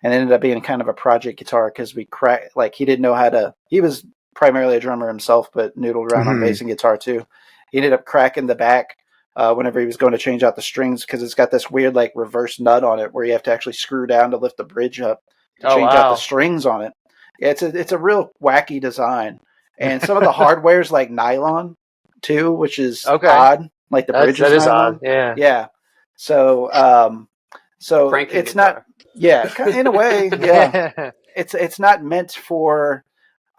And it ended up being kind of a project guitar because he didn't know how to. He was primarily a drummer himself, but noodled around on bass and guitar too. He ended up cracking the back whenever he was going to change out the strings because it's got this weird like reverse nut on it where you have to actually screw down to lift the bridge up to change out the strings on it. Yeah, it's a real wacky design, and some of the hardware's like nylon too, which is odd. Like the bridge is nylon. Odd. Yeah. So it's not. Yeah, in a way. Yeah. It's not meant for.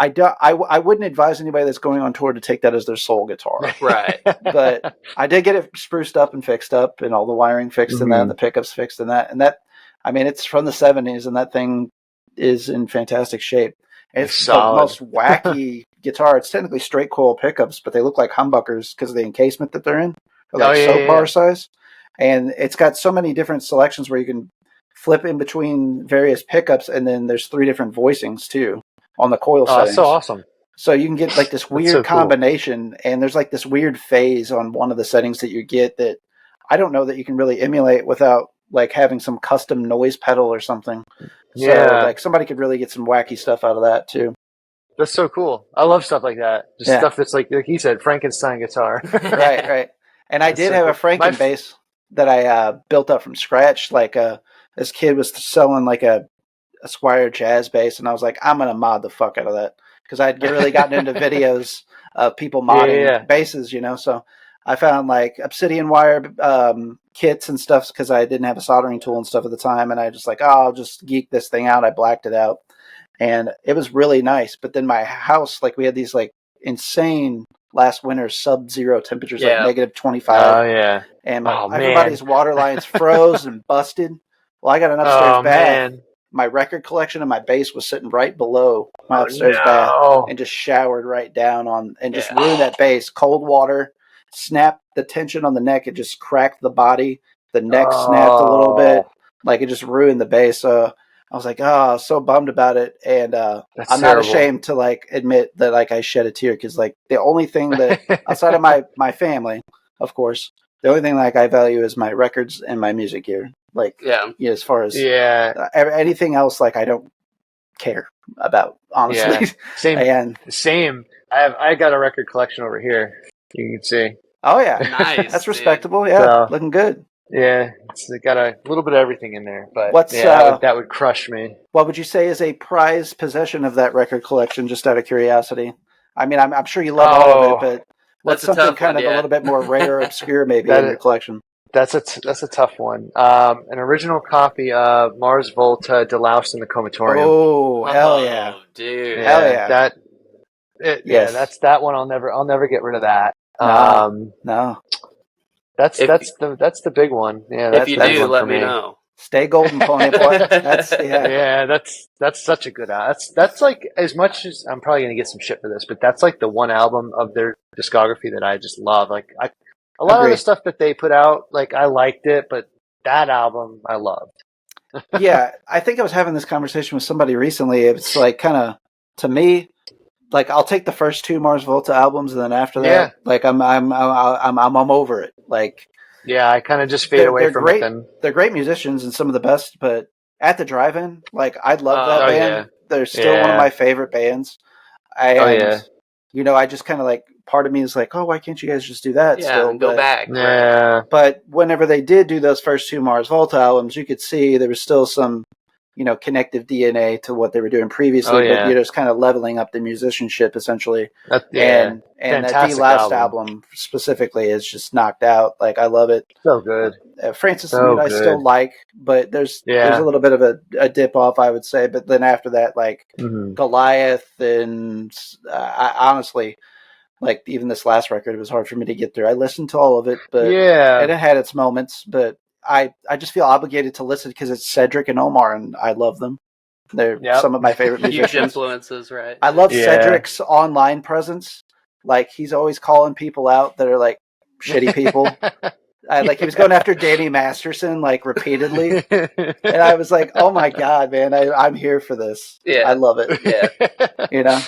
I wouldn't advise anybody that's going on tour to take that as their sole guitar. Right. But I did get it spruced up and fixed up, and all the wiring fixed and that, and the pickups fixed and that. I mean, it's from the 70s, and that thing is in fantastic shape. It's the most wacky guitar. It's technically straight coil pickups, but they look like humbuckers because of the encasement that they're in. They're like soap bar size. And it's got so many different selections where you can flip in between various pickups, and then there's 3 different voicings too on the coil settings. That's so awesome. So you can get like this weird combination, and there's like this weird phase on one of the settings that you get that I don't know that you can really emulate without like having some custom noise pedal or something. So like somebody could really get some wacky stuff out of that too. That's so cool. I love stuff like that. Just stuff that's like he said, Frankenstein guitar. Right. And I did have a Franken bass that I built up from scratch. Like this kid was selling like a Squire jazz bass, and I was like, I'm gonna mod the fuck out of that because I'd really gotten into videos of people modding basses, you know. So I found like obsidian wire kits and stuff because I didn't have a soldering tool and stuff at the time, and I just like, I'll just geek this thing out. I blacked it out, and it was really nice. But then my house, like we had these like insane last winter sub-zero temperatures, like negative 25. Oh yeah, and everybody's water lines froze and busted. Well, I got an upstairs bath. Man. My record collection and my bass was sitting right below my upstairs bath, and just showered right down on, and just ruined that bass. Cold water snapped the tension on the neck. It just cracked the body. The neck snapped a little bit. Like it just ruined the bass. So I was like, so bummed about it. And I'm not ashamed to like admit that like I shed a tear because like the only thing that outside of my family, of course, the only thing like I value is my records and my music gear. Like, as far as anything else, like I don't care about, honestly. Yeah. Same. I got a record collection over here. You can see. Oh yeah, nice. That's respectable. Yeah, looking good. Yeah, it's got a little bit of everything in there, but that would crush me. What would you say is a prized possession of that record collection? Just out of curiosity. I mean, I'm sure you love all of it, but what's something kind of a little bit more rare or obscure maybe in your collection? That's a tough one. An original copy of Mars Volta, Deloused in the Comatorium. Oh, hell yeah, dude! Hell yeah! That's that one. I'll never get rid of that. No. That's the big one. Yeah. If you do, let me know. Stay golden, Pony Boy. That's that's such a good album. That's like, as much as I'm probably gonna get some shit for this, but that's like the one album of their discography that I just love. Like a lot of the stuff that they put out, like I liked it, but that album I loved. Yeah, I think I was having this conversation with somebody recently. It's like kind of, to me, like I'll take the first 2 Mars Volta albums, and then after that, like I'm over it. Like, I kind of just fade away from it. Then they're great musicians and some of the best, but at the drive-in, like I love that band. Yeah. They're still one of my favorite bands. You know, I just kind of like, part of me is like, why can't you guys just do that? Still go back. Yeah. But whenever they did do those first 2 Mars Volta albums, you could see there was still some, connective DNA to what they were doing previously, but you're just kind of leveling up the musicianship essentially. And that Deloused album specifically is just knocked out. Like I love it. So good. Francis Smith I still like, but there's a little bit of a dip off, I would say. But then after that, like Goliath, and I honestly, like even this last record, it was hard for me to get through. I listened to all of it, but and it had its moments, but I just feel obligated to listen because it's Cedric and Omar, and I love them. They're some of my favorite musicians. Huge influences, right? I love Cedric's online presence. Like he's always calling people out that are like shitty people. Like he was going after Danny Masterson like repeatedly, and I was like, "Oh my god, man! I'm here for this. Yeah, I love it. Yeah,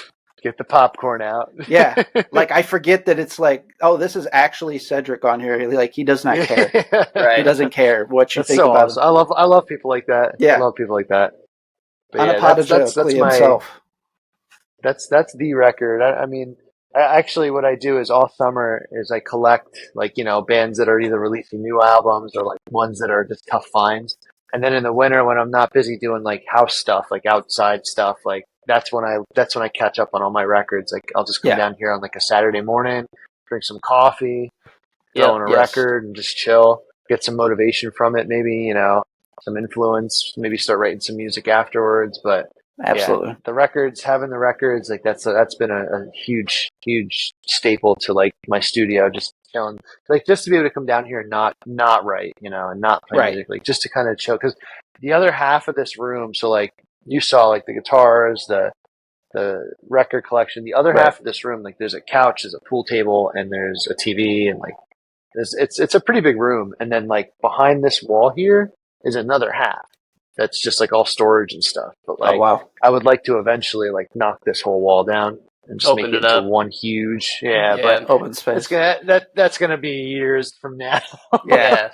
Get the popcorn out. Yeah. Like I forget that it's like, this is actually Cedric on here. Like he does not care. Right. He doesn't care what you think so about awesome. him. I love people like that. Yeah. I love people like that. But Unapologetically himself. That's the record. I mean, actually what I do is all summer is I collect like, bands that are either releasing new albums or like ones that are just tough finds. And then in the winter when I'm not busy doing like house stuff, like outside stuff, like that's when I catch up on all my records. Like I'll just come down here on like a Saturday morning, drink some coffee, throw in a record and just chill, get some motivation from it. Maybe, some influence, maybe start writing some music afterwards. But Absolutely. The records, having the records, like that's been a huge staple to like my studio. Just chilling, like just to be able to come down here and not write, and not play Right. music, like just to kind of chill. Because the other half of this room, so like you saw, like the guitars, the record collection. The other half of this room, like there's a couch, there's a pool table, and there's a TV, and like it's a pretty big room. And then like behind this wall here is another half that's just like all storage and stuff. But like, Oh, wow. I would like to eventually like knock this whole wall down and just Open make it it into up. one huge, Yeah. Open space. that's gonna be years from now. Yeah.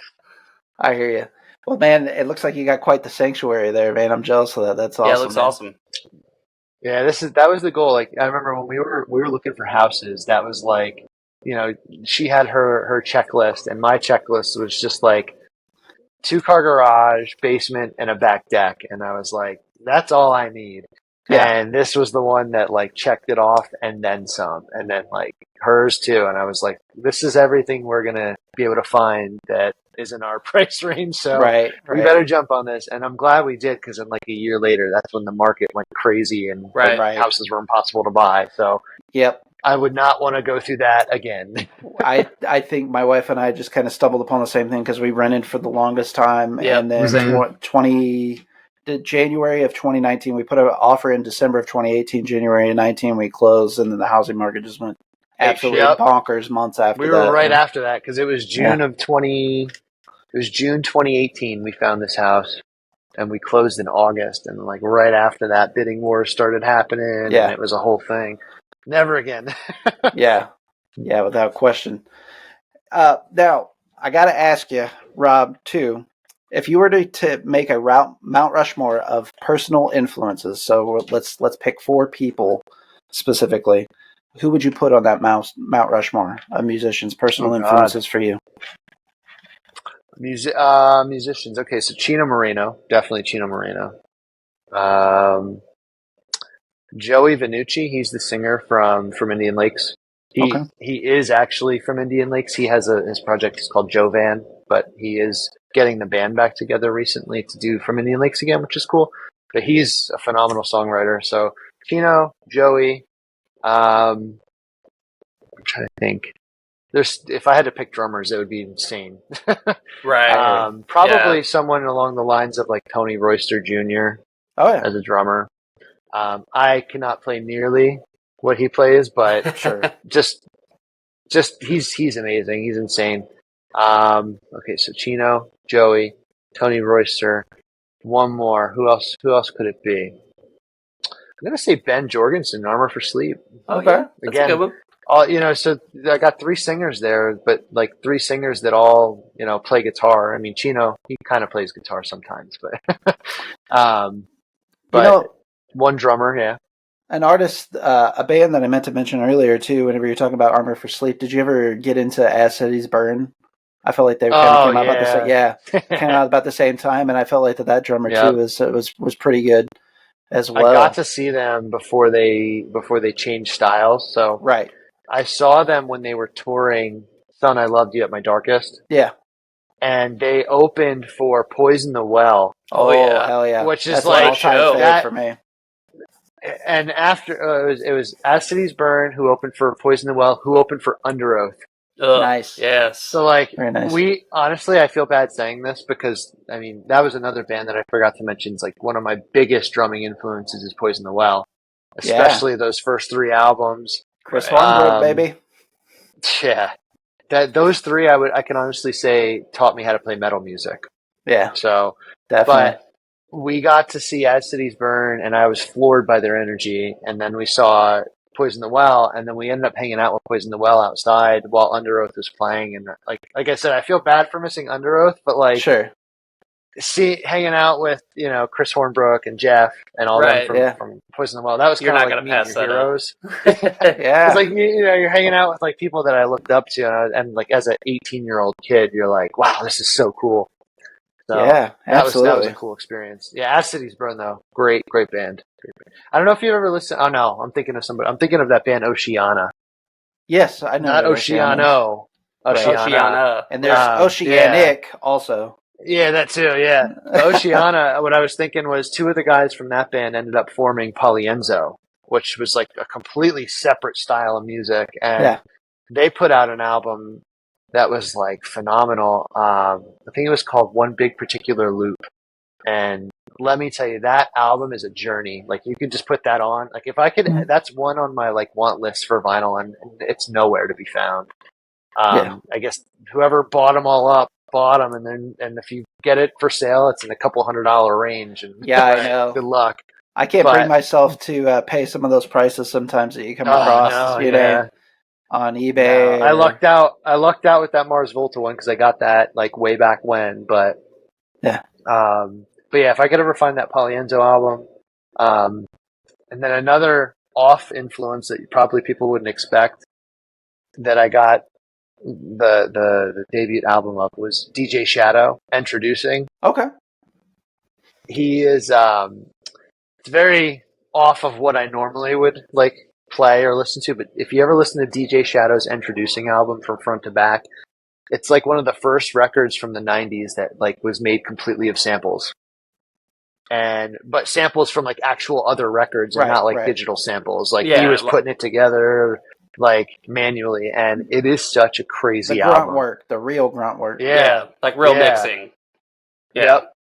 I hear you. Well, man, it looks like you got quite the sanctuary there, man. I'm jealous of that. That's awesome. Yeah, it looks man. awesome. Yeah, that was the goal. Like I remember when we were looking for houses, that was like, she had her checklist, and my checklist was just like 2-car garage, basement, and a back deck. And I was like, that's all I need. Yeah. And this was the one that like checked it off and then some. And then like hers too. And I was like, this is everything we're going to be able to find that is in our price range. So we better jump on this. And I'm glad we did, because then like a year later, that's when the market went crazy and houses were impossible to buy. So Yep. I would not want to go through that again. I think my wife and I just kind of stumbled upon the same thing because we rented for the longest time. Yep. And then January of 2019, we put an offer in December of 2018, January of 19, we closed, and then the housing market just went absolutely bonkers months after that. We were right after that, because it was June 2018 we found this house, and we closed in August, and like right after that, bidding wars started happening, and it was a whole thing. Never again. Yeah, without question. Now, I got to ask you, Rob, too, if you were to make a Mount Rushmore of personal influences, so let's pick 4 people specifically, who would you put on that Mount Rushmore of musicians' personal influences for you? Musicians. Okay, so Chino Moreno, definitely Chino Moreno. Joey Vannucci, he's the singer from Indian Lakes. He is actually from Indian Lakes. He has his project is called Jovan, but he is getting the band back together recently to do From Indian Lakes again, which is cool. But he's a phenomenal songwriter. So Chino, Joey, I'm trying to think. If I had to pick drummers, it would be insane. Right. Probably someone along the lines of like Tony Royster Jr. As a drummer. I cannot play nearly what he plays, but Sure. just he's amazing. He's insane. Okay, so Chino, Joey, Tony Royster, one more. Who else could it be? I'm gonna say Ben Jorgensen, Armor for Sleep. Oh, yeah. That's a good one. So I got 3 singers there, but like 3 singers that all, play guitar. I mean, Chino, he kind of plays guitar sometimes, but, one drummer, yeah. An artist, a band that I meant to mention earlier too, whenever you're talking about Armor for Sleep, did you ever get into As Cities Burn? I felt like they kind of came out about the came out about the same time, and I felt like that drummer too was pretty good as well. I got to see them before they changed styles. So I saw them when they were touring Son, I Loved You at My Darkest. Yeah. And they opened for Poison the Well. Oh yeah, hell yeah! Which is that's like an all-time favorite for me. And after it was As Cities Burn, who opened for Poison the Well, who opened for Under Oath. Nice. Yes. So like very nice. We honestly, I feel bad saying this because I mean that was another band that I forgot to mention. It's like one of my biggest drumming influences is Poison the Well, especially those first 3 albums. Chris Hornbrook, baby. Yeah, those 3 I can honestly say taught me how to play metal music. Yeah. So definitely. But we got to see As Cities Burn, and I was floored by their energy. And then we saw Poison the Well, and then we ended up hanging out with Poison the Well outside while Under Oath was playing. And like I said, I feel bad for missing Under Oath, but like hanging out with Chris Hornbrook and Jeff and all them from Poison the Well, that was kind of like meeting your heroes. Yeah, it's like you're hanging out with like people that I looked up to, and like as an 18-year-old kid, you're like, wow, this is so cool. So yeah, absolutely. That was a cool experience. Yeah, As Cities Burn though, great band. I don't know if you've ever listened. Oh no, I'm thinking of somebody. I'm thinking of that band Oceana. Yes, I know. Not Oceano. Oceana. And there's Oceanic also. Yeah, that too. Yeah, the Oceana. What I was thinking was two of the guys from that band ended up forming Polienzo, which was like a completely separate style of music, and Yeah. they put out an album that was like phenomenal. I think it was called One Big Particular Loop, and let me tell you, that album is a journey. Like you could just put that on. Like if I could, Mhm. that's one on my like want list for vinyl, and it's nowhere to be found. Yeah. I guess whoever bought them all up bought them, and if you get it for sale, it's in a couple $100 range. And Yeah, I know. good luck. I can't bring But myself to pay some of those prices sometimes that you come oh across, no, you yeah. know, on No, eBay. I lucked out. I lucked out with that Mars Volta one because I got that like way back when. But Yeah. but yeah, if I could ever find that Polienzo album, and then another off influence that probably people wouldn't expect that I got the debut album of was DJ Shadow Introducing. Okay. He is it's very off of what I normally would like play or listen to, but if you ever listen to DJ Shadow's Introducing album from front to back, it's like one of the first records from the 90s that like was made completely of samples. But samples from like actual other records and not like digital samples. Like he was putting it together like manually, and it is such a crazy album. The real grunt work. Yeah, like real mixing. Yeah. Yep.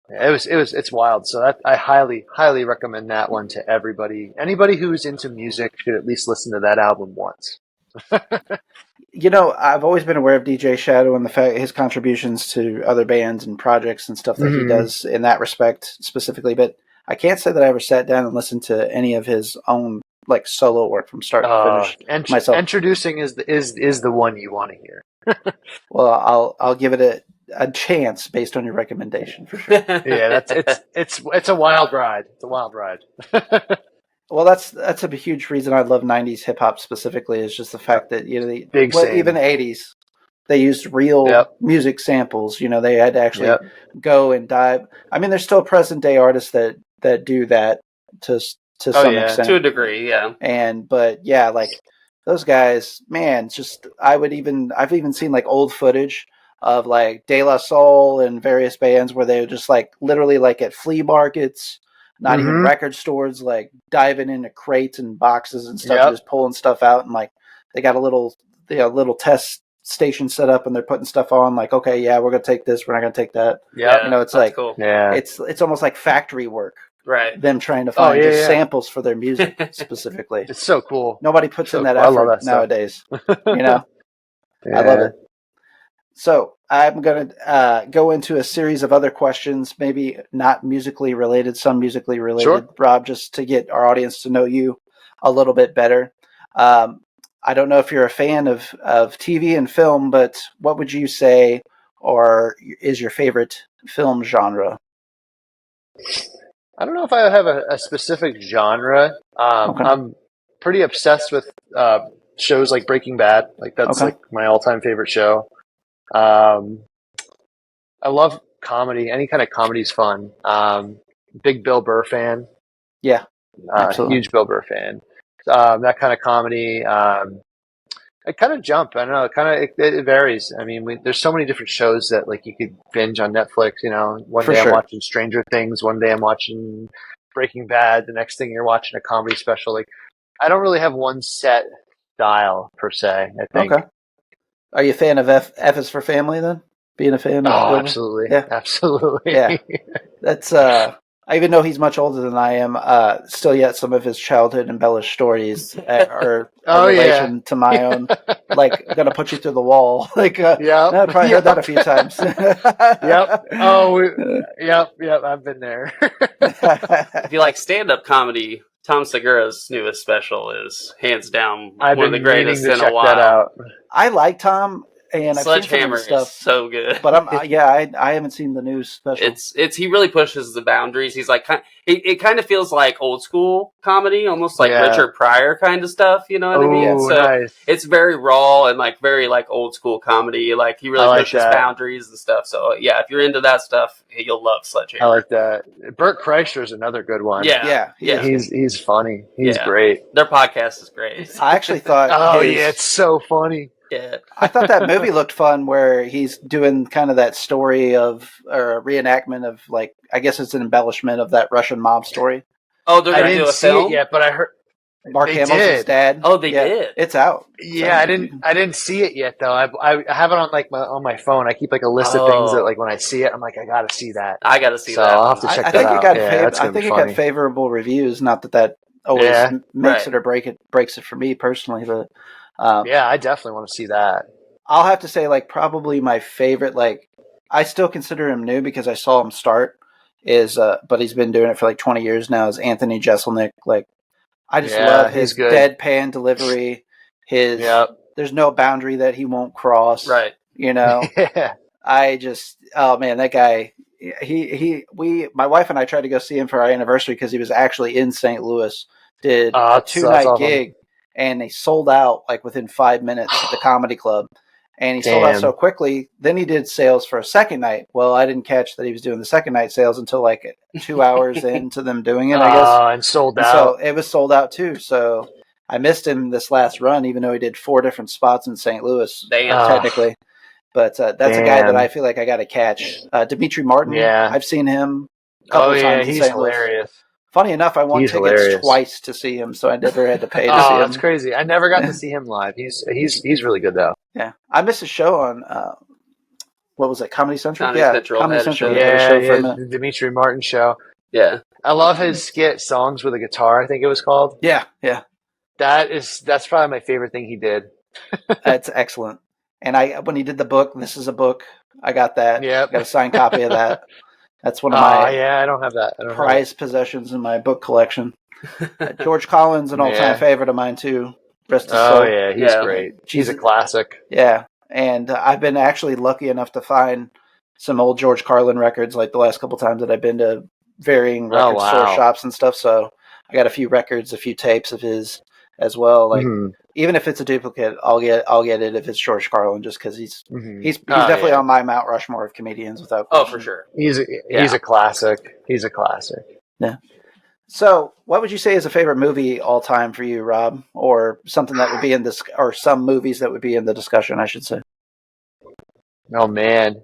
It's wild. So I highly recommend that one to everybody. Anybody who's into music should at least listen to that album once. You know, I've always been aware of DJ Shadow and the fact his contributions to other bands and projects and stuff that he does in that respect specifically, but I can't say that I ever sat down and listened to any of his own like solo work from start to finish myself. Introducing is the one you want to hear. Well, I'll give it a chance based on your recommendation for sure. Yeah, it's a wild ride. It's a wild ride. Well, that's a huge reason I love '90s hip hop specifically is just the fact that even '80s they used real music samples. You know, they had to actually go and dive. I mean, there's still present day artists that do that to some extent, to a degree, yeah. But like those guys, man, just I've even seen like old footage of like De La Soul and various bands where they were just like literally like at flea markets. Not even record stores, like diving into crates and boxes and stuff, just pulling stuff out, and like they got a little test station set up, and they're putting stuff on. Like, okay, yeah, we're gonna take this, we're not gonna take that. Yeah, you know, it's like cool. It's almost like factory work, right? Them trying to find samples for their music specifically. It's so cool. Nobody puts in that effort nowadays. You know, I love it. So I'm going to go into a series of other questions, maybe not musically related, some musically related, sure. Rob, just to get our audience to know you a little bit better. I don't know if you're a fan of TV and film, but what would you say or is your favorite film genre? I don't know if I have a specific genre. I'm pretty obsessed with shows like Breaking Bad. Like that's like my all-time favorite show. I love comedy. Any kind of comedy is fun. Big Bill Burr fan. Yeah, absolutely. Huge Bill Burr fan. That kind of comedy. I kind of jump. I don't know. It varies. I mean, there's so many different shows that like you could binge on Netflix. You know, one day I'm watching Stranger Things. One day I'm watching Breaking Bad. The next thing you're watching a comedy special. Like, I don't really have one set style per se. I think. Okay. Are you a fan of F is for Family then? Being a fan? Absolutely. Yeah, absolutely. Yeah, that's. I even know he's much older than I am. Still, yet some of his childhood embellished stories are in relation to my own. Like, gonna put you through the wall. Like, I've probably heard that a few times. Yep. Oh, yep. I've been there. If you like stand-up comedy, Tom Segura's newest special is hands down one of the greatest in a while. That out. I like Tom, and Sledgehammer I've seen some of his stuff. Is so good. But I haven't seen the new special. He really pushes the boundaries. He's like it kind of feels like old school comedy, almost like Richard Pryor kind of stuff. You know what I mean? So nice. It's very raw and like very like old school comedy. Like he really pushes boundaries and stuff. So yeah, if you're into that stuff, you'll love Sledgehammer. I like that. Bert Kreischer's another good one. Yeah. He's funny. He's great. Their podcast is great. I actually thought. it's so funny. Yeah. I thought that movie looked fun, where he's doing kind of that story of, or a reenactment of, like, I guess it's an embellishment of that Russian mob story. Oh, they're I going to do didn't a see film? it yet, but I heard Mark they Hamill's his did. dad. Oh, they Yeah, did? It's out. Yeah, So, I didn't see it yet though. I have it on like on my phone. I keep like a list of things that like when I see it, I'm like, I gotta see that. I got to see So that. I'll have to one. check I that think out. it got Yeah, that's I gonna think be it funny. got favorable reviews. Not that always Yeah. makes Right. it or breaks it for me personally, but Yeah, I definitely want to see that. I'll have to say, like, probably my favorite, like, I still consider him new because I saw him start, is but he's been doing it for like 20 years now, is Anthony Jeselnik. Like, I just Yeah, love he's his good. deadpan delivery. His Yep. There's no boundary that he won't cross. Right. You know, Yeah. oh man, that guy. My wife and I tried to go see him for our anniversary because he was actually in St. Louis. Did Oh, a that's 2-night awesome. gig, and they sold out like within 5 minutes at the comedy club. And he sold out Damn. so quickly. Then he did sales for a second night. Well, I didn't catch that he was doing the second night sales until like 2 hours into them doing it, I guess. And sold And out. so it was sold out too. So I missed him this last run, even though he did 4 different spots in St. Louis, Damn. technically. But that's a guy that Damn. I feel like I got to catch. Dimitri Martin, Yeah. I've seen him a couple Oh yeah, times in he's St. Louis. hilarious. Funny enough, I won He's tickets hilarious. twice to see him, so I never had to pay to see Oh, him. that's crazy. I never got to see him live. He's really good though. Yeah, I missed a show on what was it, Comedy Central? Comedy Central Comedy had a Central show. had a Yeah, show for a yeah, minute. the Dimitri Martin show. Yeah. I love his skit "Songs with a Guitar." I think it was called. Yeah, That's probably my favorite thing he did. that's excellent. And when he did the book, This Is a Book, I got that. Yep. Got a signed copy of that. That's one of Oh my yeah, I don't have that. prized possessions in my book collection. George Collins, an all-time Yeah. favorite of mine too. Rest his Oh soul. yeah, he's Yeah. great. He's a classic. Yeah, and I've been actually lucky enough to find some old George Carlin records, like the last couple times that I've been to varying record store wow. shops and stuff. So I got a few records, a few tapes of his as well. Like Mhm. even if it's a duplicate, I'll get it if it's George Carlin, just because he's Mhm. he's Oh, definitely yeah. on my Mount Rushmore of comedians without Oh, question. for sure. He's a classic. He's a classic. So, what would you say is a favorite movie all time for you, Rob, or something that would be in this, or some movies that would be in the discussion, I should say? Oh man,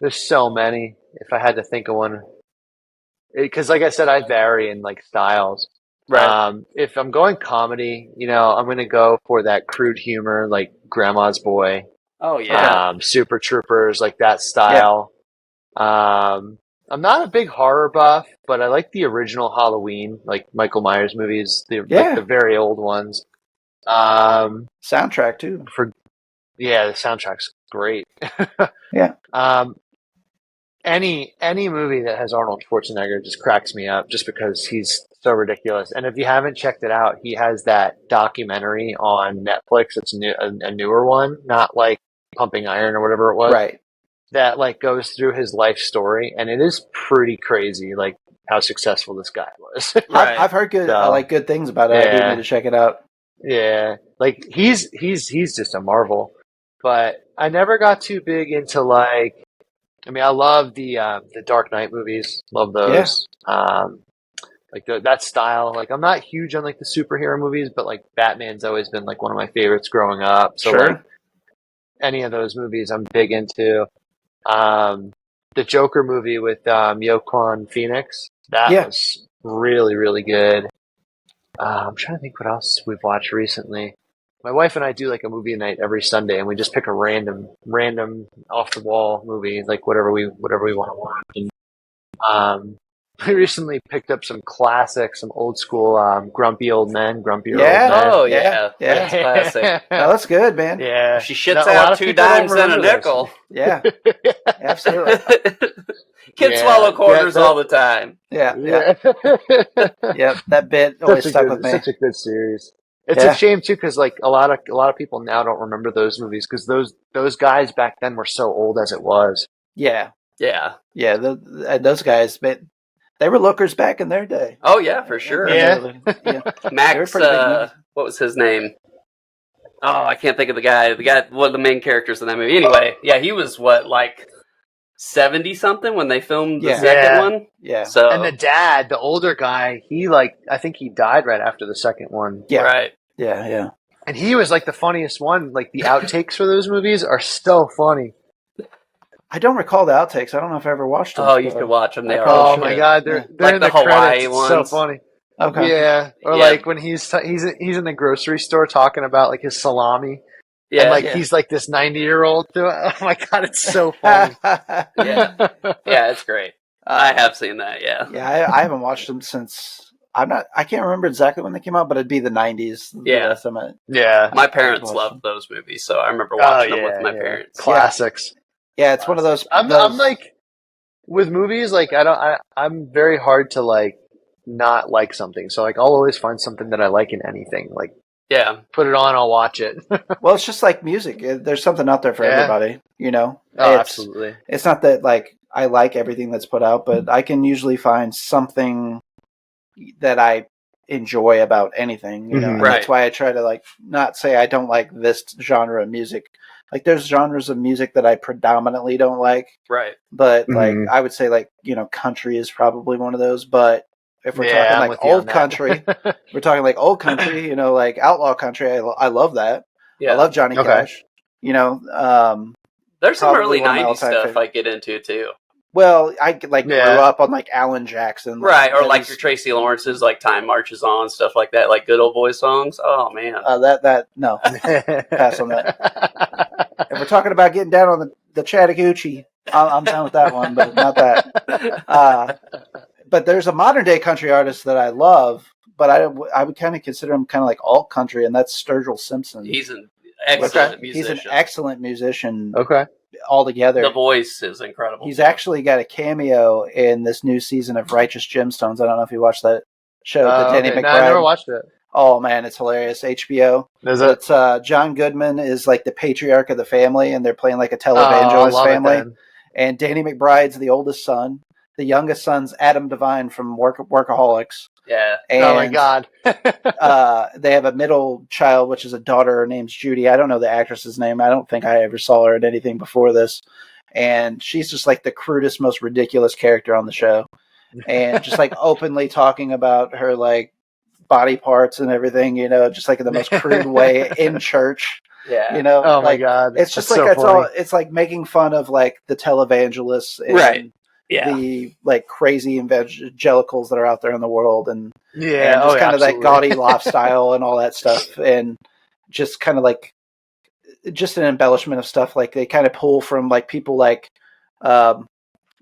there's so many. If I had to think of one, because like I said, I vary in like styles. Right. If I'm going comedy, I'm gonna go for that crude humor, like Grandma's Boy, Oh, yeah. Super Troopers, like that style. I'm not a big horror buff, but I like the original Halloween, like Michael Myers movies, like the very old ones. Soundtrack too. Yeah, the soundtrack's great. Yeah. Any movie that has Arnold Schwarzenegger just cracks me up, just because he's so ridiculous. And if you haven't checked it out, he has that documentary on Netflix. It's a newer one, not like Pumping Iron or whatever it was. Right. That like goes through his life story, and it is pretty crazy, like how successful this guy was. Right. I've heard good, So, like good things about it. I do yeah. need to check it out. Yeah, like he's just a marvel. But I never got too big into like. I mean, I love the Dark Knight movies. Love those. Like that style. Like I'm not huge on like the superhero movies, but like Batman's always been like one of my favorites growing up. So Sure. like any of those movies, I'm big into. The Joker movie with Joaquin Phoenix. That was really, really good. I'm trying to think what else we've watched recently. My wife and I do like a movie night every Sunday, and we just pick a random off the wall movie, like whatever we want to watch. And we recently picked up some classics, some old school Grumpy Old Men. Oh, yeah. Yeah. That's classic. No, that's good, man. Yeah, She shits A lot out of 2 people don't dimes and a remember this. nickel. Yeah, absolutely. Kids Yeah. swallow quarters Yeah, all the time. Yeah. Yeah. That bit always stuck with me. Such a good series. It's Yeah. a shame too, because like a lot of people now don't remember those movies, because those guys back then were so old as it was. Yeah. Yeah. Those guys, they were lookers back in their day. Oh, yeah, for sure. Yeah. Yeah. Max, pretty big movies. what was his name? Oh, I can't think of the guy. One of the main characters in that movie. Anyway, yeah, he was like 70-something when they filmed the second one? Yeah. So, And the dad, the older guy, I think he died right after the second one. Yeah. Right. Yeah. And he was like the funniest one. Like the outtakes for those movies are so funny. I don't recall the outtakes. I don't know if I ever watched them. Oh, you should watch them. They are. Oh should. my god, they're Like in the the Hawaii credits. It's so ones. funny. Okay. Yeah, or Yeah. like when he's in the grocery store talking about like his salami, Yeah, and like yeah. he's like this 90-year-old. Oh my god, it's so funny. Yeah, it's great. I have seen that. Yeah, Yeah, I haven't watched them since I can't remember exactly when they came out, but it'd be the 90s. Yeah. The last time Yeah, my parents watched loved them. those movies, so I remember watching them yeah, with my yeah. parents. Classics. Yeah, it's one of those. I'm like with movies, like I'm very hard to like not like something. So like I'll always find something that I like in anything. Like Yeah, put it on, I'll watch it. Well, it's just like music. There's something out there for Yeah. everybody, you know? Oh, It's- absolutely. It's not that, like, I like everything that's put out, but I can usually find something that I enjoy about anything, you know? Mhm. And Right. that's why I try to, like, not say I don't like this genre of music. Like, there's genres of music that I predominantly don't like, right. but, like, Mhm. I would say, like, you know, country is probably one of those, but if we're Yeah, I'm talking, with like, you on old that. country, we're talking, like, old country, you know, like, outlaw country, I love that. Yeah, I love Johnny Okay. Cash. You know, there's some probably early one of my '90s all-time stuff favorite. I get into too. well, I like grew Yeah. up on like Alan Jackson, Right, or like these- your Tracy Lawrence's, like Time Marches On, stuff like that, like good old boy songs. Oh man, that no. Pass on that. If we're talking about getting down on the Chattahoochee, I'm down with that one, but not that. But there's a modern day country artist that I love, but I would kind of consider him kind of like alt country, and that's Sturgill Simpson. he's an excellent musician. He's an excellent musician Okay. altogether. The voice is incredible. He's actually got a cameo in this new season of Righteous Gemstones. I don't know if you watched that show, the Danny Okay. McBride. No, I never watched it. Oh man, it's hilarious. HBO. Is it? It's John Goodman is like the patriarch of the family, and they're playing like a Oh, I televangelist love it family. then. And Danny McBride's the oldest son. The youngest son's Adam Devine from Workaholics. Yeah, And, Oh my god. they have a middle child, which is a daughter. Her name's Judy. I don't know the actress's name. I don't think I ever saw her in anything before this. And she's just like the crudest, most ridiculous character on the show. And just like openly talking about her like body parts and everything, you know, just like in the most crude way in church, yeah, you know. Oh my like, god. It's just That's like so it's funny. all. It's like making fun of like the televangelists and Right. Yeah, the like crazy evangelicals that are out there in the world, and Yeah. and just oh, kind of that absolutely. gaudy lifestyle and all that stuff, and just kind of like just an embellishment of stuff. Like they kind of pull from like people like you know,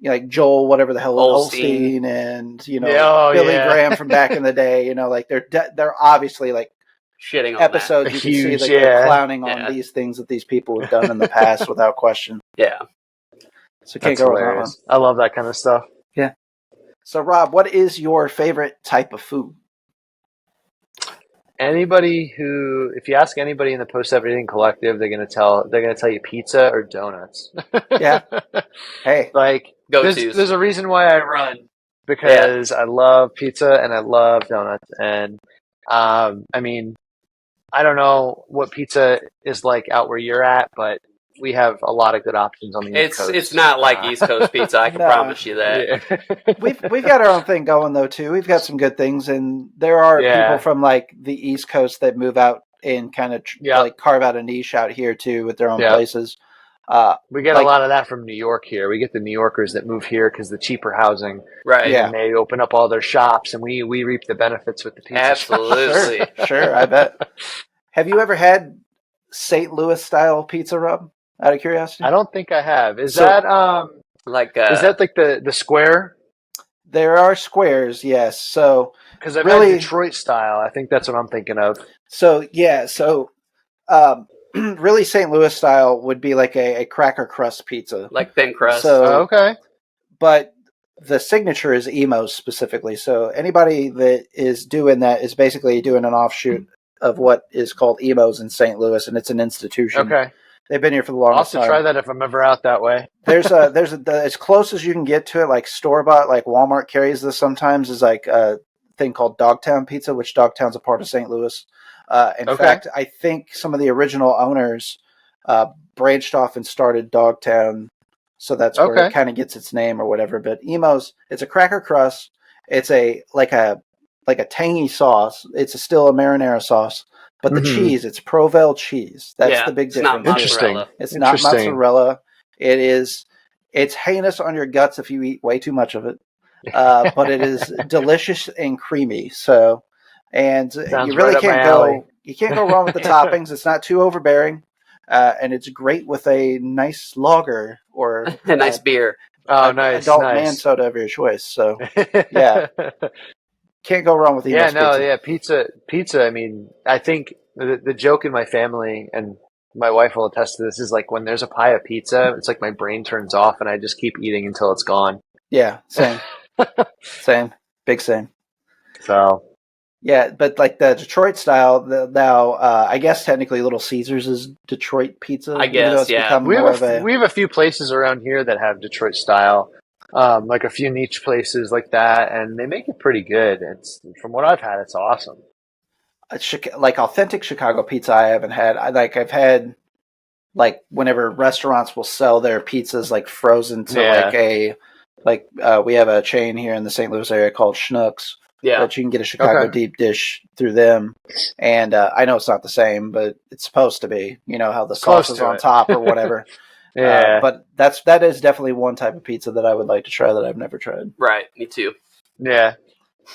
like Joel, whatever the hell, Osteen. Osteen, and you know Yeah, oh, Billy yeah. Graham from back in the day. You know, like they're obviously like shitting on episodes you can see Huge, that they're yeah. clowning on Yeah. these things that these people have done in the past without question. that. Yeah, So can't That's go wrong with that one. hilarious. I love that kind of stuff. So Rob, what is your favorite type of food? Anybody who, if you ask anybody in the Post Everything Collective, they're gonna tell you pizza or donuts. Yeah. Hey, Like Go-tos. there's a reason why I run, because I love pizza and I love donuts. And I mean, I don't know what pizza is like out where you're at, but we have a lot of good options on the East Coast. it's not like East Coast pizza. I can No. promise you that. Yeah. we've got our own thing going though too. We've got some good things, and there are Yeah. people from like the East Coast that move out and kind of Yeah. like carve out a niche out here too with their own Yeah. places. We get Like- a lot of that from New York here. We get the New Yorkers that move here because the cheaper housing, Right. Yeah. and they open up all their shops, and we reap the benefits with the pizza shop. Absolutely. Sure, I bet. Have you ever had St. Louis style pizza, Rob? Out of curiosity, I don't think I have. Is So- that Like is that like the square? there are squares, yes. So Because I've Really- had Detroit style. I think that's what I'm thinking of. yeah, really St. Louis style would be like a cracker crust pizza. like thin crust? So- Oh, okay. But the signature is emos specifically. So anybody that is doing that is basically doing an offshoot of what is called emos in St. Louis, and it's an institution. Okay. They've been here for the I'll have longest to time. try that if I'm ever out that way. There's as close as you can get to it, like store bought, like Walmart carries this sometimes, is like a thing called Dogtown Pizza, which Dogtown's a part of St. Louis. In Okay. fact, I think some of the original owners branched off and started Dogtown, so that's where Okay. it kind of gets its name or whatever. But Emo's, it's a cracker crust. It's like a tangy sauce. It's still a marinara sauce, But the Mhm. cheese, it's Provel cheese. That's Yeah, the big it's not difference. Interesting. mozzarella. It's not Interesting. mozzarella. It's heinous on your guts if you eat way too much of it. But it is delicious and creamy. So, and Sounds you really right up my can't alley. go wrong with the toppings. It's not too overbearing. And it's great with a nice lager or A nice beer. Oh, nice, adult man nice. soda of your choice. So yeah. Can't go wrong with Yeah, Eno's no, pizza. pizza. I mean, I think the joke in my family, and my wife will attest to this, is like when there's a pie of pizza, it's like my brain turns off and I just keep eating until it's gone. Yeah, same. Same. Big same. So, Yeah, but like the Detroit style, now I guess technically Little Caesars is Detroit pizza. I even though guess, it's yeah. become we more have of a we have a few places around here that have Detroit style, like a few niche places like that, and they make it pretty good. It's from what I've had, it's awesome. like authentic Chicago pizza. I haven't had. I've had like whenever restaurants will sell their pizzas like frozen to Yeah. we have a chain here in the St. Louis area called Schnucks. Yeah. That you can get a Chicago Okay. deep dish through them, and I know it's not the same, but it's supposed to be. You know how the Close sauce is to on it. top or whatever. Yeah, But that is definitely one type of pizza that I would like to try that I've never tried. Right. Me too. yeah.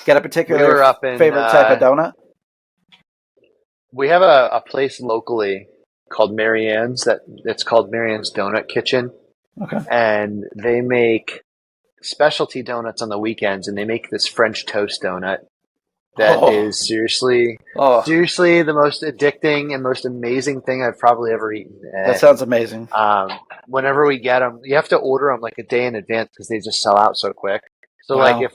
Got a We particular were up in. favorite type of donut? We have a place locally called Marianne's it's called Marianne's Donut Kitchen, Okay. and they make specialty donuts on the weekends, and they make this French toast donut that is seriously the most addicting and most amazing thing I've probably ever eaten. That sounds amazing. Whenever we get them, you have to order them like a day in advance because they just sell out so quick. So Wow. like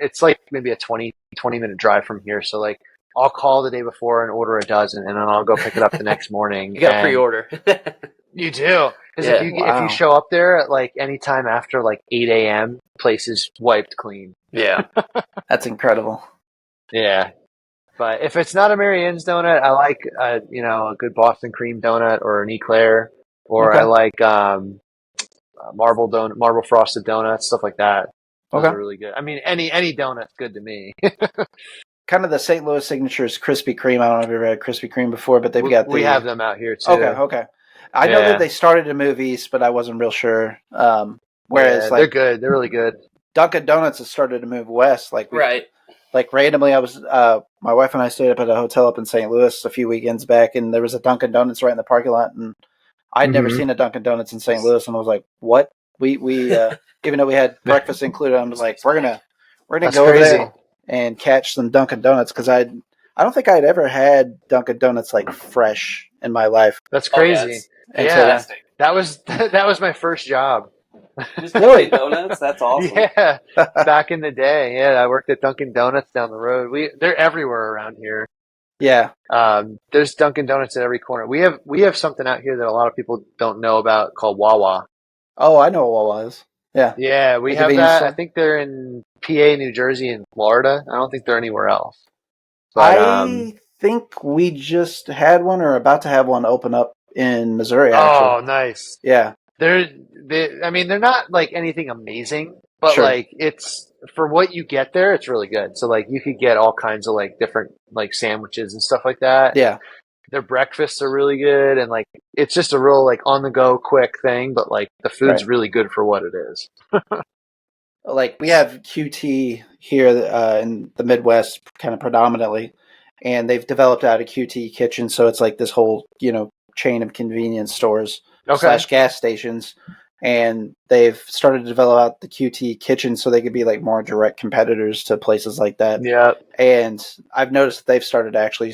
it's like maybe a 20-minute drive from here. So like I'll call the day before and order a dozen, and then I'll go pick it up the next morning. You got to and pre-order. You do. Because Yeah. if Wow. you show up there at like any time after like 8 a.m., place is wiped clean. Yeah. That's incredible. Yeah. But if it's not a Marianne's donut, I like a good Boston cream donut or an eclair, or Okay. I like marble frosted donuts, stuff like that. Those Okay. are really good. I mean, any donut's good to me. Kind of the St. Louis signature is Krispy Kreme. I don't know if you've ever had Krispy Kreme before, but they've got we have them out here too. Okay. I know Yeah. that they started to move east, but I wasn't real sure. Whereas Yeah, they're good. They're really good. Dunkin' Donuts has started to move west. Right. Like randomly, I was my wife and I stayed up at a hotel up in St. Louis a few weekends back, and there was a Dunkin' Donuts right in the parking lot, and I'd never Mhm. seen a Dunkin' Donuts in St. Louis, and I was like, "What?" We even though we had breakfast included, I was like, "We're gonna That's go over crazy. there and catch some Dunkin' Donuts," because I don't think I'd ever had Dunkin' Donuts like fresh in my life. That's Oh, yeah, crazy. it's And so fantastic. That was my first job. Just really donuts. That's awesome. Yeah, back in the day. Yeah, I worked at Dunkin' Donuts down the road. They're everywhere around here. yeah, There's Dunkin' Donuts at every corner. We have something out here that a lot of people don't know about called Wawa. oh, I know what Wawa is. Yeah, Yeah, we The have convenience that. store? I think they're in PA, New Jersey, and Florida. I don't think they're anywhere else. But I think we just had one or about to have one open up in Missouri. Actually, oh, nice. yeah, I mean, they're not like anything amazing, but Sure. like it's for what you get there, it's really good. So like you could get all kinds of like different like sandwiches and stuff like that. yeah. Their breakfasts are really good, and like it's just a real like on the go quick thing, but like the food's Right. really good for what it is. Like we have QT here in the Midwest, kind of predominantly, and they've developed out a QT kitchen, so it's like this whole chain of convenience stores / gas stations, and they've started to develop out the QT kitchen so they could be like more direct competitors to places like that. Yeah. And I've noticed that they've started to actually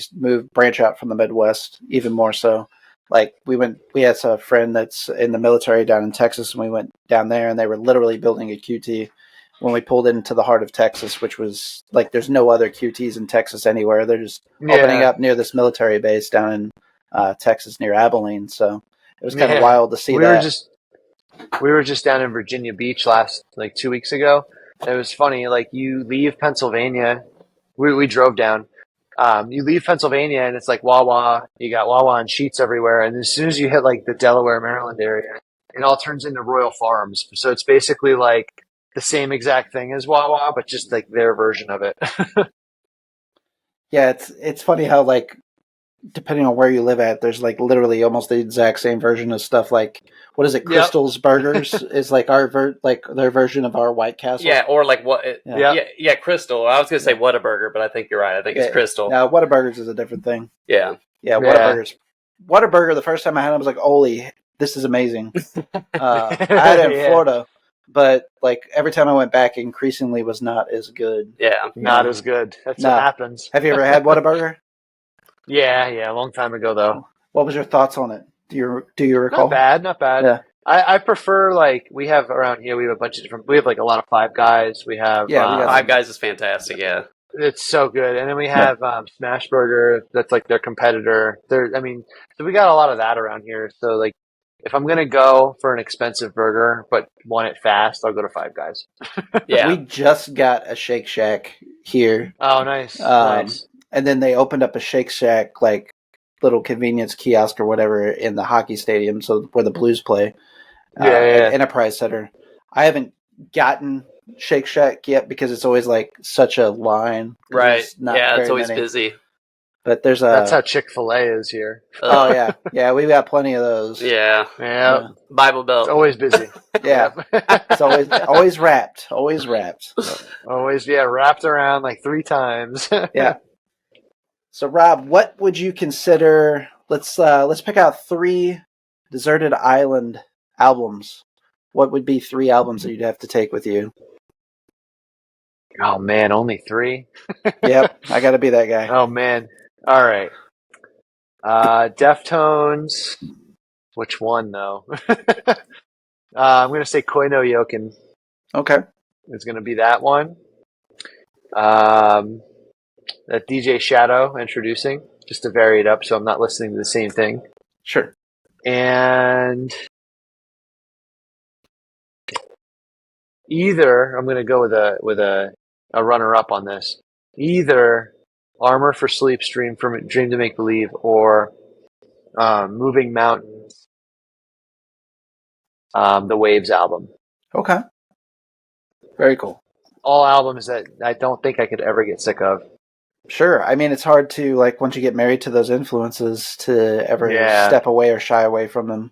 branch out from the Midwest even more so. Like we had a friend that's in the military down in Texas, and we went down there, and they were literally building a QT when we pulled into the heart of Texas, which was like there's no other QTs in Texas anywhere. They're just opening up near this military base down in Texas near Abilene. So it was kind of wild to see that. We were just down in Virginia Beach like 2 weeks ago. It was funny. Like you leave Pennsylvania, we drove down. You leave Pennsylvania and it's like Wawa. You got Wawa and Sheets everywhere. And as soon as you hit like the Delaware, Maryland area, it all turns into Royal Farms. So it's basically like the same exact thing as Wawa, but just like their version of it. Yeah, it's funny how like depending on where you live at, there's like literally almost the exact same version of stuff. Like, what is it? Crystal's Burgers is like like their version of our White Castle. Yeah, or like what? Yeah. Crystal. I was gonna say Whataburger, but I think you're right. I think it's Crystal. Now, Whataburgers is a different thing. Yeah. Yeah, Whataburgers. Whataburger, the first time I had it, I was like, holy, this is amazing. I had it in Florida, but like every time I went back, increasingly was not as good. Yeah. Not as good. That's what happens. Have you ever had Whataburger? Yeah, a long time ago though. What was your thoughts on it? Do you recall? Not bad. Yeah. I prefer, like, we have around here, we have a bunch of different, we have like a lot of Five Guys. We have, we got Five Guys is fantastic. Yeah. it's so good. And then we have Smash Burger. That's like their competitor. So we got a lot of that around here. So like, if I'm going to go for an expensive burger, but want it fast, I'll go to Five Guys. Yeah. We just got a Shake Shack here. Oh, nice. Nice. And then they opened up a Shake Shack, like, little convenience kiosk or whatever in the hockey stadium, so where the Blues play. At Enterprise Center. I haven't gotten Shake Shack yet because it's always like such a line. Right. It's It's always busy. But there's that's how Chick-fil-A is here. Oh yeah, we've got plenty of those. Yeah. Yeah. Bible Belt. It's always busy. Yeah. It's always wrapped. Always wrapped. Always wrapped around like 3 times. Yeah. So Rob, what would you consider? Let's pick out 3 deserted island albums. What would be 3 albums that you'd have to take with you? Oh man, only 3? Yep, I got to be that guy. Oh man. All right. Deftones. Which one though? I'm gonna say Koi no Yokin. Okay. It's gonna be that one. That DJ Shadow introducing, just to vary it up, so I'm not listening to the same thing. Sure. And either I'm going to go with a runner up on this. Either Armor for Sleep, Dream to Make Believe, or Moving Mountains, the Waves album. Okay. Very cool. All albums that I don't think I could ever get sick of. Sure. I mean, it's hard to, like, once you get married to those influences, to ever step away or shy away from them.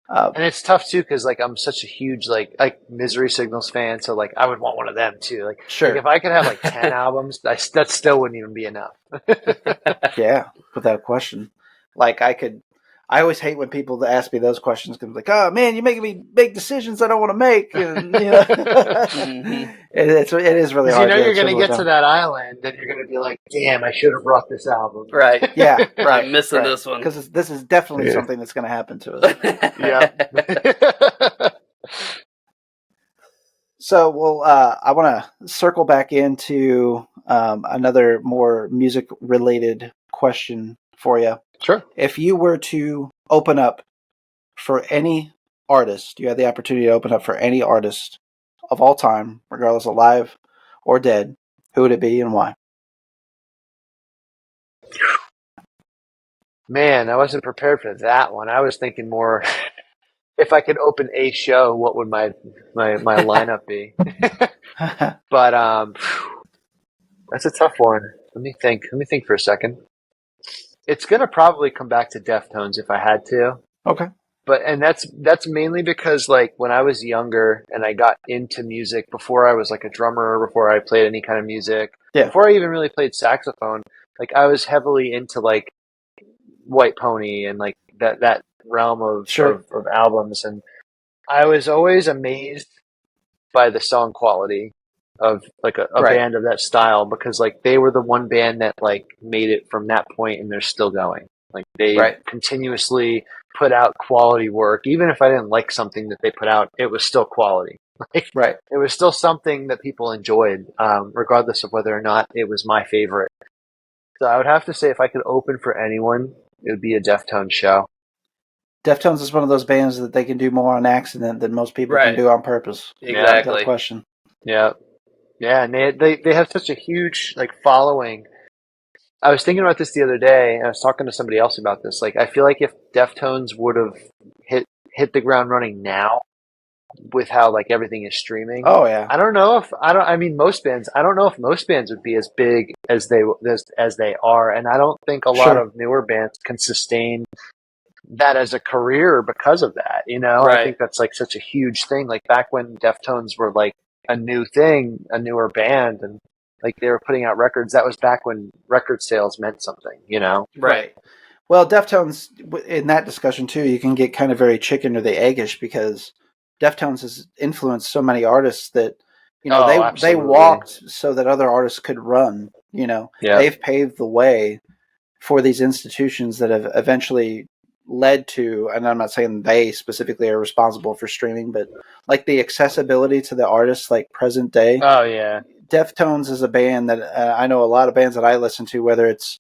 And it's tough too, because like I'm such a huge like Misery Signals fan, so like I would want one of them too. Like, sure, like, if I could have like 10 albums, that still wouldn't even be enough. Yeah, without question. Like I always hate when people ask me those questions because like, oh man, you're making me make decisions I don't want to make, and you know, it is really hard. You're going to get to that island, and you're going to be like, damn, I should have brought this album. Right. Yeah. Right. I'm missing this one because this is definitely something that's going to happen to us. Yeah. So, well, I want to circle back into another more music-related question for you. Sure. If you were to open up for any artist, you had the opportunity to open up for any artist of all time, regardless alive or dead, who would it be and why? Man, I wasn't prepared for that one. I was thinking more, if I could open a show, what would my lineup be? But that's a tough one. Let me think for a second. It's gonna probably come back to Deftones if I had to. Okay. And that's mainly because like when I was younger and I got into music before I was like a drummer, before I played any kind of music, before I even really played saxophone, like I was heavily into like White Pony and like that realm of albums, and I was always amazed by the song quality of like a band of that style, because like they were the one band that like made it from that point and they're still going. Like they continuously put out quality work. Even if I didn't like something that they put out, it was still quality. Like, it was still something that people enjoyed, regardless of whether or not it was my favorite. So I would have to say if I could open for anyone, it would be a Deftones show. Deftones is one of those bands that they can do more on accident than most people can do on purpose. Exactly. Without question. Yeah. Yeah, and they have such a huge like following. I was thinking about this the other day, and I was talking to somebody else about this. Like, I feel like if Deftones would have hit the ground running now, with how like everything is streaming. Oh yeah. I don't know if I mean most bands. I don't know if most bands would be as big as they are, and I don't think a lot Sure. of newer bands can sustain that as a career because of that. You know, I Right. think that's like such a huge thing. Like back when Deftones were like a new thing, a newer band, and like they were putting out records. That was back when record sales meant something. You know, Right. Well, Deftones, in that discussion too, you can get kind of very chicken or the eggish because Deftones has influenced so many artists that, you know, Oh, they absolutely. walked so that other artists could run. You know, Yeah. they've paved the way for these institutions that have eventually led to, and I'm not saying they specifically are responsible for streaming, but like the accessibility to the artists, like present day. Oh yeah. Deftones is a band that I know a lot of bands that I listen to, whether it's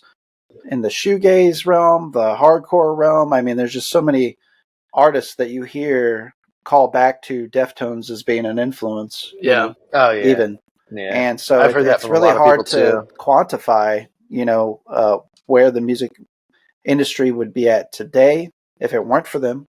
in the shoegaze realm, the hardcore realm. I mean, there's just so many artists that you hear call back to Deftones as being an influence. you Yeah. know, Oh yeah. even. Yeah. And so I've heard that it's from a really lot of hard people, to too. quantify, where the music industry would be at today if it weren't for them.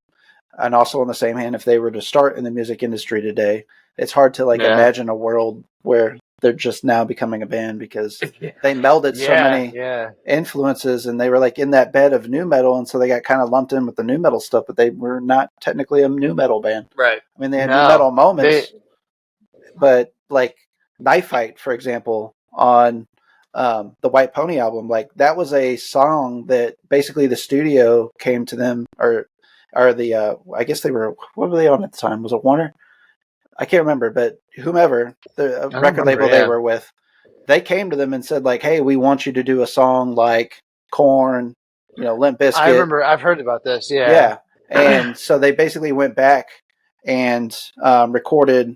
And also on the same hand, if they were to start in the music industry today, it's hard to Yeah. imagine a world where they're just now becoming a band because they melded so Yeah. many Yeah. influences and they were like in that bed of new metal, and so they got kind of lumped in with the new metal stuff, but they were not technically a new metal band. Right. I mean, they had No, new metal moments, they- but like Knife Fight, for example, on the White Pony album, like that was a song that basically the studio came to them, or the I guess they were, what were they on at the time? Was it Warner? I can't remember, but whomever the don't record label remember, they yeah. were with, they came to them and said like, "Hey, we want you to do a song like Korn, Limp Bizkit." I remember. I've heard about this. Yeah. Yeah, and so they basically went back and recorded.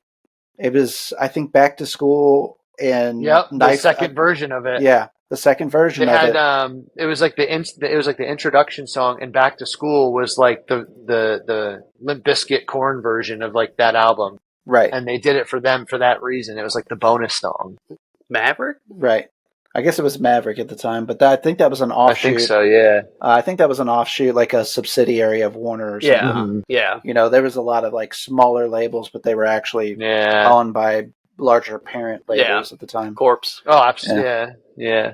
It was, I think, Back to School and Yep. The Knife. second version of it. Yeah, the second version They of had it. it was like the introduction song, and Back to School was like the Limp Bizkit Korn version of like that album, Right, and they did it for them for that reason. It was like the bonus song. Maverick? right. I guess it was Maverick at the time, but I think that was an I offshoot. think so. Yeah. I think that was an offshoot, like a subsidiary of Warner or something. Yeah. Mhm. Yeah. There was a lot of like smaller labels, but they were actually Yeah. owned by larger parent labels at the time. Corpse. Oh, absolutely. Yeah.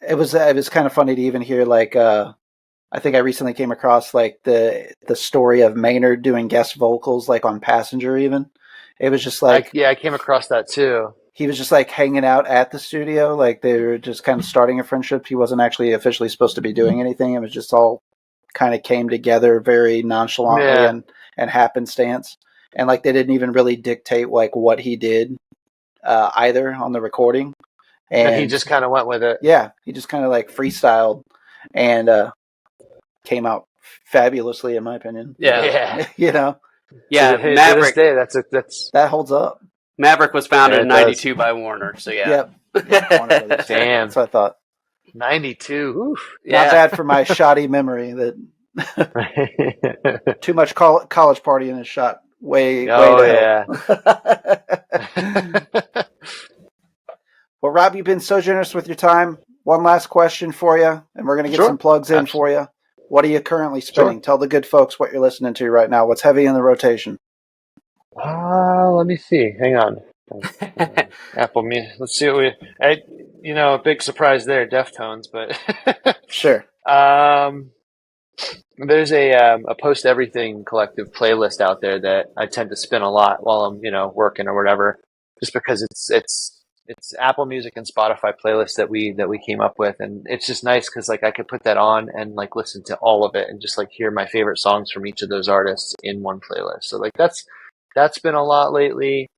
It was kind of funny to even hear like I think I recently came across like the story of Maynard doing guest vocals like on Passenger even. It was just like I came across that too. he was just like hanging out at the studio, like they were just kind of starting a friendship. He wasn't actually officially supposed to be doing anything. It was just all kind of came together very nonchalantly Yeah. and happenstance. And like they didn't even really dictate like what he did either on the recording. And he just kind of went with it. Yeah, he just kind of like freestyled and came out fabulously, in my opinion. Yeah. Yeah. Yeah. To this Maverick. day, that's That holds up. Maverick was founded Yeah, in it does. '92 by Warner. So yeah. Yep. Warner Brothers. Damn. That's what I thought. 92. Oof. Not bad for my shoddy memory. That too much college partying is shot way. Oh, way yeah. Well, Rob, you've been so generous with your time. One last question for you, and we're going to get Sure. some plugs in for you. What are you currently spinning? Tell the good folks what you're listening to right now. What's heavy in the rotation? Let me see. Hang on. Apple Music. Let's see what a big surprise there, Deftones, but Sure. there's a Post Everything collective playlist out there that I tend to spin a lot while I'm, working or whatever, just because it's Apple Music and Spotify playlists that we came up with, and it's just nice because like I could put that on and like listen to all of it and just like hear my favorite songs from each of those artists in one playlist. So like that's been a lot lately.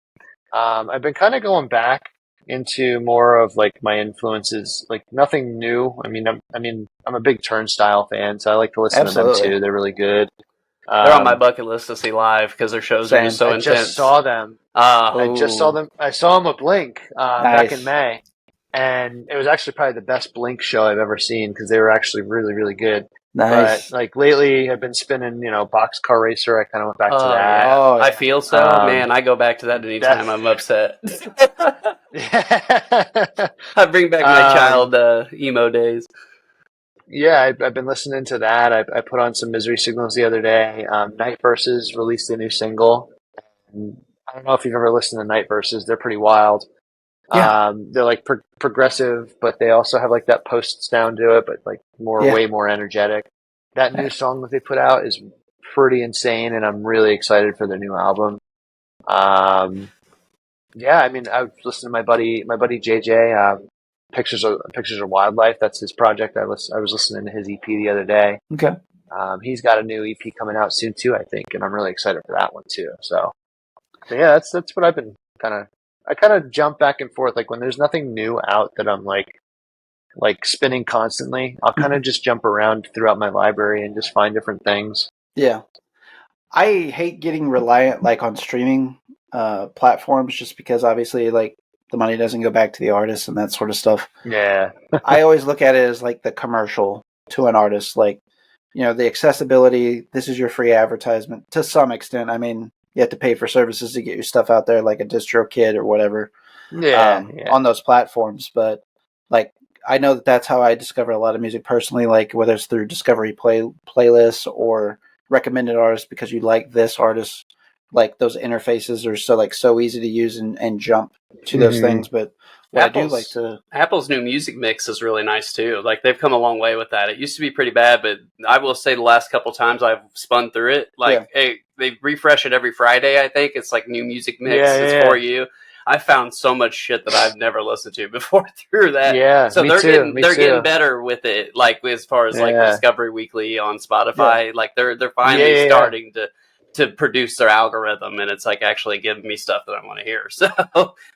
I've been kind of going back into more of like my influences, like nothing new. I'm a big Turnstile fan, so I like to listen to them Absolutely. too. They're really good. They're on my bucket list to see live because their shows are just so I intense. just saw them. I just saw them. I saw them at Blink back in May, and it was actually probably the best Blink show I've ever seen because they were actually really, really good. Nice. But like lately, I've been spinning, Boxcar Racer. I kind of went back to Oh, that. yeah. Oh, yeah. I feel so. Man, I go back to that anytime I'm upset. I bring back my child emo days. Yeah, I've been listening to that. I put on some Misery Signals the other day. Night Verses released a new single. I don't know if you've ever listened to Night Verses. They're pretty wild. Yeah. They're like progressive, but they also have like that post sound to it, but like way more energetic. That new song that they put out is pretty insane, and I'm really excited for their new album. Yeah, I mean, I was listening to my buddy JJ. Pictures of Wildlife. That's his project. I was listening to his EP the other day. Okay. He's got a new EP coming out soon too, I think, and I'm really excited for that one too. So yeah, that's what I've been I kind of jump back and forth. Like when there's nothing new out that I'm like spinning constantly, I'll kind of just jump around throughout my library and just find different things. Yeah. I hate getting reliant like on streaming platforms just because obviously like the money doesn't go back to the artist and that sort of stuff. Yeah. I always look at it as like the commercial to an artist, like, you know, the accessibility, this is your free advertisement to some extent. I mean, you have to pay for services to get your stuff out there, like a DistroKid or whatever, on those platforms. But like, I know that that's how I discover a lot of music personally, like whether it's through discovery playlists or recommended artists because you like this artist. Like those interfaces are so easy to use and jump to those things. But what I do like to Apple's new music mix is really nice too. Like they've come a long way with that. It used to be pretty bad, but I will say the last couple times I've spun through it, like hey, they refresh it every Friday. I think it's like new music mix for you. I found so much shit that I've never listened to before through that. Yeah, so they're getting better with it. Like as far as like Discovery Weekly on Spotify, like they're finally starting to produce their algorithm, and it's like actually giving me stuff that I want to hear. So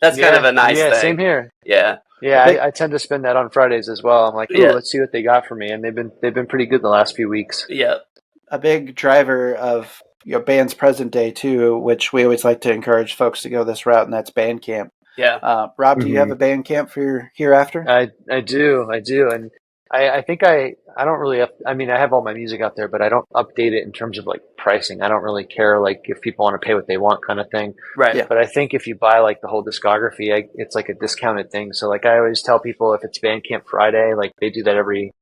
that's kind of a nice thing. Same here. Yeah. I tend to spend that on Fridays as well. I'm like, let's see what they got for me, and they've been pretty good the last few weeks. Yeah. A big driver of your band's present day too, which we always like to encourage folks to go this route, and that's Bandcamp. Yeah. Rob, do you have a Bandcamp for your Hereafter? I do, and I think I don't really I mean, I have all my music out there, but I don't update it in terms of like pricing. I don't really care like if people want to pay what they want kind of thing. Right. Yeah. But I think if you buy like the whole discography, it's like a discounted thing. So like I always tell people if it's Bandcamp Friday, like they do that every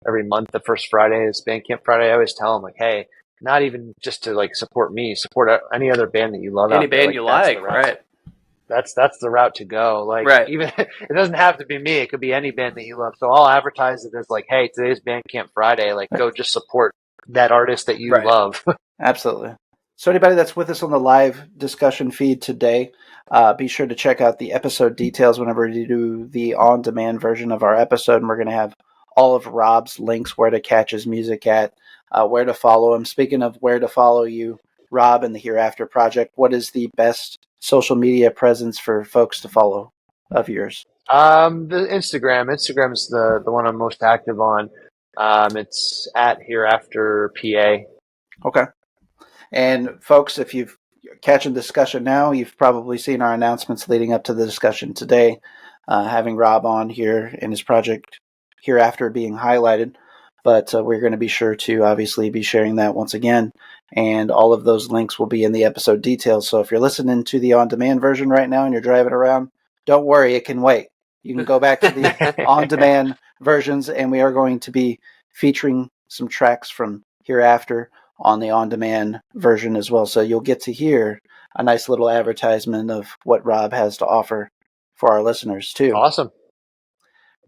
month. The first Friday is Bandcamp Friday. I always tell them like, hey, not even just to like support me, support any other band that you love. Any band you like, right? That's the route to go. Like even it doesn't have to be me. It could be any band that you love. So I'll advertise it as like, hey, today's Bandcamp Friday. Like go just support that artist that you love. Absolutely. So anybody that's with us on the live discussion feed today, be sure to check out the episode details whenever you do the on-demand version of our episode. And we're going to have all of Rob's links, where to catch his music at, where to follow him. Speaking of where to follow you, Rob and the Hereafter Project, what is the best social media presence for folks to follow of yours? The Instagram. Instagram is the one I'm most active on. It's at Hereafter PA. Okay. And folks, if you've catching discussion now, you've probably seen our announcements leading up to the discussion today, having Rob on here and his project Hereafter being highlighted. But we're going to be sure to obviously be sharing that once again. And all of those links will be in the episode details. So if you're listening to the on-demand version right now and you're driving around, don't worry, it can wait. You can go back to the on-demand versions, and we are going to be featuring some tracks from Hereafter on the on-demand version as well. So you'll get to hear a nice little advertisement of what Rob has to offer for our listeners too. Awesome.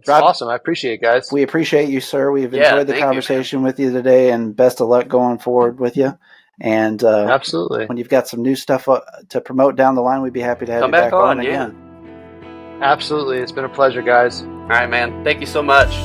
Rob, awesome. I appreciate it, guys. We appreciate you, sir. We've enjoyed the conversation with you today, and best of luck going forward with you. And absolutely, when you've got some new stuff to promote down the line, we'd be happy to have you back on again. Absolutely. It's been a pleasure, guys. All right, man. Thank you so much.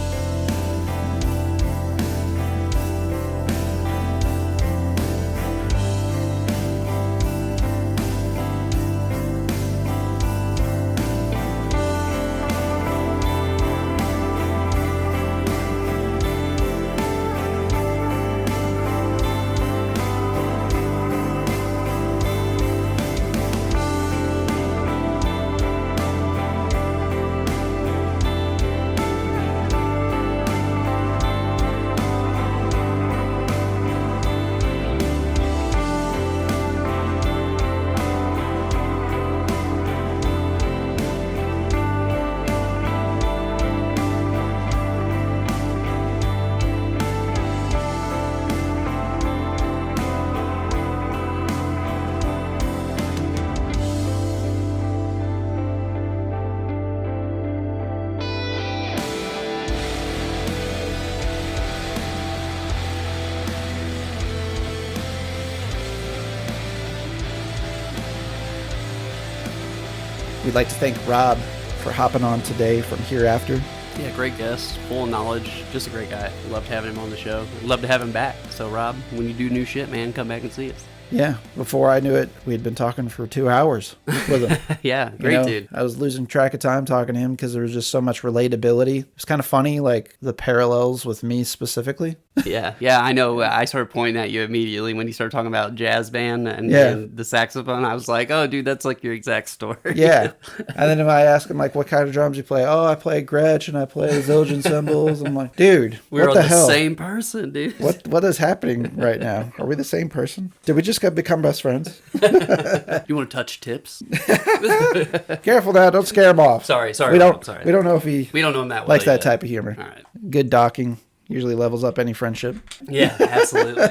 We'd like to thank Rob for hopping on today from Hereafter. Yeah, great guest, full of knowledge, just a great guy. Loved having him on the show. Love to have him back. So, Rob, when you do new shit, man, come back and see us. Yeah, before I knew it, we had been talking for 2 hours with him. Yeah, great dude. I was losing track of time talking to him because there was just so much relatability. It was kind of funny, like the parallels with me specifically. Yeah, I know. I started pointing at you immediately when you started talking about jazz band and the saxophone. I was like, oh, dude, that's like your exact story. Yeah. And then if I ask him, like, what kind of drums you play? Oh, I play Gretsch and I play Zildjian cymbals. I'm like, dude, We're what the hell? Same person, dude. What is happening right now? Are we the same person? Did we just become best friends? You want to touch tips? Careful now, don't scare him off. Sorry. We don't know if We don't know him that well likes that yet. type of humor. All right. Good docking usually levels up any friendship. Yeah, absolutely.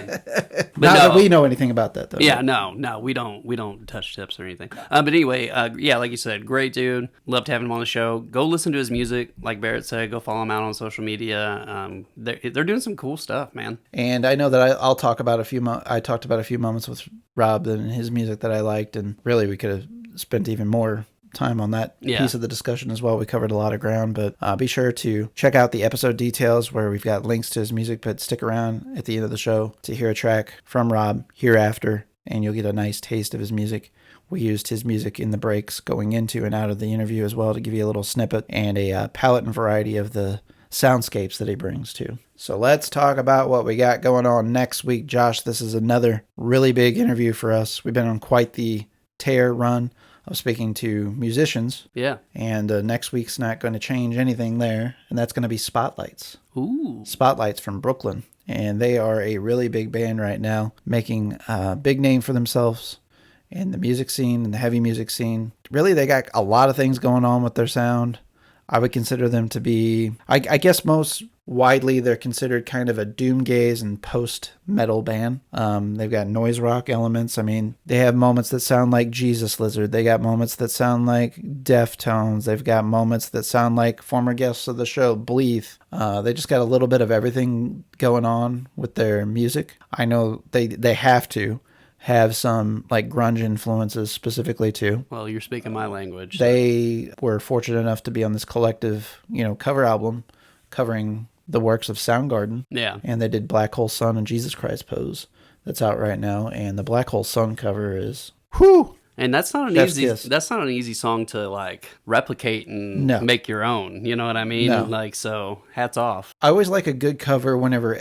Not that we know anything about that, though. Yeah, no, we don't touch tips or anything. But anyway, like you said, great dude. Loved having him on the show. Go listen to his music, like Barrett said. Go follow him out on social media. They're doing some cool stuff, man. And I know that I'll talk about I talked about a few moments with Rob and his music that I liked, and really we could have spent even more time on that piece of the discussion as well. We covered a lot of ground, but be sure to check out the episode details where we've got links to his music, but stick around at the end of the show to hear a track from Rob, Hereafter, and you'll get a nice taste of his music. We used his music in the breaks going into and out of the interview as well to give you a little snippet and a palette and variety of the soundscapes that he brings too. So let's talk about what we got going on next week. Josh, this is another really big interview for us. We've been on quite the tear run of speaking to musicians. Yeah. And next week's not going to change anything there. And that's going to be Spotlights. Ooh. Spotlights from Brooklyn. And they are a really big band right now, making a big name for themselves in the music scene and the heavy music scene. Really, they got a lot of things going on with their sound. I would consider them to be, I guess most widely, they're considered kind of a doomgaze and post-metal band. They've got noise rock elements. I mean, they have moments that sound like Jesus Lizard. They got moments that sound like Deftones. They've got moments that sound like former guests of the show, Bleeth. They just got a little bit of everything going on with their music. I know they have to have some like grunge influences specifically too. Well, you're speaking my language. They were fortunate enough to be on this collective, cover album covering the works of Soundgarden. Yeah. And they did Black Hole Sun and Jesus Christ Pose. That's out right now. And the Black Hole Sun cover is whew. And that's not an easy song to like replicate and make your own. You know what I mean? No. Like, so hats off. I always like a good cover whenever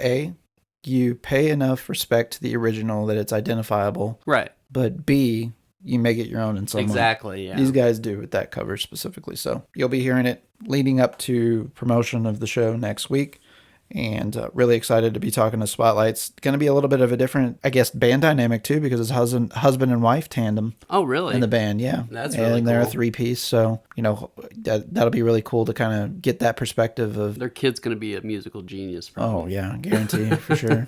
you pay enough respect to the original that it's identifiable. Right. But B, you make it your own in some way. Exactly, yeah. These guys do with that cover specifically. So you'll be hearing it leading up to promotion of the show next week. And really excited to be talking to Spotlights. Going to be a little bit of a different, I guess, band dynamic too, because it's husband and wife tandem. Oh, really? In the band, yeah. That's really cool. And they're a 3-piece, so that'll be really cool to kind of get that perspective of. Their kid's going to be a musical genius. Probably. Oh yeah, guarantee for sure.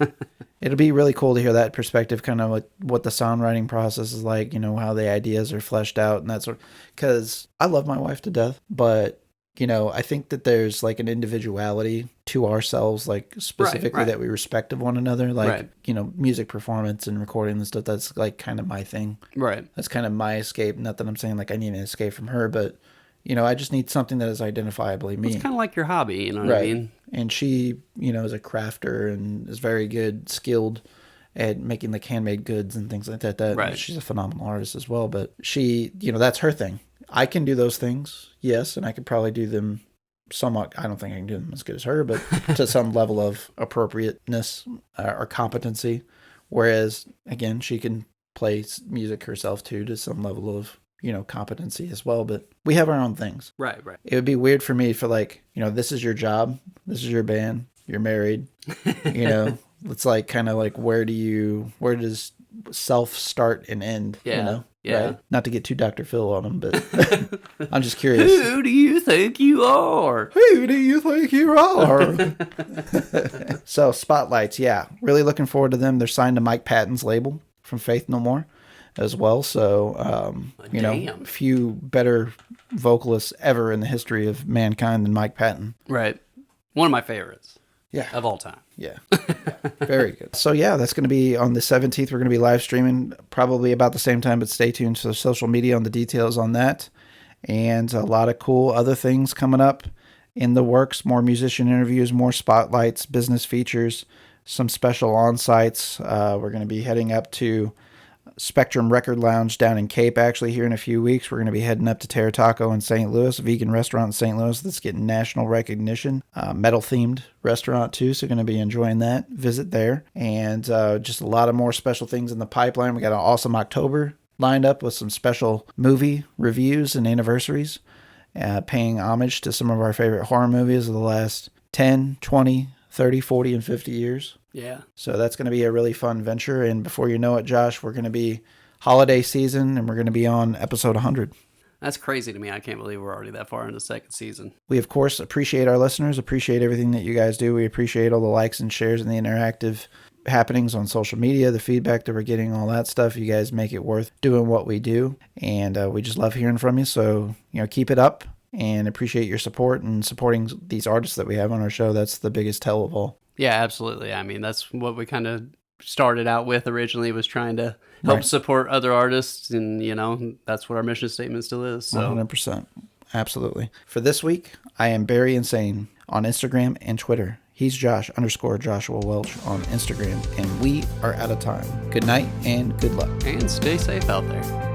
It'll be really cool to hear that perspective, kind of what the songwriting process is like. How the ideas are fleshed out and that sort. Because I love my wife to death, but. I think that there's like an individuality to ourselves, like specifically right. that we respect of one another, like, music performance and recording and stuff. That's like kind of my thing. Right. That's kind of my escape. Not that I'm saying like I need an escape from her, but I just need something that is identifiably me. It's kind of like your hobby, you know what I mean? And she, is a crafter and is very skilled at making like handmade goods and things like that. Right. She's a phenomenal artist as well, but she, that's her thing. I can do those things, yes, and I could probably do them somewhat. I don't think I can do them as good as her, but to some level of appropriateness or competency. Whereas, again, she can play music herself too to some level of, competency as well. But we have our own things. Right. It would be weird for me for like, this is your job, this is your band, you're married, it's like kind of like where does self start and end? Yeah. Right? Not to get too Dr. Phil on him, but I'm just curious. Who do you think you are? Who do you think you are? So Spotlights, yeah. Really looking forward to them. They're signed to Mike Patton's label from Faith No More as well. So, few better vocalists ever in the history of mankind than Mike Patton. Right. One of my favorites. Yeah. Of all time. Yeah. Very good. So yeah, that's going to be on the 17th. We're going to be live streaming probably about the same time, but stay tuned to social media on the details on that. and a lot of cool other things coming up in the works. More musician interviews, more spotlights, business features, some special on-sites. We're going to be heading up to Spectrum Record Lounge down in Cape actually here in a few weeks. We're going to be heading up to Terra Taco in St. Louis, a vegan restaurant in St. Louis that's getting national recognition. Metal-themed restaurant too, so going to be enjoying that visit there. And just a lot of more special things in the pipeline. We got an awesome October lined up with some special movie reviews and anniversaries, paying homage to some of our favorite horror movies of the last 10, 20, 30, 40, and 50 years. Yeah. So that's going to be a really fun venture. And before you know it, Josh, we're going to be holiday season and we're going to be on episode 100. That's crazy to me. I can't believe we're already that far in the second season. We, of course, appreciate our listeners, appreciate everything that you guys do. We appreciate all the likes and shares and the interactive happenings on social media, the feedback that we're getting, all that stuff. You guys make it worth doing what we do. And we just love hearing from you. So, keep it up and appreciate your support and supporting these artists that we have on our show. That's the biggest tell of all. Yeah, absolutely. I mean, that's what we kind of started out with originally, was trying to help support other artists. And, that's what our mission statement still is. So 100%. Absolutely. For this week, I am Barry Insane on Instagram and Twitter. He's Josh_Joshua Welch on Instagram. And we are out of time. Good night and good luck. And stay safe out there.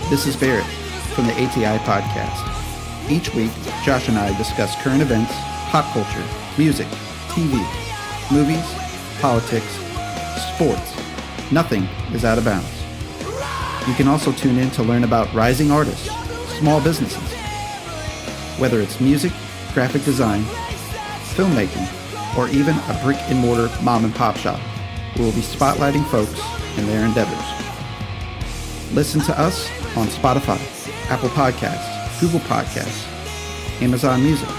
This is Barrett from the ATI Podcast. Each week, Josh and I discuss current events, pop culture, music, TV, movies, politics, sports. Nothing is out of bounds. You can also tune in to learn about rising artists, small businesses. Whether it's music, graphic design, filmmaking, or even a brick-and-mortar mom-and-pop shop, we will be spotlighting folks and their endeavors. Listen to us on Spotify, Apple Podcasts, Google Podcasts, Amazon Music,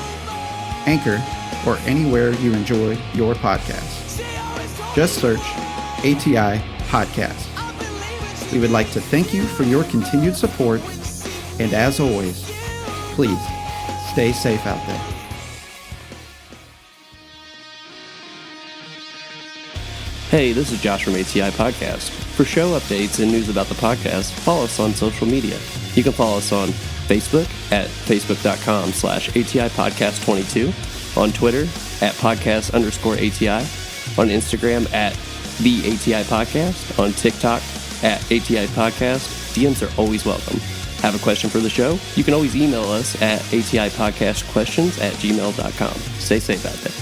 Anchor, or anywhere you enjoy your podcasts. Just search ATI Podcast. We would like to thank you for your continued support, and as always, please stay safe out there. Hey, this is Josh from ATI Podcast. For show updates and news about the podcast, follow us on social media. You can follow us on Facebook at facebook.com/ATI Podcast22, on Twitter at podcast_ATI, on Instagram at the ATI Podcast, on TikTok at ATI Podcast. DMs are always welcome. Have a question for the show? You can always email us at ATIPodcastQuestions@gmail.com. Stay safe out there.